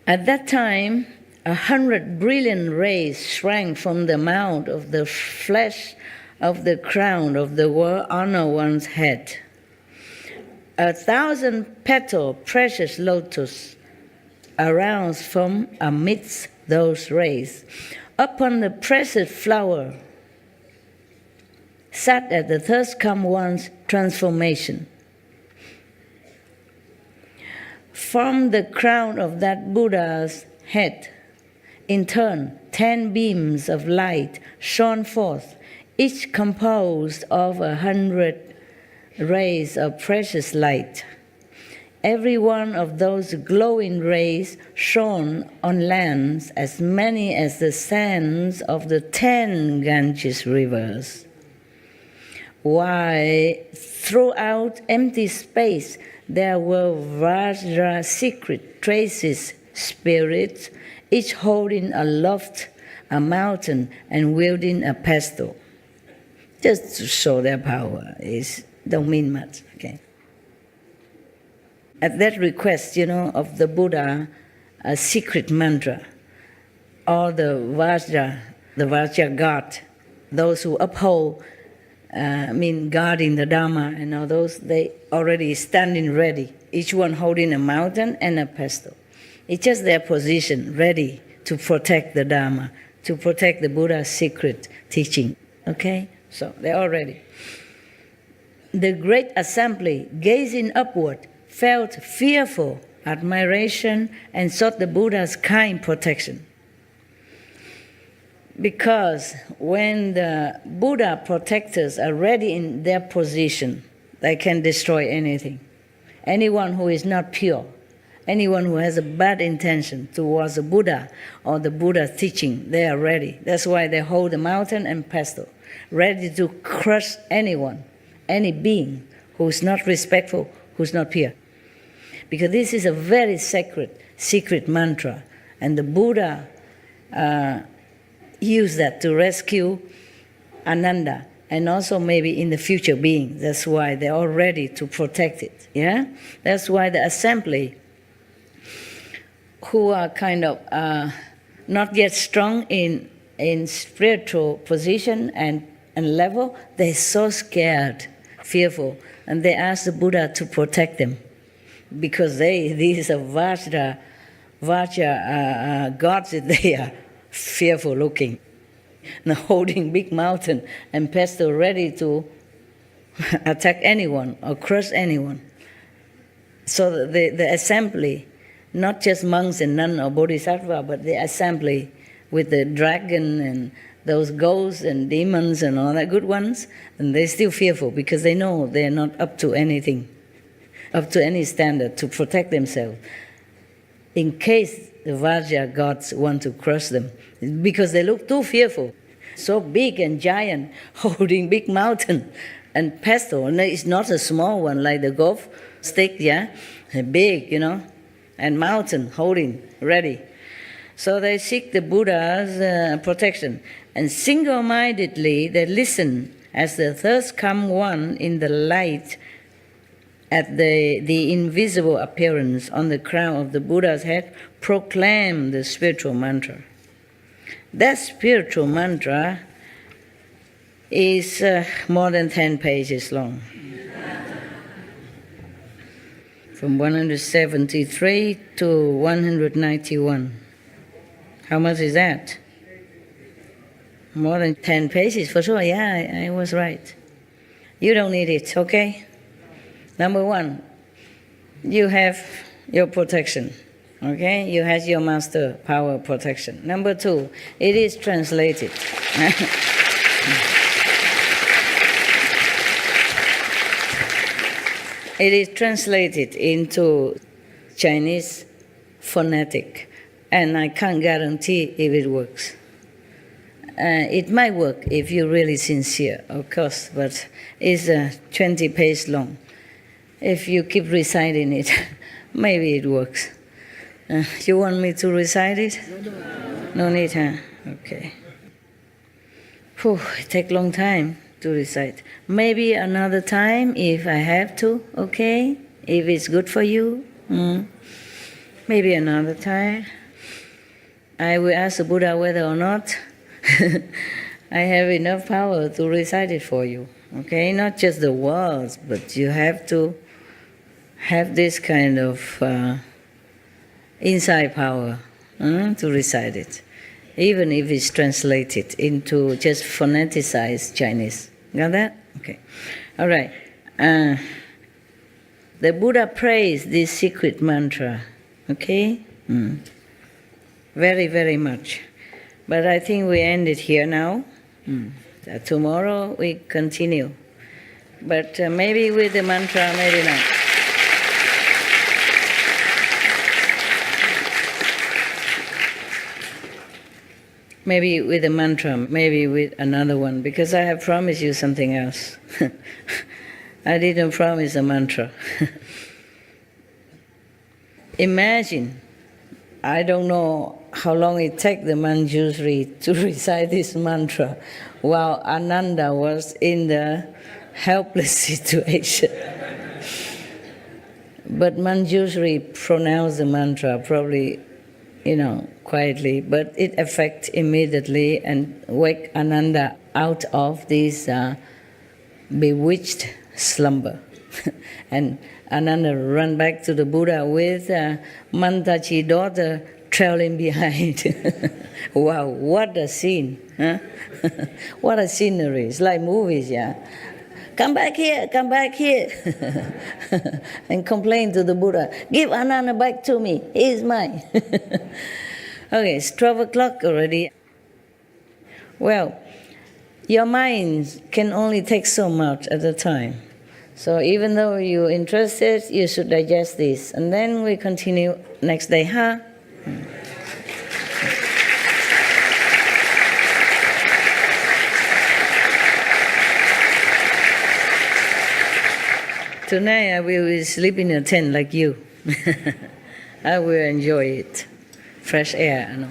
S2: At that time, 100 brilliant rays sprang from the mouth of the flesh of the crown of the honor one's head. 1,000-petal precious lotus arose from amidst those rays. Upon the precious flower sat at the third come one's transformation. From the crown of that Buddha's head, in turn, 10 beams of light shone forth, each composed of 100 rays of precious light. every one of those glowing rays shone on lands as many as the sands of the 10 Ganges rivers. While throughout empty space there were Vajra secret traces, spirits, each holding aloft a mountain and wielding a pestle. Just to show their power, don't mean much, okay? At that request, of the Buddha, a secret mantra, all the Vajra god, those who uphold, guarding the Dharma and all those, they already standing ready, each one holding a mountain and a pestle. It's just their position, ready to protect the Dharma, to protect the Buddha's secret teaching, okay? So they're all ready. The great assembly, gazing upward, felt fearful admiration and sought the Buddha's kind protection. Because when the Buddha protectors are ready in their position, they can destroy anything. Anyone who is not pure, anyone who has a bad intention towards the Buddha or the Buddha's teaching, they are ready. That's why they hold the mountain and pestle, ready to crush anyone, any being who's not respectful, who's not pure. Because this is a very sacred, secret mantra. And the Buddha used that to rescue Ananda and also maybe in the future being. That's why they're all ready to protect it. Yeah? That's why the assembly, who are kind of not yet strong in spiritual position and level, they're so scared, fearful, and they ask the Buddha to protect them. Because these are Vajra gods, they are fearful looking. Now holding big mountain and pestle ready to attack anyone or crush anyone. So the assembly, not just monks and nuns or bodhisattva, but the assembly with the dragon and those ghosts and demons and all that good ones, and they're still fearful because they know they're not up to anything, up to any standard to protect themselves. In case the Vajra gods want to crush them, because they look too fearful, so big and giant, holding big mountain and pestle, and it's not a small one like the golf stick, yeah, big, and mountain holding, ready. So they seek the Buddha's protection, and single-mindedly they listen as the thirst come one in the light at the invisible appearance on the crown of the Buddha's head, proclaim the spiritual mantra. That spiritual mantra is more than 10 pages long. From 173 to 191. How much is that? More than 10 pages, for sure. Yeah, I was right. You don't need it, okay? Number one, you have your protection, okay? You have your master power protection. Number two, it is translated. It is translated into Chinese phonetic, and I can't guarantee if it works. It might work if you're really sincere, of course, but it's 20 pages long. If you keep reciting it, maybe it works. You want me to recite it? No need, huh? Okay. Whew, it takes a long time to recite. Maybe another time if I have to, okay? If it's good for you. Maybe another time. I will ask the Buddha whether or not I have enough power to recite it for you. Okay? Not just the words, but you have to have this kind of inside power to recite it, even if it's translated into just phoneticized Chinese. Got that? Okay. All right. The Buddha praised this secret mantra. Okay? Very, very much. But I think we end it here now. Tomorrow we continue. But maybe with the mantra, maybe not. Maybe with a mantra, maybe with another one, because I have promised you something else. I didn't promise a mantra. Imagine, I don't know how long it takes the Manjushri to recite this mantra while Ananda was in the helpless situation. But Manjushri pronounced the mantra probably, quietly, but it affects immediately and wake Ananda out of this bewitched slumber. And Ananda ran back to the Buddha with Mantachi's daughter trailing behind. Wow, what a scene, huh? What a scenery. It's like movies, yeah. Come back here, and complain to the Buddha, give Ananda back to me, he is mine. Okay, it's 12 o'clock already. Well, your mind can only take so much at a time. So even though you're interested, you should digest this. And then we continue next day, huh? Tonight I will sleep in a tent like you. I will enjoy it. Fresh air,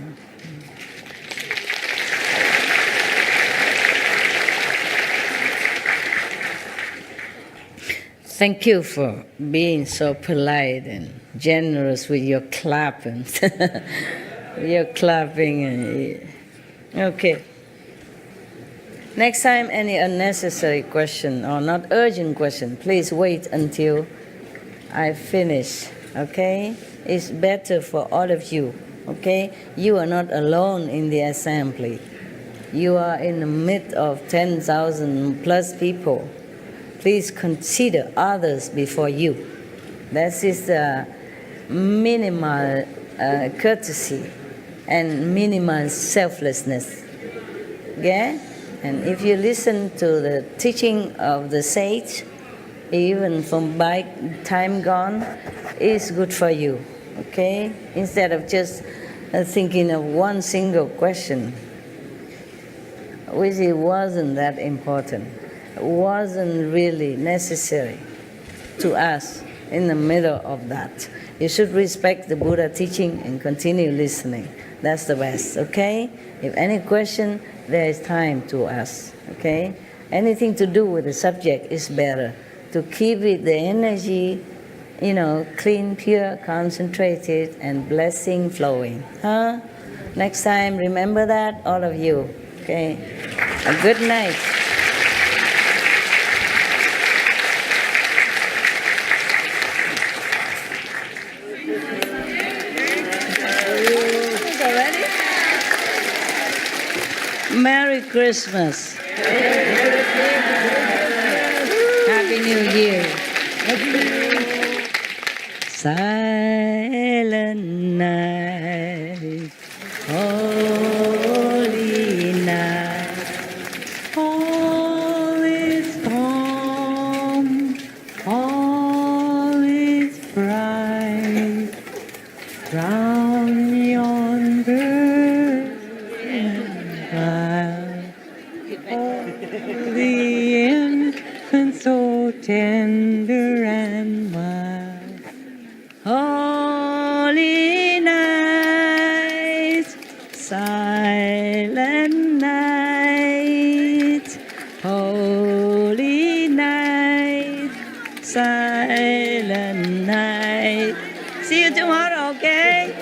S2: Thank you for being so polite and generous with your clapping. Your clapping. Okay. Next time, any unnecessary question or not urgent question, please wait until I finish, okay? It's better for all of you, okay? You are not alone in the assembly. You are in the midst of 10,000 plus people. Please consider others before you. That is the minimal courtesy and minimal selflessness, okay? And if you listen to the teaching of the sage, even from by time gone, it's good for you, okay? Instead of just thinking of one single question, which it wasn't that important, wasn't really necessary to us in the middle of that. You should respect the Buddha teaching and continue listening. That's the best, okay? If any question, there is time to ask, okay? Anything to do with the subject is better. To keep it, the energy, clean, pure, concentrated, and blessing flowing. Huh? Next time, remember that, all of you, okay? A good night. Merry Christmas. Happy New Year. Silent night, holy night, all is calm, all is bright, round yonder the infant so tender and mild. Holy night, silent night, holy night, silent night. See you tomorrow, okay?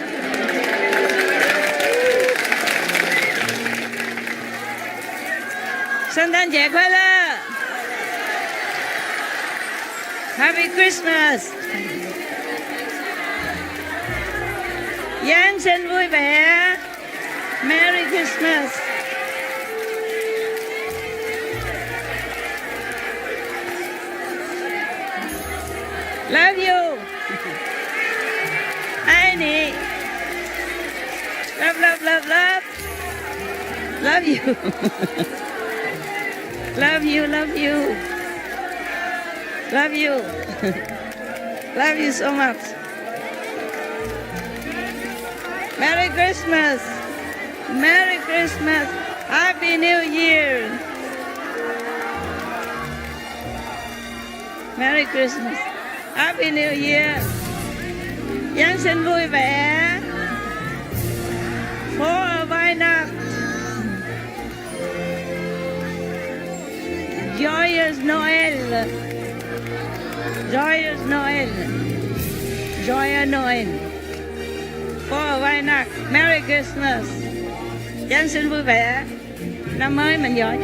S2: Happy Christmas! Giáng sinh vui vẻ! Merry Christmas! Love you! Annie! Love, love, love, love! Love you! Love you, love you. Love you. Love you so much. Merry Christmas. Merry Christmas. Happy New Year. Merry Christmas. Happy New Year. Giáng sinh vui vẻ. Phố ở Weihnacht. Joyous Noel. Joyous Noel. Joyous Noel. Phố ở Weihnacht. Merry Christmas. Giáng sinh vui vẻ. Năm mới mình giỏi.